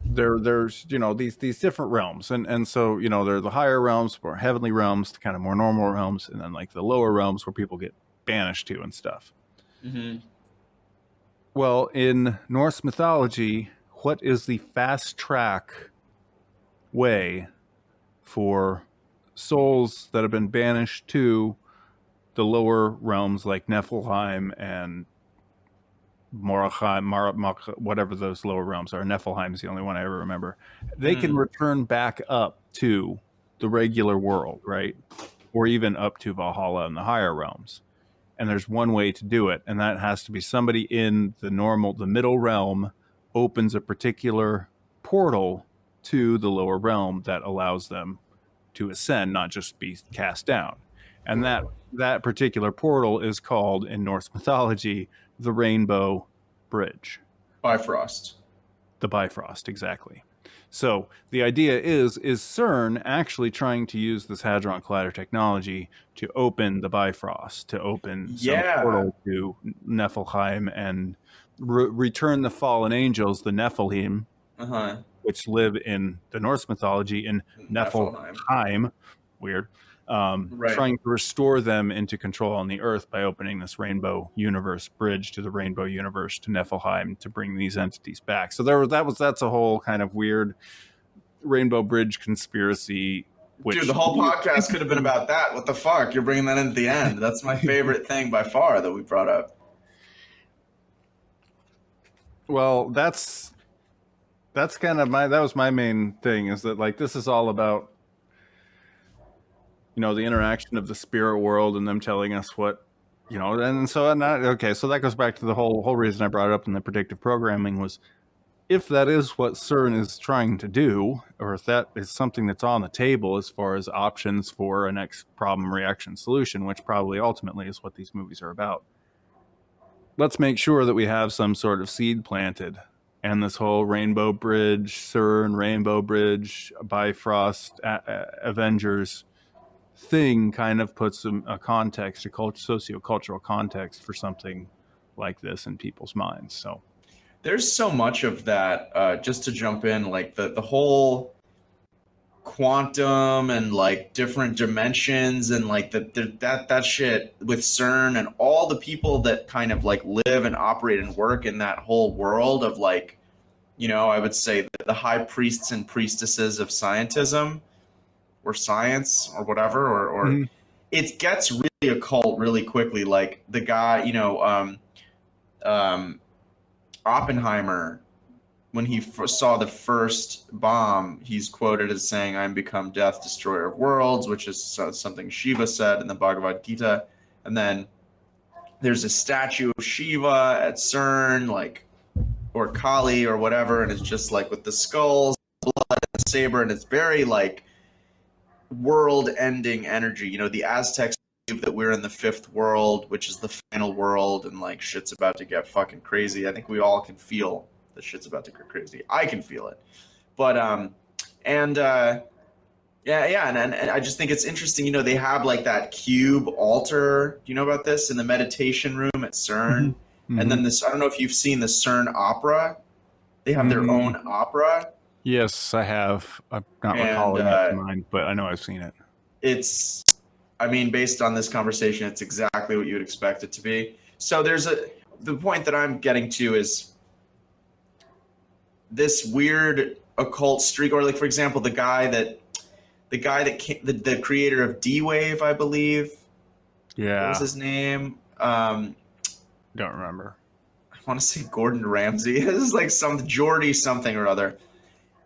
B: there's these different realms, and so there are the higher realms, more heavenly realms, the kind of more normal realms, and then like the lower realms where people get banished to and stuff.
A: Mm-hmm.
B: Well, in Norse mythology, what is the fast track way for souls that have been banished to the lower realms, like Niflheim and Morachheim, whatever those lower realms are? Niflheim is the only one I ever remember. They can return back up to the regular world, right? Or even up to Valhalla and the higher realms. And there's one way to do it, and that has to be somebody in the middle realm opens a particular portal to the lower realm that allows them to ascend, not just be cast down. And that particular portal is called, in Norse mythology, the rainbow bridge.
A: Bifrost.
B: The Bifrost, exactly. So the idea is CERN actually trying to use this Hadron Collider technology to open the Bifrost, to open some portal to Niflheim and return the fallen angels, the Nephilim, which live in the Norse mythology in Niflheim. Weird. Trying to restore them into control on the Earth by opening this rainbow universe bridge to the rainbow universe to Niflheim to bring these entities back. So that's a whole kind of weird rainbow bridge conspiracy.
A: Dude, the whole podcast could have been about that. What the fuck? You're bringing that in at the end. That's my favorite thing by far that we brought up.
B: Well, that's kind of that was my main thing, is that like this is all about, you know, the interaction of the spirit world and them telling us what, you know, and so so that goes back to the whole reason I brought it up in the predictive programming was, if that is what CERN is trying to do, or if that is something that's on the table as far as options for a next problem reaction solution, which probably ultimately is what these movies are about, let's make sure that we have some sort of seed planted. And this whole Rainbow Bridge, CERN, Rainbow Bridge, Bifrost, Avengers thing kind of puts a context, a socio-cultural context for something like this in people's minds. So
A: there's so much of that. Just to jump in, like the whole quantum and like different dimensions and like that shit with CERN and all the people that kind of like live and operate and work in that whole world of like, you know, I would say the high priests and priestesses of scientism or science or whatever, or it gets really occult really quickly. Like the guy, you know, Oppenheimer, when he saw the first bomb, he's quoted as saying, "I'm become death, destroyer of worlds," which is something Shiva said in the Bhagavad Gita. And then there's a statue of Shiva at CERN, like, or Kali or whatever, and it's just like with the skulls, blood, and the saber, and it's very like world-ending energy. You know, the Aztecs believe that we're in the fifth world, which is the final world, and like shit's about to get fucking crazy. I think we all can feel that shit's about to get crazy. I can feel it. But and I just think it's interesting. You know, they have like that cube altar. Do you know about this? In the meditation room at CERN. And then this, I don't know if you've seen the CERN opera. They have their own opera.
B: Yes, I have. I'm not recalling it to mind, but I know I've seen it.
A: It's, I mean, based on this conversation, it's exactly what you would expect it to be. So the point that I'm getting to is this weird occult streak, or like, for example, the creator of D-Wave, I believe.
B: Yeah.
A: What was his name?
B: Don't remember.
A: I want to say Gordon Ramsay. This is like some Geordie something or other.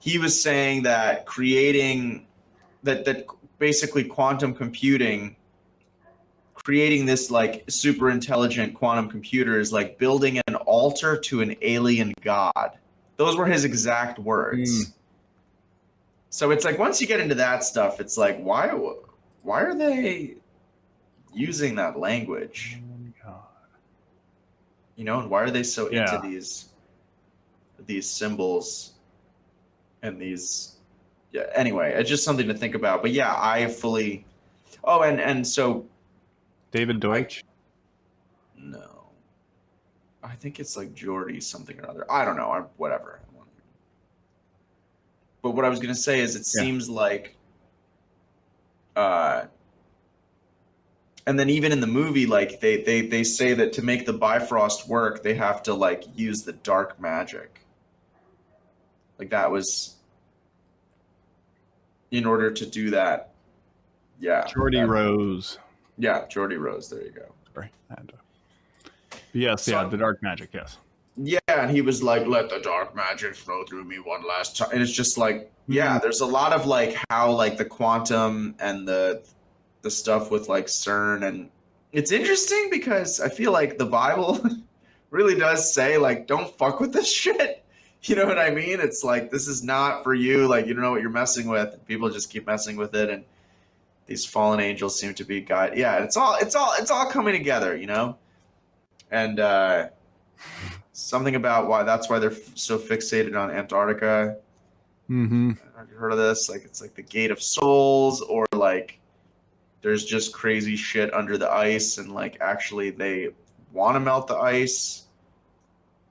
A: He was saying that creating that basically quantum computing, creating this like super intelligent quantum computer is like building an altar to an alien god. Those were his exact words. So it's like, once you get into that stuff, it's like, why are they using that language? You know, and why are they so into these symbols and these? Yeah. Anyway, it's just something to think about. But yeah, I fully. Oh, and so.
B: David Deutsch.
A: No, I think it's like Geordie something or other. I don't know. Whatever. But what I was going to say is, it seems like. And then even in the movie, like they say that to make the Bifrost work, they have to like use the dark magic. Like that was in order to do that. Yeah.
B: Geordie Rose.
A: Yeah, Geordie Rose. There you go.
B: Sorry. Yes, so, the dark magic, yes.
A: Yeah, and he was like, "Let the dark magic flow through me one last time." And it's just like, yeah, there's a lot of like how like the quantum and the stuff with like CERN, and it's interesting because I feel like the Bible really does say like, don't fuck with this shit. You know what I mean? It's like, this is not for you. Like, you don't know what you're messing with. And people just keep messing with it, and these fallen angels seem to be guide. Yeah, it's all coming together, you know. And something about why they're so fixated on Antarctica.
B: Mm-hmm.
A: Have you heard of this? Like, it's like the Gate of Souls, or like there's just crazy shit under the ice, and like actually they want to melt the ice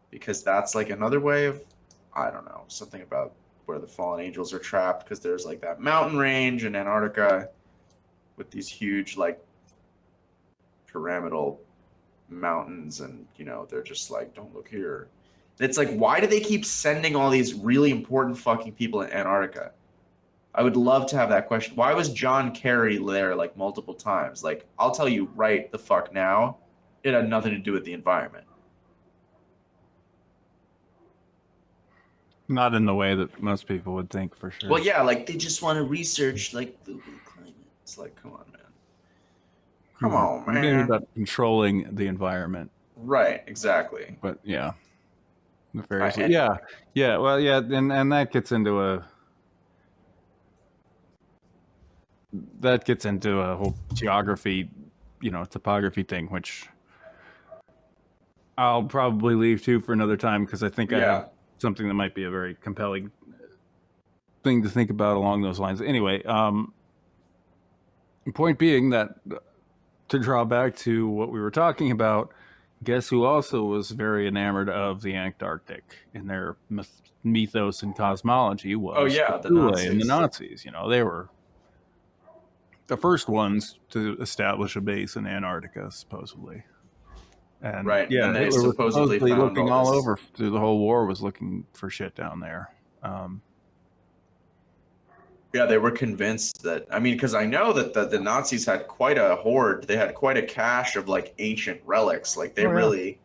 A: because that's like another way of, I don't know, something about where the fallen angels are trapped, because there's like that mountain range in Antarctica with these huge like pyramidal mountains, and you know, they're just like, don't look here. It's like, why do they keep sending all these really important fucking people in Antarctica? I would love to have that question. Why was John Kerry there like multiple times? Like, I'll tell you right the fuck now, it had nothing to do with the environment.
B: Not in the way that most people would think, for sure.
A: Well, yeah, like they just want to research like the climate. It's like, come on, man. Come on, man.
B: Maybe about controlling the environment.
A: Right, exactly.
B: But yeah. Yeah. Well, yeah, and that gets into a whole geography, topography thing, which I'll probably leave to for another time, because I think I have something that might be a very compelling thing to think about along those lines. Anyway, point being that, to draw back to what we were talking about, guess who also was very enamored of the Antarctic in their mythos and cosmology was
A: the Nazis.
B: And the Nazis. They were the first ones to establish a base in Antarctica, supposedly. And yeah,
A: and they
B: Hitler was
A: supposedly found
B: looking all
A: this.
B: over through the whole war, was looking for shit down there.
A: Yeah, they were convinced that, I mean, because I know that the Nazis had quite a hoard. They had quite a cache of like ancient relics. Like they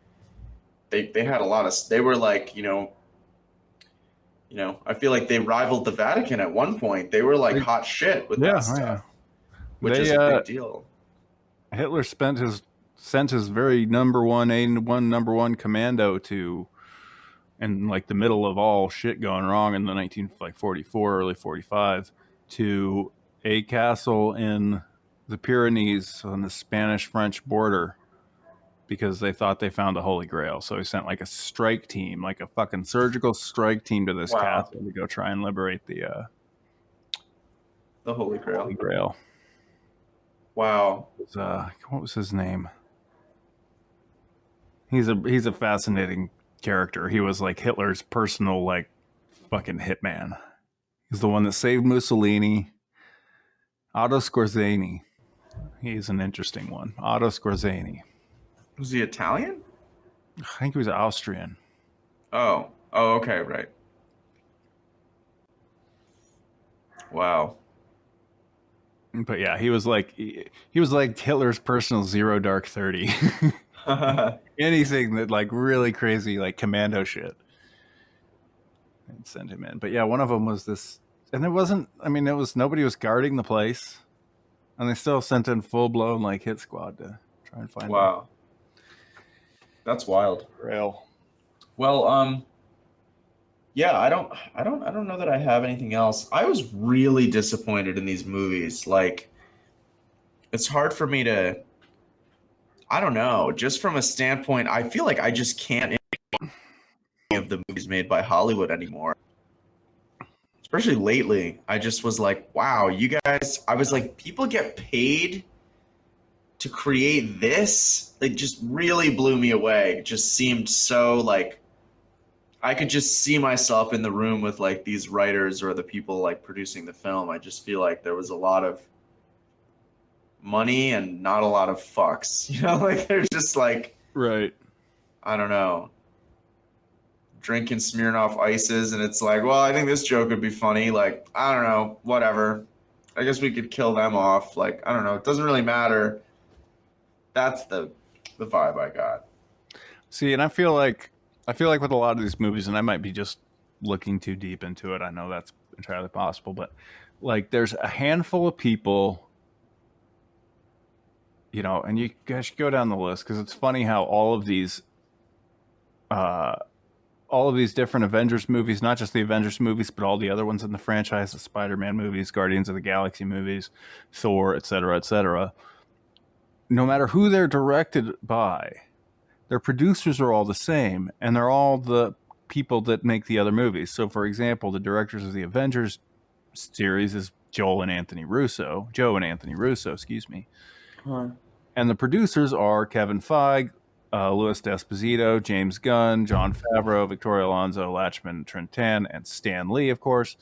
A: they had a lot of, they were like, I feel like they rivaled the Vatican at one point. They were like hot shit with that stuff, which is a big deal.
B: Hitler sent his very number one commando to, in like the middle of all shit going wrong in the 1944, early 45, to a castle in the Pyrenees on the Spanish-French border, because they thought they found the Holy Grail. So he sent like a strike team, like a fucking surgical strike team, to this castle to go try and liberate the
A: Holy Grail.
B: Holy Grail.
A: Wow.
B: What was his name? He's a fascinating character. He was like Hitler's personal like fucking hitman. He's the one that saved Mussolini. Otto Skorzeny. He's an interesting one. Otto Skorzeny.
A: Was he Italian?
B: I think he was Austrian.
A: Oh, okay, right. Wow.
B: But yeah, he was like Hitler's personal Zero Dark 30. Anything that like really crazy like commando shit, and send him in. But yeah, one of them was this, and it wasn't, nobody was guarding the place, and they still sent in full blown like hit squad to try and find them.
A: That's wild.
B: Grail.
A: Well, yeah, I don't know that I have anything else. I was really disappointed in these movies. Like, it's hard for me to, I don't know, just from a standpoint, I feel like I just can't enjoy any of the movies made by Hollywood anymore. Especially lately. I just was like, wow, you guys, I was like, people get paid to create this? It just really blew me away. It just seemed so like, I could just see myself in the room with like these writers or the people like producing the film. I just feel like there was a lot of money and not a lot of fucks, like they're just like,
B: right,
A: I don't know, drinking Smirnoff Ices, and it's like, well, I think this joke would be funny, like, I don't know, whatever, I guess we could kill them off, like, I don't know, it doesn't really matter. That's the vibe I got.
B: See, and I feel like with a lot of these movies, and I might be just looking too deep into it, I know that's entirely possible, but like there's a handful of people, and you guys should go down the list, because it's funny how all of these different Avengers movies, not just the Avengers movies, but all the other ones in the franchise, the Spider-Man movies, Guardians of the Galaxy movies, Thor, etc., no matter who they're directed by, their producers are all the same, and they're all the people that make the other movies. So, for example, the directors of the Avengers series is Joe and Anthony Russo, excuse me.
A: Huh.
B: And the producers are Kevin Feige, Louis D'Esposito, James Gunn, Jon Favreau, Victoria Alonso, Lachman Trentan, and Stan Lee, of course.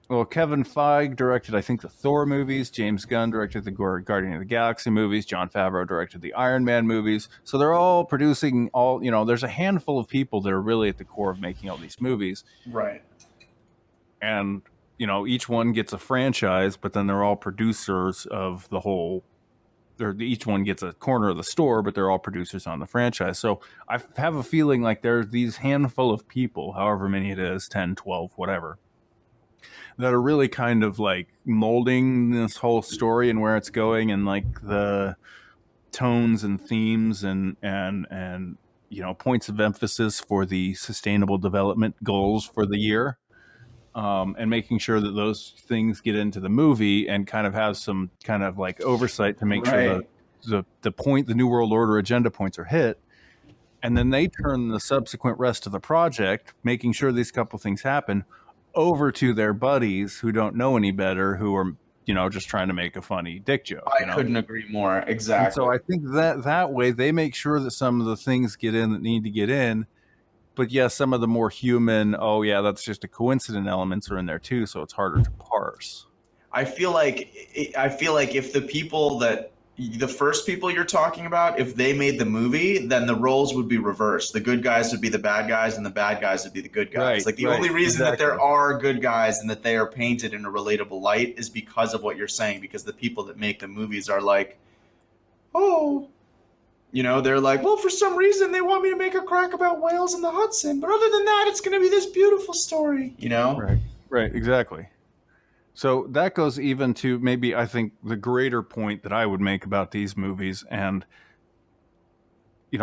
B: Well, Kevin Feige directed, I think, the Thor movies. James Gunn directed the Guardian of the Galaxy movies. Jon Favreau directed the Iron Man movies. So they're all producing there's a handful of people that are really at the core of making all these movies.
A: Right.
B: And, each one gets a franchise, but then they're all producers of the whole. Each one gets a corner of the store, but they're all producers on the franchise. So I have a feeling like there's these handful of people, however many it is, 10, 12, whatever, that are really kind of like molding this whole story and where it's going, and like the tones and themes and points of emphasis for the sustainable development goals for the year, and making sure that those things get into the movie and kind of have some kind of like oversight to make sure the New World Order agenda points are hit. And then they turn the subsequent rest of the project, making sure these couple things happen, over to their buddies who don't know any better, who are, just trying to make a funny dick joke.
A: I couldn't agree more. Exactly.
B: And so I think that way they make sure that some of the things get in that need to get in. But yes, some of the more human, that's just a coincident elements are in there too, so it's harder to parse.
A: I feel like if the first people you're talking about, if they made the movie, then the roles would be reversed. The good guys would be the bad guys, and the bad guys would be the good guys. Like the only reason that there are good guys and that they are painted in a relatable light is because of what you're saying, because the people that make the movies are like, they're like, well, for some reason they want me to make a crack about whales in the Hudson, but other than that, it's going to be this beautiful story,
B: Right, exactly. So that goes even to maybe, I think, the greater point that I would make about these movies. And,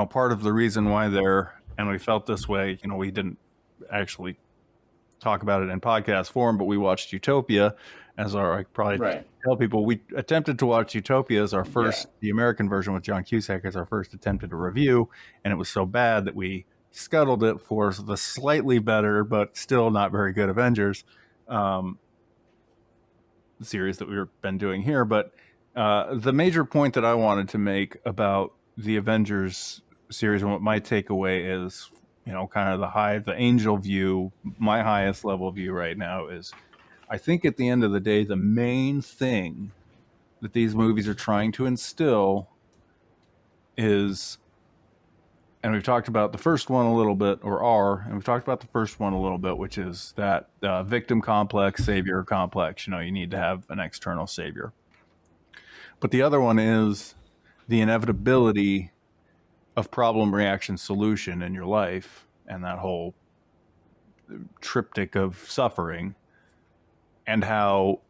B: part of the reason why and we felt this way, we didn't actually talk about it in podcast form, but we watched Utopia I probably tell people, we attempted to watch Utopia as our first, the American version with John Cusack as our first attempt at a review. And it was so bad that we scuttled it for the slightly better, but still not very good Avengers. Series that we've been doing here. But the major point that I wanted to make about the Avengers series and what my takeaway is, kind of the angel view, my highest level view right now is, I think at the end of the day, the main thing that these movies are trying to instill is, and we've talked about the first one a little bit, which is that victim complex, savior complex. You need to have an external savior. But the other one is the inevitability of problem, reaction, solution in your life, and that whole triptych of suffering, and how,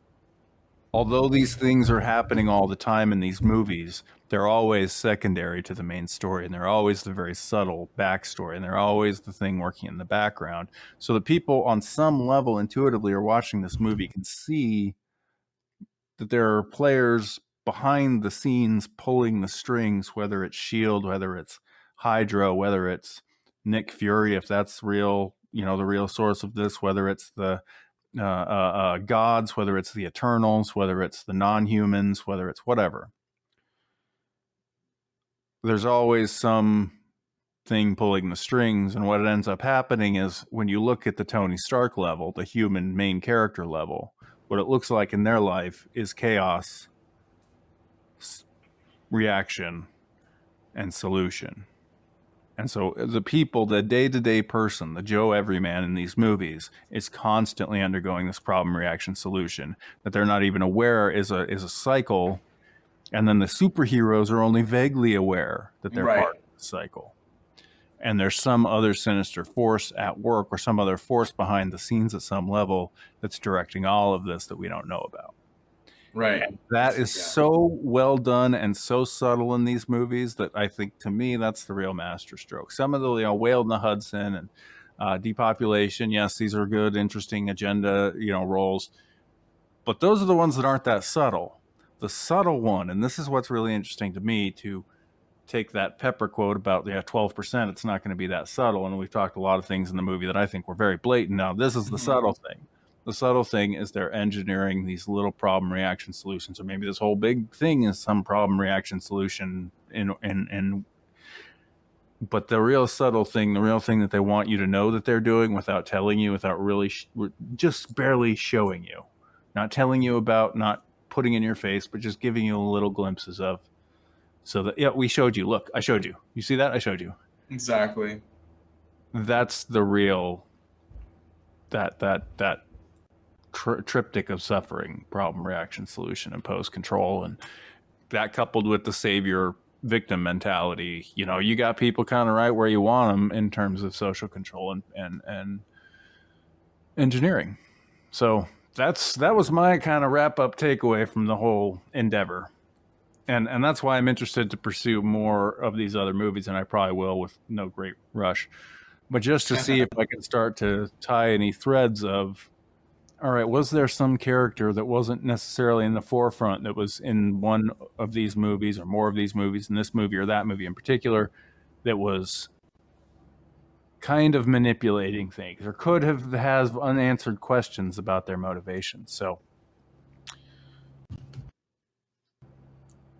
B: although these things are happening all the time in these movies, they're always secondary to the main story, and they're always the very subtle backstory, and they're always the thing working in the background. So the people on some level intuitively are watching this movie can see that there are players behind the scenes pulling the strings, whether it's S.H.I.E.L.D., whether it's Hydra, whether it's Nick Fury, if that's real, the real source of this, whether it's the gods, whether it's the Eternals, whether it's the non-humans, whether it's whatever. There's always some thing pulling the strings, and what ends up happening is when you look at the Tony Stark level, the human main character level, what it looks like in their life is chaos, reaction, and solution. And so the people, the day-to-day person, the Joe Everyman in these movies is constantly undergoing this problem, reaction, solution that they're not even aware is a cycle. And then the superheroes are only vaguely aware that they're part of the cycle. And there's some other sinister force at work or some other force behind the scenes at some level that's directing all of this that we don't know about.
A: Right.
B: And that is so well done and so subtle in these movies that I think, to me, that's the real masterstroke. Some of the Whale in the Hudson and depopulation, yes, these are good, interesting agenda, roles. But those are the ones that aren't that subtle. The subtle one, and this is what's really interesting to me, to take that Pepper quote about 12%, it's not going to be that subtle. And we've talked a lot of things in the movie that I think were very blatant. Now, this is the subtle thing. The subtle thing is they're engineering these little problem reaction solutions, or maybe this whole big thing is some problem reaction solution. But the real subtle thing, the real thing that they want you to know that they're doing without telling you, without really just barely showing you, not telling you about, not putting in your face, but just giving you little glimpses of. So that, yeah, we showed you. Look, I showed you. You see that? I showed you.
A: Exactly.
B: That's the real, that triptych of suffering: problem, reaction, solution, impose, control. And that coupled with the savior victim mentality, you got people kind of right where you want them in terms of social control and engineering. So that was my kind of wrap up takeaway from the whole endeavor. And that's why I'm interested to pursue more of these other movies, and I probably will with no great rush. But just to see if I can start to tie any threads of, all right, was there some character that wasn't necessarily in the forefront that was in one of these movies or more of these movies, in this movie or that movie in particular, that was kind of manipulating things or could have unanswered questions about their motivations? So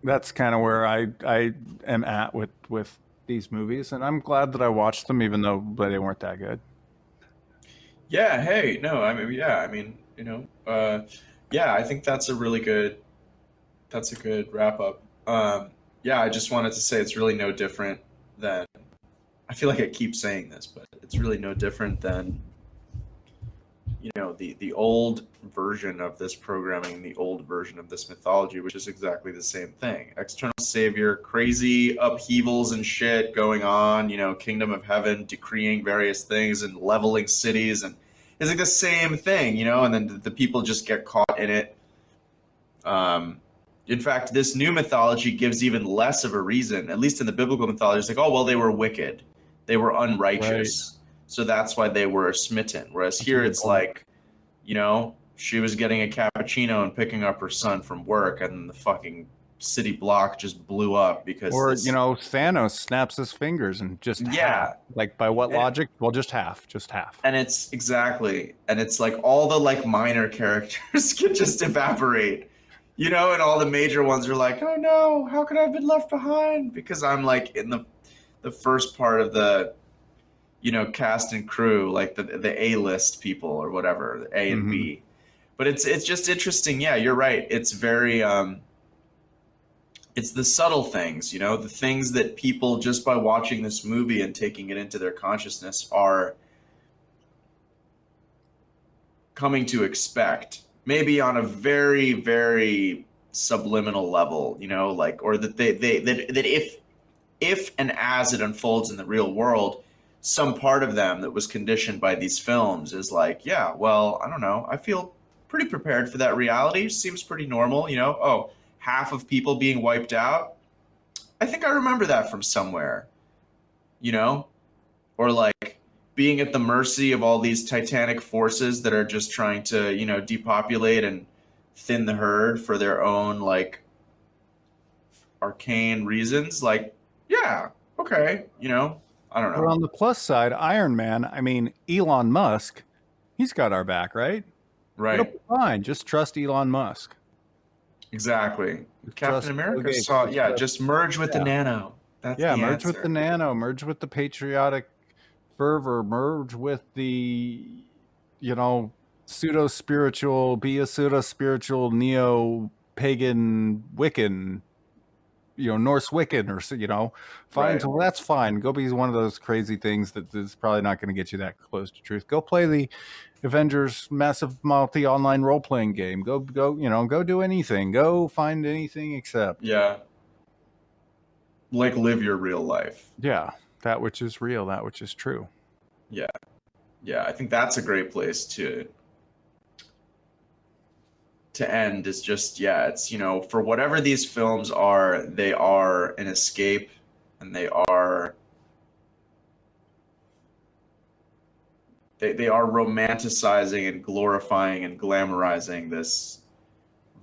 B: that's kind of where I am at with these movies, and I'm glad that I watched them, even though they weren't that good.
A: Yeah. Hey, no, I mean, yeah, I mean, yeah, I think that's a good wrap up. Yeah, I just wanted to say it's really no different than, I feel like I keep saying this, but it's really no different than, the old version of this programming, the old version of this mythology, which is exactly the same thing. External savior, crazy upheavals and shit going on, kingdom of heaven decreeing various things and leveling cities, and it's like the same thing, and then the people just get caught in it. In fact, this new mythology gives even less of a reason, at least in the biblical mythology. It's like, oh, well, they were wicked. They were unrighteous. Right. So that's why they were smitten. Whereas here it's like, she was getting a cappuccino and picking up her son from work, and the fucking city block just blew up because...
B: Or, Thanos snaps his fingers and just...
A: Yeah.
B: Half. Like, by what logic? Well, just half.
A: And it's... Exactly. And it's like all the, minor characters can just evaporate. And all the major ones are like, oh no, how could I have been left behind? Because I'm, in the first part of the... cast and crew, like the A-list people or whatever, the A and B. But it's just interesting. Yeah, you're right. It's very, it's the subtle things, the things that people just by watching this movie and taking it into their consciousness are coming to expect, maybe on a very, very subliminal level, or that that if and as it unfolds in the real world, some part of them that was conditioned by these films is like, yeah, well, I don't know. I feel pretty prepared for that reality. Seems pretty normal, Oh, half of people being wiped out. I think I remember that from somewhere, Or being at the mercy of all these titanic forces that are just trying to, depopulate and thin the herd for their own, arcane reasons. Yeah, okay, I don't know.
B: But on the plus side, Iron Man, Elon Musk, he's got our back, right?
A: Right.
B: It'll be fine. Just trust Elon Musk.
A: Exactly. Captain America just merge with the nano. That's the
B: merge
A: answer.
B: With the nano, merge with the patriotic fervor, merge with the, pseudo-spiritual, be a pseudo-spiritual neo-pagan Wiccan, Norse Wiccan, or fine. Right. So that's fine. Go be one of those crazy things that is probably not going to get you that close to truth. Go play the Avengers massive multi-online role-playing game. Go do anything. Go find anything except
A: live your real life.
B: Yeah, that which is real, that which is true.
A: Yeah, I think that's a great place to end. Is just it's for whatever these films are, they are an escape, and they are romanticizing and glorifying and glamorizing this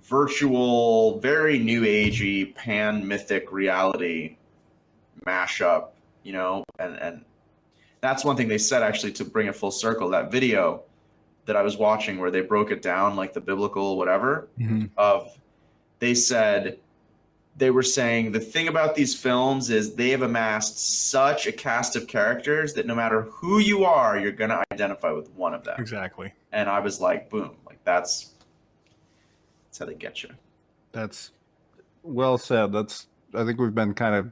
A: virtual, very new agey pan mythic reality mashup, and that's one thing they said, actually, to bring it full circle. That video that I was watching where they broke it down, like the biblical whatever, they said, they were saying the thing about these films is they have amassed such a cast of characters that no matter who you are, you're going to identify with one of them.
B: Exactly.
A: And I was like, boom, like that's how they get you.
B: That's well said. I think we've been kind of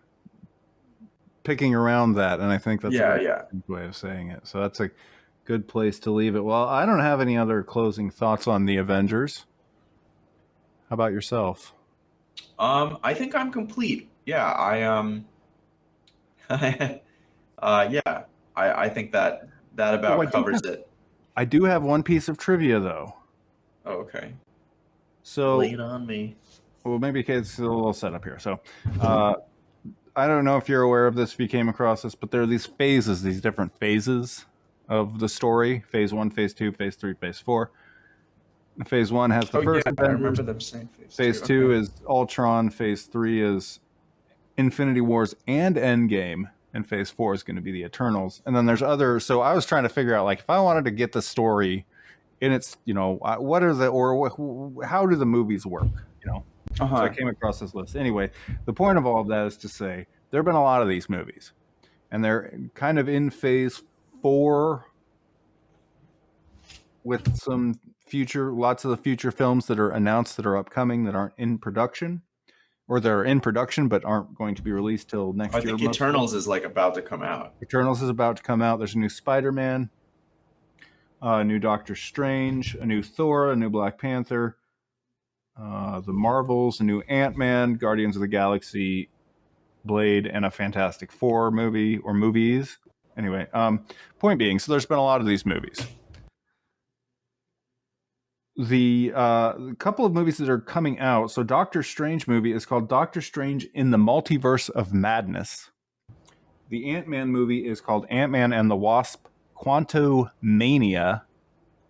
B: picking around that, and I think that's a good way of saying it. So that's a good place to leave it. Well, I don't have any other closing thoughts on the Avengers. How about yourself?
A: I think I'm complete. Yeah, I think that about covers it.
B: I do have one piece of trivia, though.
A: Oh, okay.
B: So
A: lay it on me.
B: Well, maybe it's a little setup here. So, I don't know if you're aware of this, if you came across this, but there are these phases, these different phases of the story: phase 1, phase 2, phase 3, phase 4. Phase 1 has the first.
A: I remember them saying
B: phase 2 is Ultron. Phase 3 is Infinity Wars and Endgame, and phase 4 is going to be the Eternals. And then there's other. So I was trying to figure out, like, if I wanted to get the story in its, what are how do the movies work? So I came across this list. Anyway, the point of all of that is to say there have been a lot of these movies, and they're kind of in phase 4 with lots of the future films that are announced that are upcoming that aren't in production, or they're in production but aren't going to be released till next year.
A: I think Eternals is like about to come out.
B: Eternals is about to come out. There's a new Spider-Man, a new Doctor Strange, a new Thor, a new Black Panther, the Marvels, a new Ant-Man, Guardians of the Galaxy, Blade, and a Fantastic Four movie or movies. Anyway, point being, so there's been a lot of these movies. The couple of movies that are coming out, so Doctor Strange movie is called Doctor Strange in the Multiverse of Madness. The Ant-Man movie is called Ant-Man and the Wasp: Quantumania.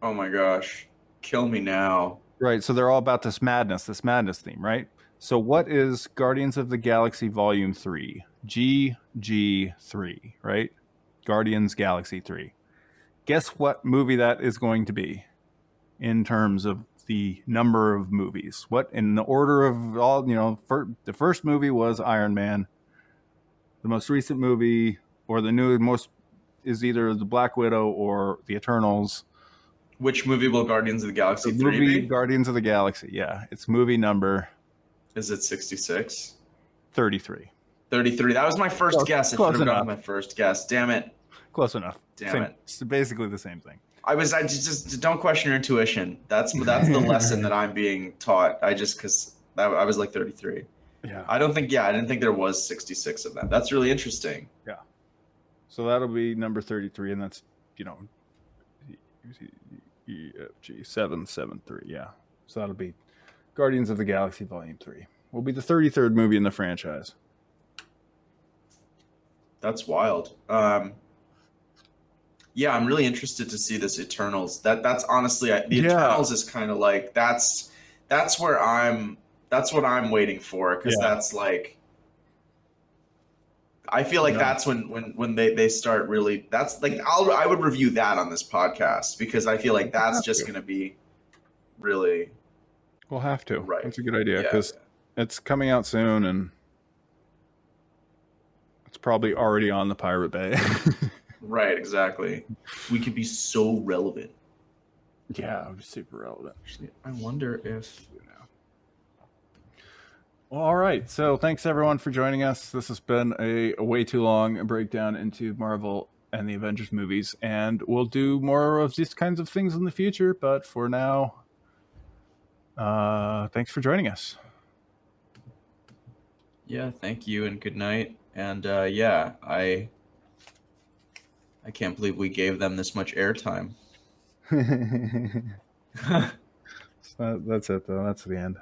A: Oh my gosh, kill me now.
B: Right, so they're all about this madness theme, right? So what is Guardians of the Galaxy Volume 3? GG3, right? Guardians Galaxy 3. Guess what movie that is going to be in terms of the number of movies? What, in the order of all, the first movie was Iron Man. The most recent movie, or the most, is either the Black Widow or the Eternals.
A: Which movie will Guardians of the Galaxy 3 be?
B: Guardians of the Galaxy, yeah. It's movie number...
A: Is it 66?
B: 33.
A: 33. That was my first guess. I should have gotten my first guess. Damn it.
B: Close enough.
A: Damn it.
B: It's basically the same thing.
A: I just don't question your intuition. That's the lesson that I'm being taught. Because I was like 33.
B: Yeah.
A: I didn't think there was 66 of them. That's really interesting.
B: Yeah. So that'll be number 33, and that's, EFG 773. Yeah. So that'll be Guardians of the Galaxy Volume 3. Will be the 33rd movie in the franchise.
A: That's wild. Yeah, I'm really interested to see this Eternals. That's honestly Eternals is kind of like that's what I'm waiting for, because that's like, I feel like that's when they start really, that's like I would review that on this podcast, because I feel like that's just going to be really.
B: We'll have to.
A: Right.
B: That's a good idea, because it's coming out soon, and it's probably already on the Pirate Bay.
A: Right, exactly. We could be so relevant.
B: Yeah, it would be super relevant.
A: Actually, I wonder if...
B: Well, all right. So thanks, everyone, for joining us. This has been a way too long breakdown into Marvel and the Avengers movies, and we'll do more of these kinds of things in the future. But for now, thanks for joining us.
A: Yeah, thank you, and good night. And I can't believe we gave them this much airtime.
B: So that's it, though. That's the end.